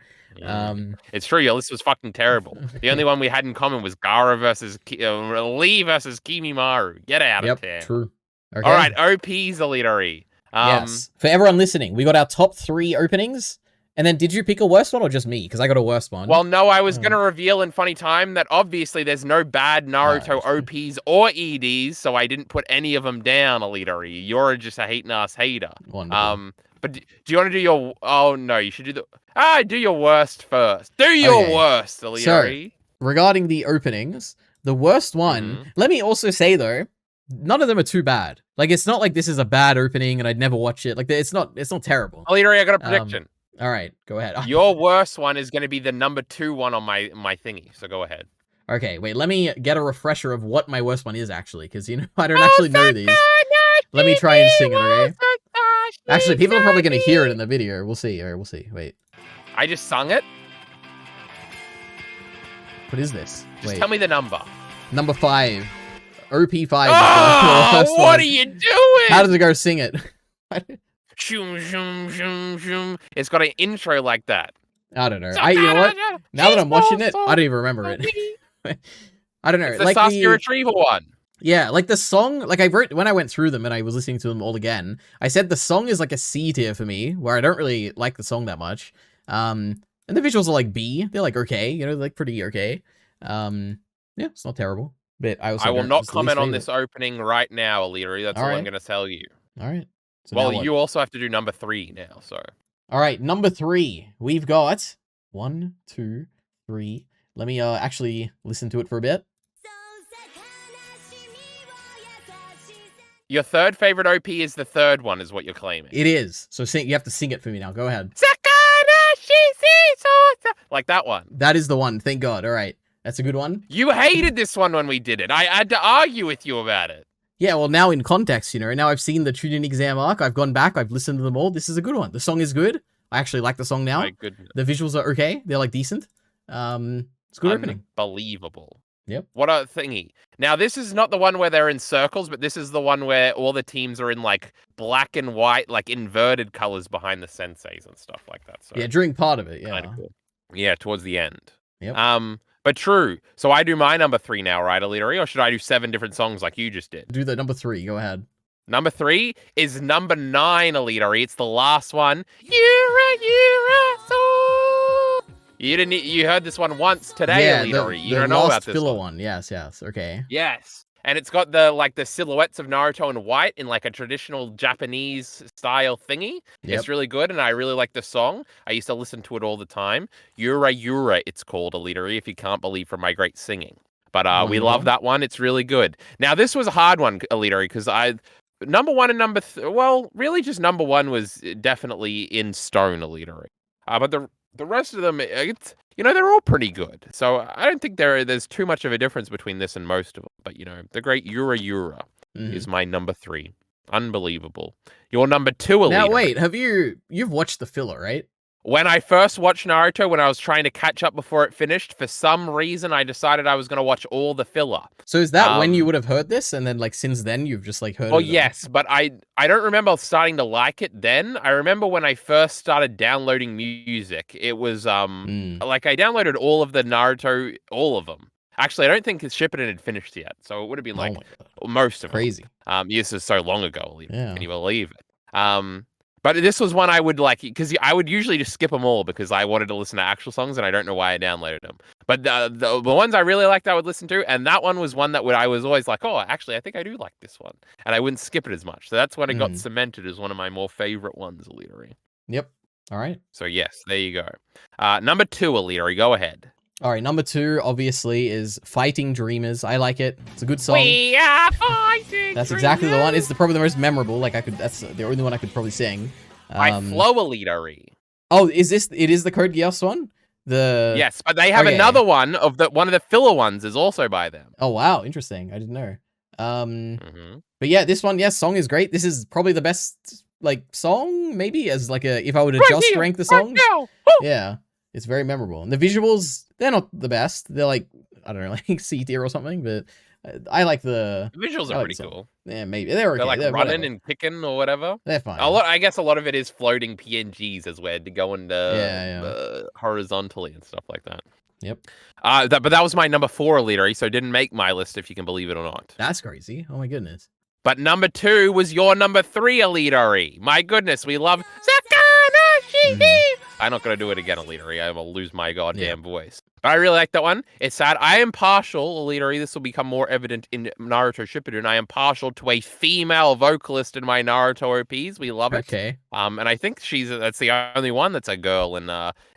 It's true. Your list was fucking terrible. The only one we had in common was Gaara versus Lee versus Kimimaru. Get out of there. True. Okay. All right, OPs, Elitery. Yes. For everyone listening, we got our top 3 openings. And then did you pick a worst one or just me? Because I got a worst one. Well, no, I was going to reveal in funny time that obviously there's no bad Naruto OPs or EDs, so I didn't put any of them down, Elitery. You're just a hating-ass hater. Wonderful. But do you want to do your... Oh, no, you should do the... do your worst first. Do your worst, Elitery. So, regarding the openings, the worst one... Let me also say, though, none of them are too bad. Like, it's not like this is a bad opening and I'd never watch it. Like, it's not terrible. Elitery, I got a prediction. All right, go ahead. Your worst one is going to be the number 2 one on my thingy, so go ahead. Okay, wait, let me get a refresher of what my worst one is, actually, because, you know, I don't actually know these. Let me try and sing it, okay? Actually, people are probably going to hear it in the video. We'll see, we'll see. Wait. I just sung it? What is this? Just tell me the number. Number 5. OP5. Oh, what are you doing? How does it go? Sing it. Shoom, shoom, shoom, shoom. It's got an intro like that. I don't know. You know what? Now that I'm watching it, I don't even remember it. I don't know. It's the Sasuke Retrieval one. Yeah, like the song, like when I went through them and I was listening to them all again, I said the song is like a C tier for me, where I don't really like the song that much. And the visuals are like B. They're like okay, you know, like pretty okay. Yeah, it's not terrible. But I will not comment on this opening right now, Elitery. That's all I'm going to tell you. All right. So well, you also have to do number 3 now, so. All right, number 3. We've got 1, 2, 3. Let me actually listen to it for a bit. Your third favorite OP is the third one, is what you're claiming. It is. So you have to sing it for me now. Go ahead. Like that one. That is the one. Thank God. All right. That's a good one. You hated this one when we did it. I had to argue with you about it. Yeah, well, now in context, now I've seen the Chunin exam arc. I've gone back. I've listened to them all. This is a good one. The song is good. I actually like the song now. My goodness. The visuals are okay. They're like decent. It's good opening. Unbelievable. Yep. What a thingy. Now, this is not the one where they're in circles, but this is the one where all the teams are in like black and white, like inverted colors behind the senseis and stuff like that. So yeah, during part of it. Yeah. Kind of cool. Yeah, towards the end. Yep. But true. So I do my number 3 now, right, Alidori? Or should I do 7 different songs like you just did? Do the number 3. Go ahead. Number 3 is number 9, Alidori. It's the last one. Yura, so. You heard this one once today, Alidori. You don't know about this filler one. Yes. Okay. Yes. And it's got the silhouettes of Naruto in white in like a traditional Japanese style thingy. Yep. It's really good, and I really like the song. I used to listen to it all the time. Yura, it's called, Alidori, if you can't believe, from my great singing. But we love that one. It's really good. Now, this was a hard one, Alidori, because number 1 and really just number 1 was definitely in stone, Alidori. But the rest of them, they're all pretty good. So I don't think there's too much of a difference between this and most of them. But, the great Yura is my number 3. Unbelievable. Your number 2, Alidori. Now, wait, you've watched the filler, right? When I first watched Naruto, when I was trying to catch up before it finished, for some reason, I decided I was going to watch all the filler. So is that when you would have heard this? And then, since then, you've just, heard it? Well, yes, but I don't remember starting to like it then. I remember when I first started downloading music, it was, I downloaded all of the Naruto, all of them. Actually, I don't think Shippuden had finished yet, so it would have been, most of Crazy. them. This is so long ago, can you believe it? But this was one I would because I would usually just skip them all because I wanted to listen to actual songs, and I don't know why I downloaded them. But the ones I really liked, I would listen to, and that one was one that I was always like, oh, actually, I think I do like this one, and I wouldn't skip it as much. So that's when it got cemented as one of my more favorite ones, Alidori. Yep. All right. So yes, there you go. Number 2, Alidori, go ahead. All right, number 2 obviously is Fighting Dreamers. I like it. It's a good song. We are fighting. That's exactly the one. It's probably the most memorable. That's the only one I could probably sing. By Flow, Alidori. Oh, it is the Code Geass one? Yes, but they have another one one of the filler ones is also by them. Oh wow, interesting. I didn't know. But yeah, this one, song is great. This is probably the best song, maybe, as if I were to just rank the songs. Yeah. It's very memorable. And the visuals, they're not the best. They're I don't know, C tier or something, but I like the visuals are pretty cool. Yeah, maybe. They're okay. They're running and kicking or whatever. They're fine. I guess a lot of it is floating PNGs as we're going horizontally and stuff like that. Yep. But that was my number 4, Alidori, so it didn't make my list, if you can believe it or not. That's crazy. Oh my goodness. But number 2 was your number 3, Alidori. My goodness, we love I'm not going to do it again, Alidori. I will lose my goddamn voice. But I really like that one. It's sad. I am partial, Alidori. This will become more evident in Naruto Shippuden. I am partial to a female vocalist in my Naruto OPs. We love it. Okay. And I think that's the only one that's a girl in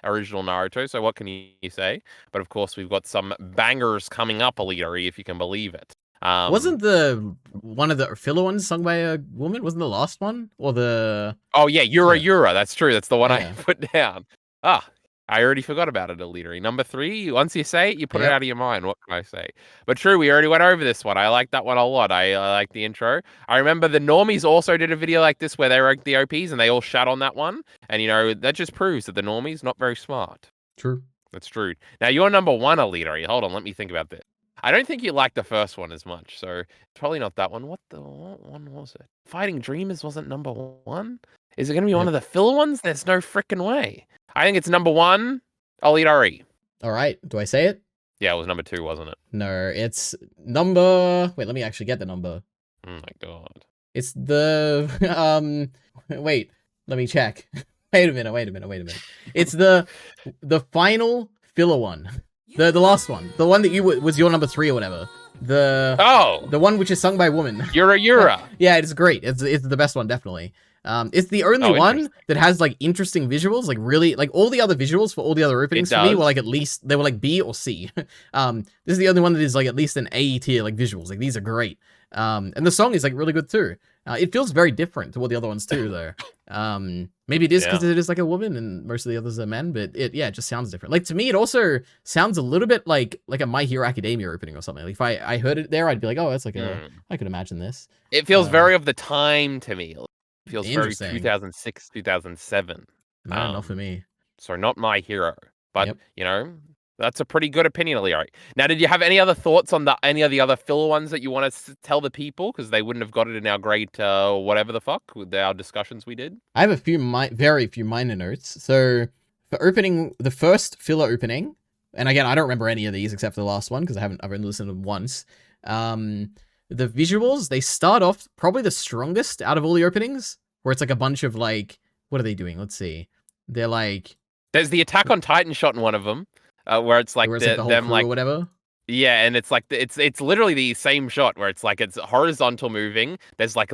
original Naruto. So what can you say? But of course, we've got some bangers coming up, Alidori, if you can believe it. Wasn't one of the filler ones sung by a woman? Wasn't the last one? Or the... Oh, yeah, Yura. That's true. That's the one I put down. I already forgot about it, Alidori. Number 3, once you say it, you put it out of your mind. What can I say? But true, we already went over this one. I like that one a lot. I like the intro. I remember the Normies also did a video like this where they ranked the OPs and they all shat on that one. And, that just proves that the Normies not very smart. True. That's true. Now, you're number 1, Alidori. Hold on, let me think about this. I don't think you liked the first one as much, so it's probably not that one. What one was it? Fighting Dreamers wasn't number 1? Is it going to be one of the filler ones? There's no freaking way. I think it's number 1, Alidori. All right. Do I say it? Yeah, it was number 2, wasn't it? No, it's number... Wait, let me actually get the number. Oh my god. It's the... Wait, let me check. Wait a minute. It's the final filler one. The last one. The one that was your number 3 or whatever. The one which is sung by a woman. Yura. Yeah, it's great. It's the best one, definitely. It's the only one that has like interesting visuals, like really, like all the other visuals for all the other openings for me were like at least they were like B or C. This is the only one that is like at least an A tier like visuals. Like these are great. And the song is like really good too. It feels very different to all the other ones too, though. Maybe it is because it is like a woman and most of the others are men, but it just sounds different. Like to me, it also sounds a little bit like a My Hero Academia opening or something. Like if I heard it there, I'd be like, oh, that's like I could imagine this. It feels very of the time to me. It feels very 2006, 2007. No, not for me. So not My Hero, but you know. That's a pretty good opinion, Leroy. Now, did you have any other thoughts on any of the other filler ones that you want to tell the people? Because they wouldn't have got it in our great whatever the fuck with our discussions we did. I have a few very few minor notes. So for opening, the first filler opening, and again, I don't remember any of these except for the last one because I've only listened to them once. The visuals, they start off probably the strongest out of all the openings, where it's like a bunch of like, what are they doing? Let's see. They're like... There's the Attack on Titan shot in one of them. Where it's like the whole them like or whatever. Yeah, and it's like it's literally the same shot where it's like it's horizontal moving. There's like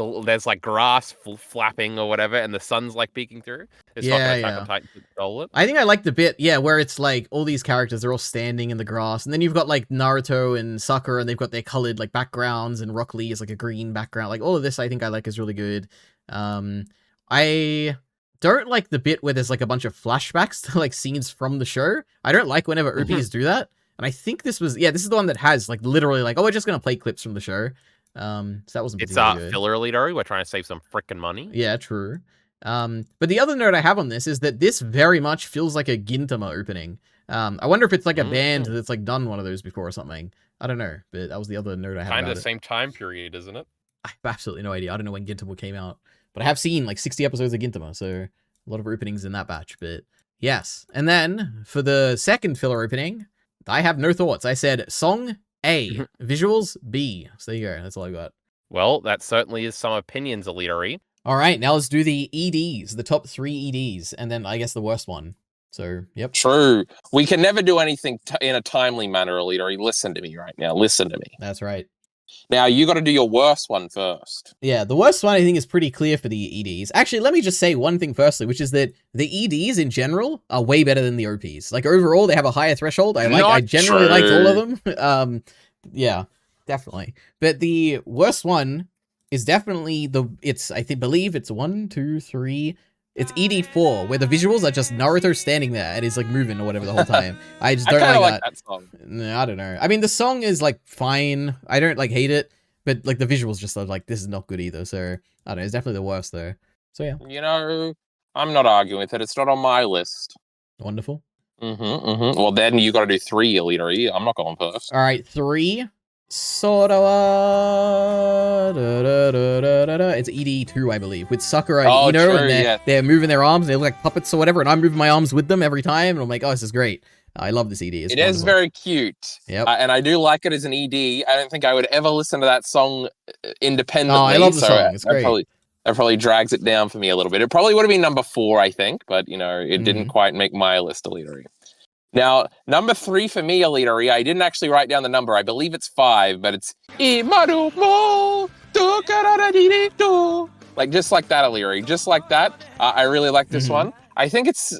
grass flapping or whatever, and the sun's like peeking through. It's not gonna Attack on Titan to control it. I think I like the bit, where it's like all these characters are all standing in the grass, and then you've got like Naruto and Sakura, and they've got their colored like backgrounds, and Rock Lee is like a green background. Like all of this, I think I like is really good. I don't like the bit where there's like a bunch of flashbacks to like scenes from the show. I don't like whenever OPs do that. And I think this was, this is the one that has like literally like, oh, we're just going to play clips from the show. So that wasn't particularly good. Filler leader. We're trying to save some freaking money. Yeah, true. But the other note I have on this is that this very much feels like a Gintama opening. I wonder if it's like a band that's like done one of those before or something. I don't know, but that was the other note I had. Kind of the same time period, isn't it? I have absolutely no idea. I don't know when Gintama came out. But I have seen like 60 episodes of Gintama, so a lot of openings in that batch. But yes. And then for the second filler opening, I have no thoughts. I said song A, visuals B. So there you go. That's all I got. Well, that certainly is some opinions, Elitery. All right, now let's do the EDs, the top 3 EDs, and then I guess the worst one. So, yep. True. We can never do anything in a timely manner, Elitery. Listen to me right now. Listen to me. That's right. Now, you got to do your worst one first. Yeah, the worst one I think is pretty clear for the EDs. Actually, let me just say one thing firstly, which is that the EDs in general are way better than the OPs. Like overall, they have a higher threshold. I generally liked all of them. Yeah, definitely. But the worst one is definitely believe it's 1, 2, 3. It's ED4, where the visuals are just Naruto standing there and he's like moving or whatever the whole time. I just don't like that song. No, I don't know. I mean, the song is like fine. I don't like hate it, but like the visuals just are like, this is not good either. So I don't know. It's definitely the worst though. So yeah. You know, I'm not arguing with it. It's not on my list. Wonderful. Well, then you got to do 3, Elitery. I'm not going first. All right, 3. Sorawa. It's ED2, I believe, with Sakura and Ino, and they're moving their arms. They look like puppets or whatever, and I'm moving my arms with them every time. And I'm like, oh, this is great. I love this ED. It is very cute. Yep. And I do like it as an ED. I don't think I would ever listen to that song independently. Oh, I love the song. It's great. That probably drags it down for me a little bit. It probably would have been number 4, I think, but you know, it didn't quite make my list, Elitery. Now, number 3 for me, Elitery, I didn't actually write down the number. I believe it's 5, but it's like just like that, Elitery. Just like that. I really like this one. I think it's...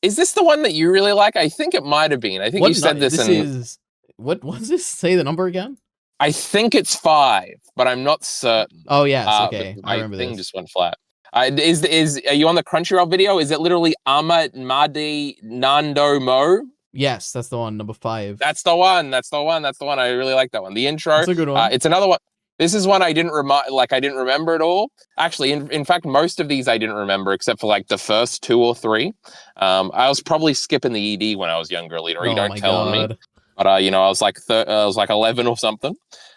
is this the one that you really like? I think it might have been. I think you said this What was this? Say the number again? I think it's 5, but I'm not certain. Oh, yes. Okay. I remember this. My thing just went flat. Are you on the Crunchyroll video? Is it literally Ama Madi Nando Mo? Yes, that's the one, number 5. That's the one. I really like that one. The intro. That's a good one. It's another one. This is one I didn't remember at all. Actually, in fact, most of these I didn't remember except for like the first 2 or 3. I was probably skipping the ED when I was younger, Elitery. Don't tell me. But you know, I was like 11 or something.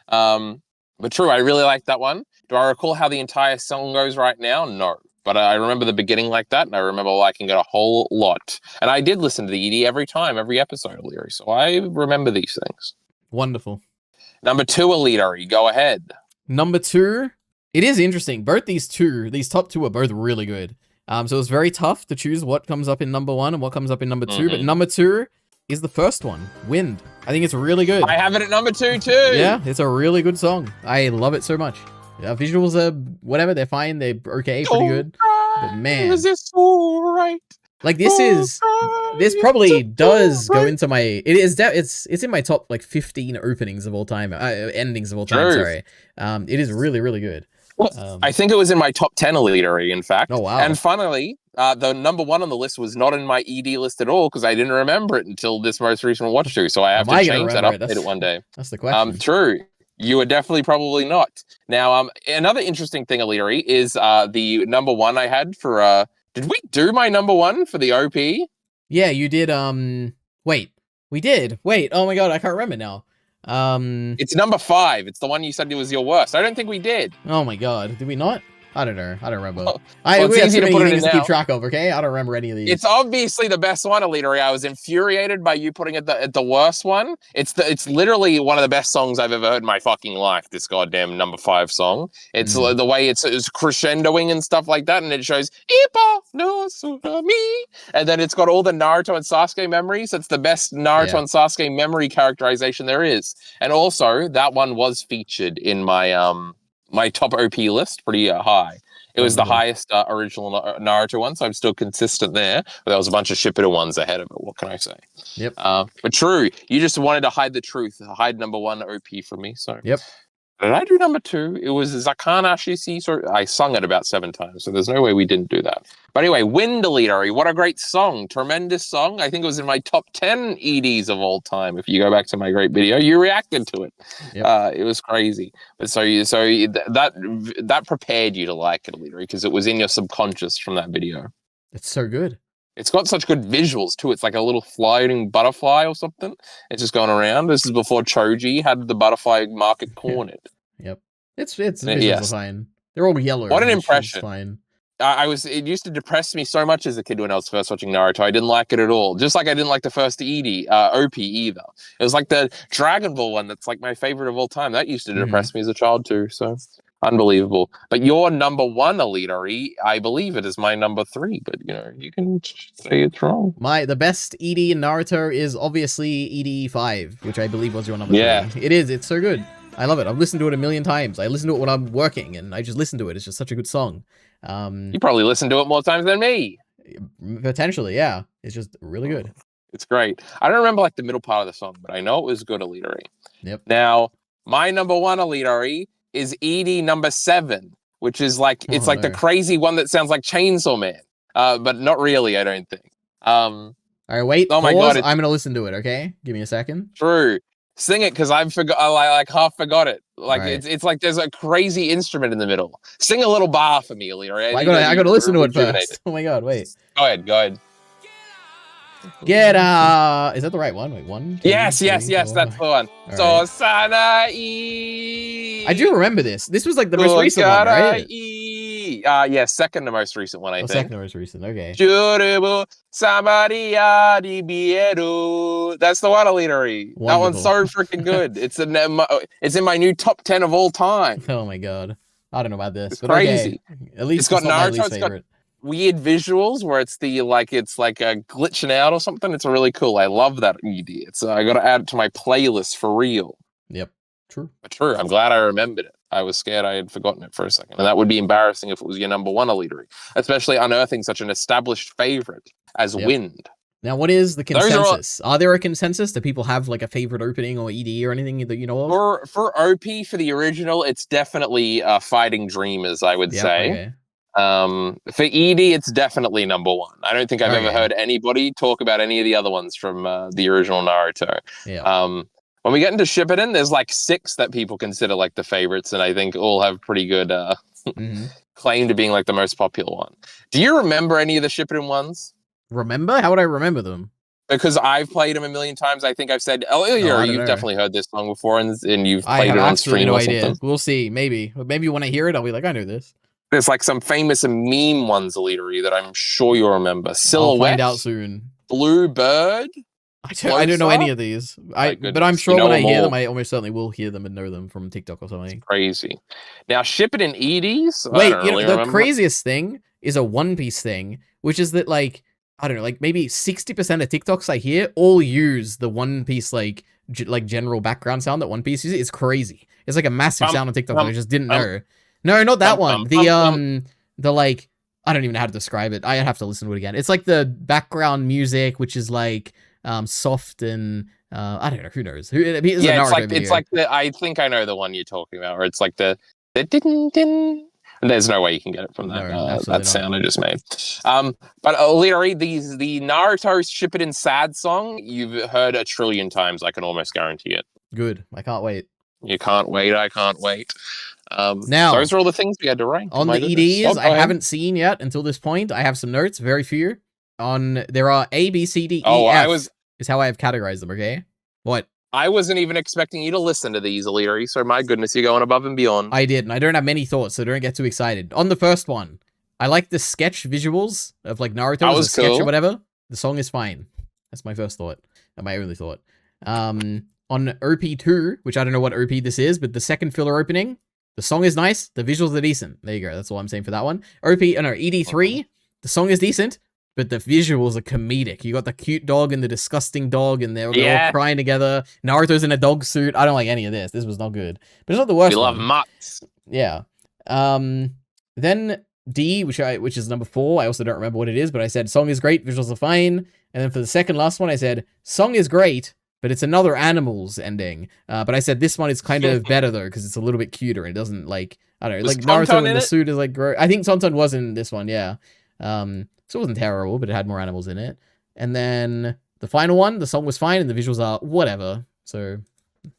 But true, I really like that one. Do I recall how the entire song goes right now? No. But I remember the beginning like that, and I remember liking it a whole lot. And I did listen to the ED every episode, Elitery, so I remember these things. Wonderful. Number 2, Elitery, go ahead. Number 2, it is interesting. Both these top 2 are both really good. So it's very tough to choose what comes up in number 1 and what comes up in number 2. But number 2 is the first one, Wind. I think it's really good. I have it at number 2 too. Yeah, it's a really good song. I love it so much. Visuals are whatever. They're fine. They're okay, pretty good. But man, is this all right? Like this probably does go into my. It's in my top like 15 openings of all time. Endings of all time. Sorry. It is really good. I think it was in my top 10 elitery, in fact. Oh wow! And finally, the number one on the list was not in my ED list at all because I didn't remember it until this most recent watch through. So I have to change that, update it one day. That's the question. True. You are definitely probably not. Now, another interesting thing, elitery, is the number one I had for. Did we do my number one for the OP? Yeah, you did. Wait, we did. Wait, oh my god, I can't remember now. It's number 5. It's the one you said it was your worst. I don't think we did. Oh my god, did we not? I don't know. I don't remember. Well, we have too many things to keep track of, okay? I don't remember any of these. It's obviously the best one, elitery. I was infuriated by you putting it at the worst one. It's literally one of the best songs I've ever heard in my fucking life, this goddamn number 5 song. It's the way it's crescendoing and stuff like that, and it shows Ippo no Tsunami. And then it's got all the Naruto and Sasuke memories. It's the best Naruto and Sasuke memory characterization there is. And also, that one was featured in my my top OP list, pretty high. It was the highest original Naruto one, so I'm still consistent there. But there was a bunch of Shippuden ones ahead of it. What can I say? Yep. But true, you just wanted to hide the truth, hide number 1 OP from me. So yep. Did I do number 2? It was Zakana Shisi. So I sung it about 7 times, so there's no way we didn't do that. But anyway, Wind Elitery, what a great song. Tremendous song. I think it was in my top 10 EDs of all time. If you go back to my great video, you reacted to it. Yep. It was crazy. But that prepared you to like it, Elitery, because it was in your subconscious from that video. It's so good. It's got such good visuals too. It's like a little flying butterfly or something. It's just going around. This is before Choji had the butterfly market cornered. Yep. It's visuals are fine. They're all yellow. What an impression. Fine. It used to depress me so much as a kid when I was first watching Naruto. I didn't like it at all. Just like I didn't like the first OP either. It was like the Dragon Ball one that's like my favorite of all time. That used to depress me as a child too. So unbelievable. But your number 1 elitery, I believe it is my number 3. But you can say it's wrong. The best ED in Naruto is obviously ED 5, which I believe was your number 3. It is. It's so good. I love it. I've listened to it a million times. I listen to it when I'm working, and I just listen to it. It's just such a good song. You probably listen to it more times than me. Potentially, yeah. It's just really good. It's great. I don't remember like the middle part of the song, but I know it was good elitery. Yep. Now, my number 1 elitery is ED number 7, which is like the crazy one that sounds like Chainsaw Man, but not really. I don't think. All right, wait. Oh my god! I'm gonna listen to it. Okay, give me a second. True. Sing it because I like half forgot it. Like it's like there's a crazy instrument in the middle. Sing a little bar for me, Elitery. I gotta listen to it first. Oh my god! Wait. Go ahead. Get Is that the right one? Wait, 1, 2, yes, 3, that's the one. So right. Sanai. I do remember this. This was like the most recent one, right? Yeah, second to most recent one, I think. Second to most recent, okay. That's the one, Elitery. That one's so freaking good. It's in my new top 10 of all time. Oh my god. I don't know about this. It's crazy. Okay. At least it's got Naruto. It's got weird visuals where it's like a glitching out or something. It's really cool. I love that ED. I got to add it to my playlist for real. Yep. True. But true. I'm glad I remembered it. I was scared I had forgotten it for a second. And that would be embarrassing if it was your number 1 elitery, especially unearthing such an established favorite as Wind. Now, what is the consensus? Are there a consensus? Do people have like a favorite opening or ED or anything that you know of? For OP, for the original, it's definitely Fighting Dreamers, I would say. Okay. For ED, it's definitely number 1. I don't think I've ever heard anybody talk about any of the other ones from the original Naruto. Yeah. When we get into Shippuden, there's like 6 that people consider like the favorites, and I think all have pretty good claim to being like the most popular one. Do you remember any of the Shippuden ones? Remember? How would I remember them? Because I've played them a million times. I think I've said earlier, you've definitely heard this song before, and you've played it on stream or something. We'll see. Maybe when I hear it, I'll be like, I knew this. There's like some famous meme ones, Elitery, that I'm sure you'll remember. Silhouette. I'll find out soon. Blue Bird. I don't know any of these. But I'm sure when I hear them, I almost certainly will hear them and know them from TikTok or something. It's crazy. Now, Shippuden EDs. Wait, the craziest thing is a One Piece thing, which is that like I don't know, like maybe 60% of TikToks I hear all use the One Piece like general background sound that One Piece uses. It's crazy. It's like a massive sound on TikTok that I just didn't know. No, not that one. The like, I don't even know how to describe it. I have to listen to it again. It's like the background music, which is like soft and I don't know. Who knows? It's like the. I think I know the one you're talking about, where it's like the din din. There's no way you can get it from that sound I just made. But literally, the Naruto Shippuden Sad song you've heard a trillion times. I can almost guarantee it. Good. I can't wait. You can't wait. I can't wait. Now, those are all the things we had to rank. On the EDs, I haven't seen yet until this point. I have some notes, very few. There are A, B, C, D, E, F. Is how I have categorized them. Okay. What? I wasn't even expecting you to listen to these, Illyri, so my goodness, you're going above and beyond. I did, and I don't have many thoughts, so don't get too excited. On the first one, I like the sketch visuals of like Naruto as a sketch or whatever. The song is fine. That's my first thought, and my only thought. On OP2, which I don't know what OP this is, but the second filler opening, the song is nice, the visuals are decent. There you go, that's all I'm saying for that one. ED3, the song is decent, but the visuals are comedic. You got the cute dog and the disgusting dog, and they're all crying together. Naruto's in a dog suit. I don't like any of this. This was not good. But it's not the worst. We love mutts. Yeah. Then D, which is number 4. I also don't remember what it is, but I said song is great, visuals are fine. And then for the second last one, I said song is great, but it's another Animals ending. But I said this one is kind of better though, because it's a little bit cuter. It doesn't like, I don't know, like Naruto in the suit is like gross. I think Tonton was in this one, yeah. So it wasn't terrible, but it had more animals in it. And then the final one, the song was fine, and the visuals are whatever. So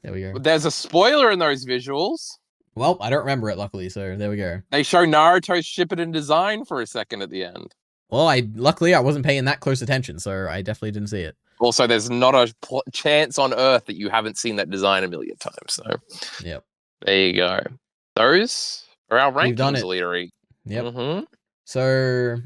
there we go. There's a spoiler in those visuals. Well, I don't remember it, luckily, so there we go. They show Naruto's Shippuden design for a second at the end. Well, luckily I wasn't paying that close attention, so I definitely didn't see it. Also, there's not a chance on Earth that you haven't seen that design a million times. So, yep. There you go. Those are our rankings, Illyri. Yep. Mm-hmm. So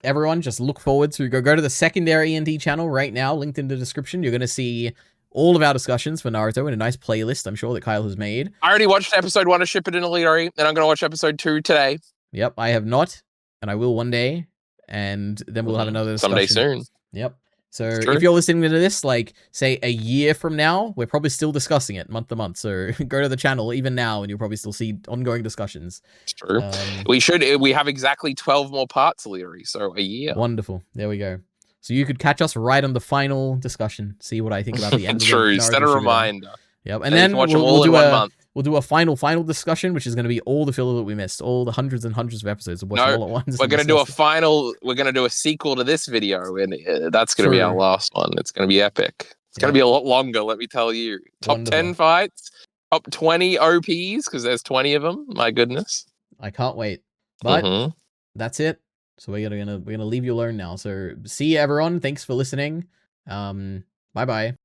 everyone, just look forward to go to the secondary E&D channel right now, linked in the description. You're going to see all of our discussions for Naruto in a nice playlist, I'm sure, that Kyle has made. I already watched episode 1 of Shippuden, Illyri, and I'm going to watch episode 2 today. Yep, I have not, and I will one day, and then we'll have another discussion. Someday soon. Yep. So if you're listening to this, like, say, a year from now, we're probably still discussing it month to month. So go to the channel even now, and you'll probably still see ongoing discussions. It's true. We have exactly 12 more parts, Illyri, so a year. Wonderful. There we go. So you could catch us right on the final discussion, see what I think about the end of the True, set a reminder. Yep, and then we'll do a final discussion, which is going to be all the filler that we missed, all the hundreds and hundreds of episodes of watching all at once. We're going to do a final. We're going to do a sequel to this video, and that's going to be our last one. It's going to be epic. It's going to be a lot longer, let me tell you. Top 10 fights, top 20 OPs, because there's 20 of them. My goodness, I can't wait. But that's it. So we're gonna leave you alone now. So see you, everyone. Thanks for listening. Bye bye.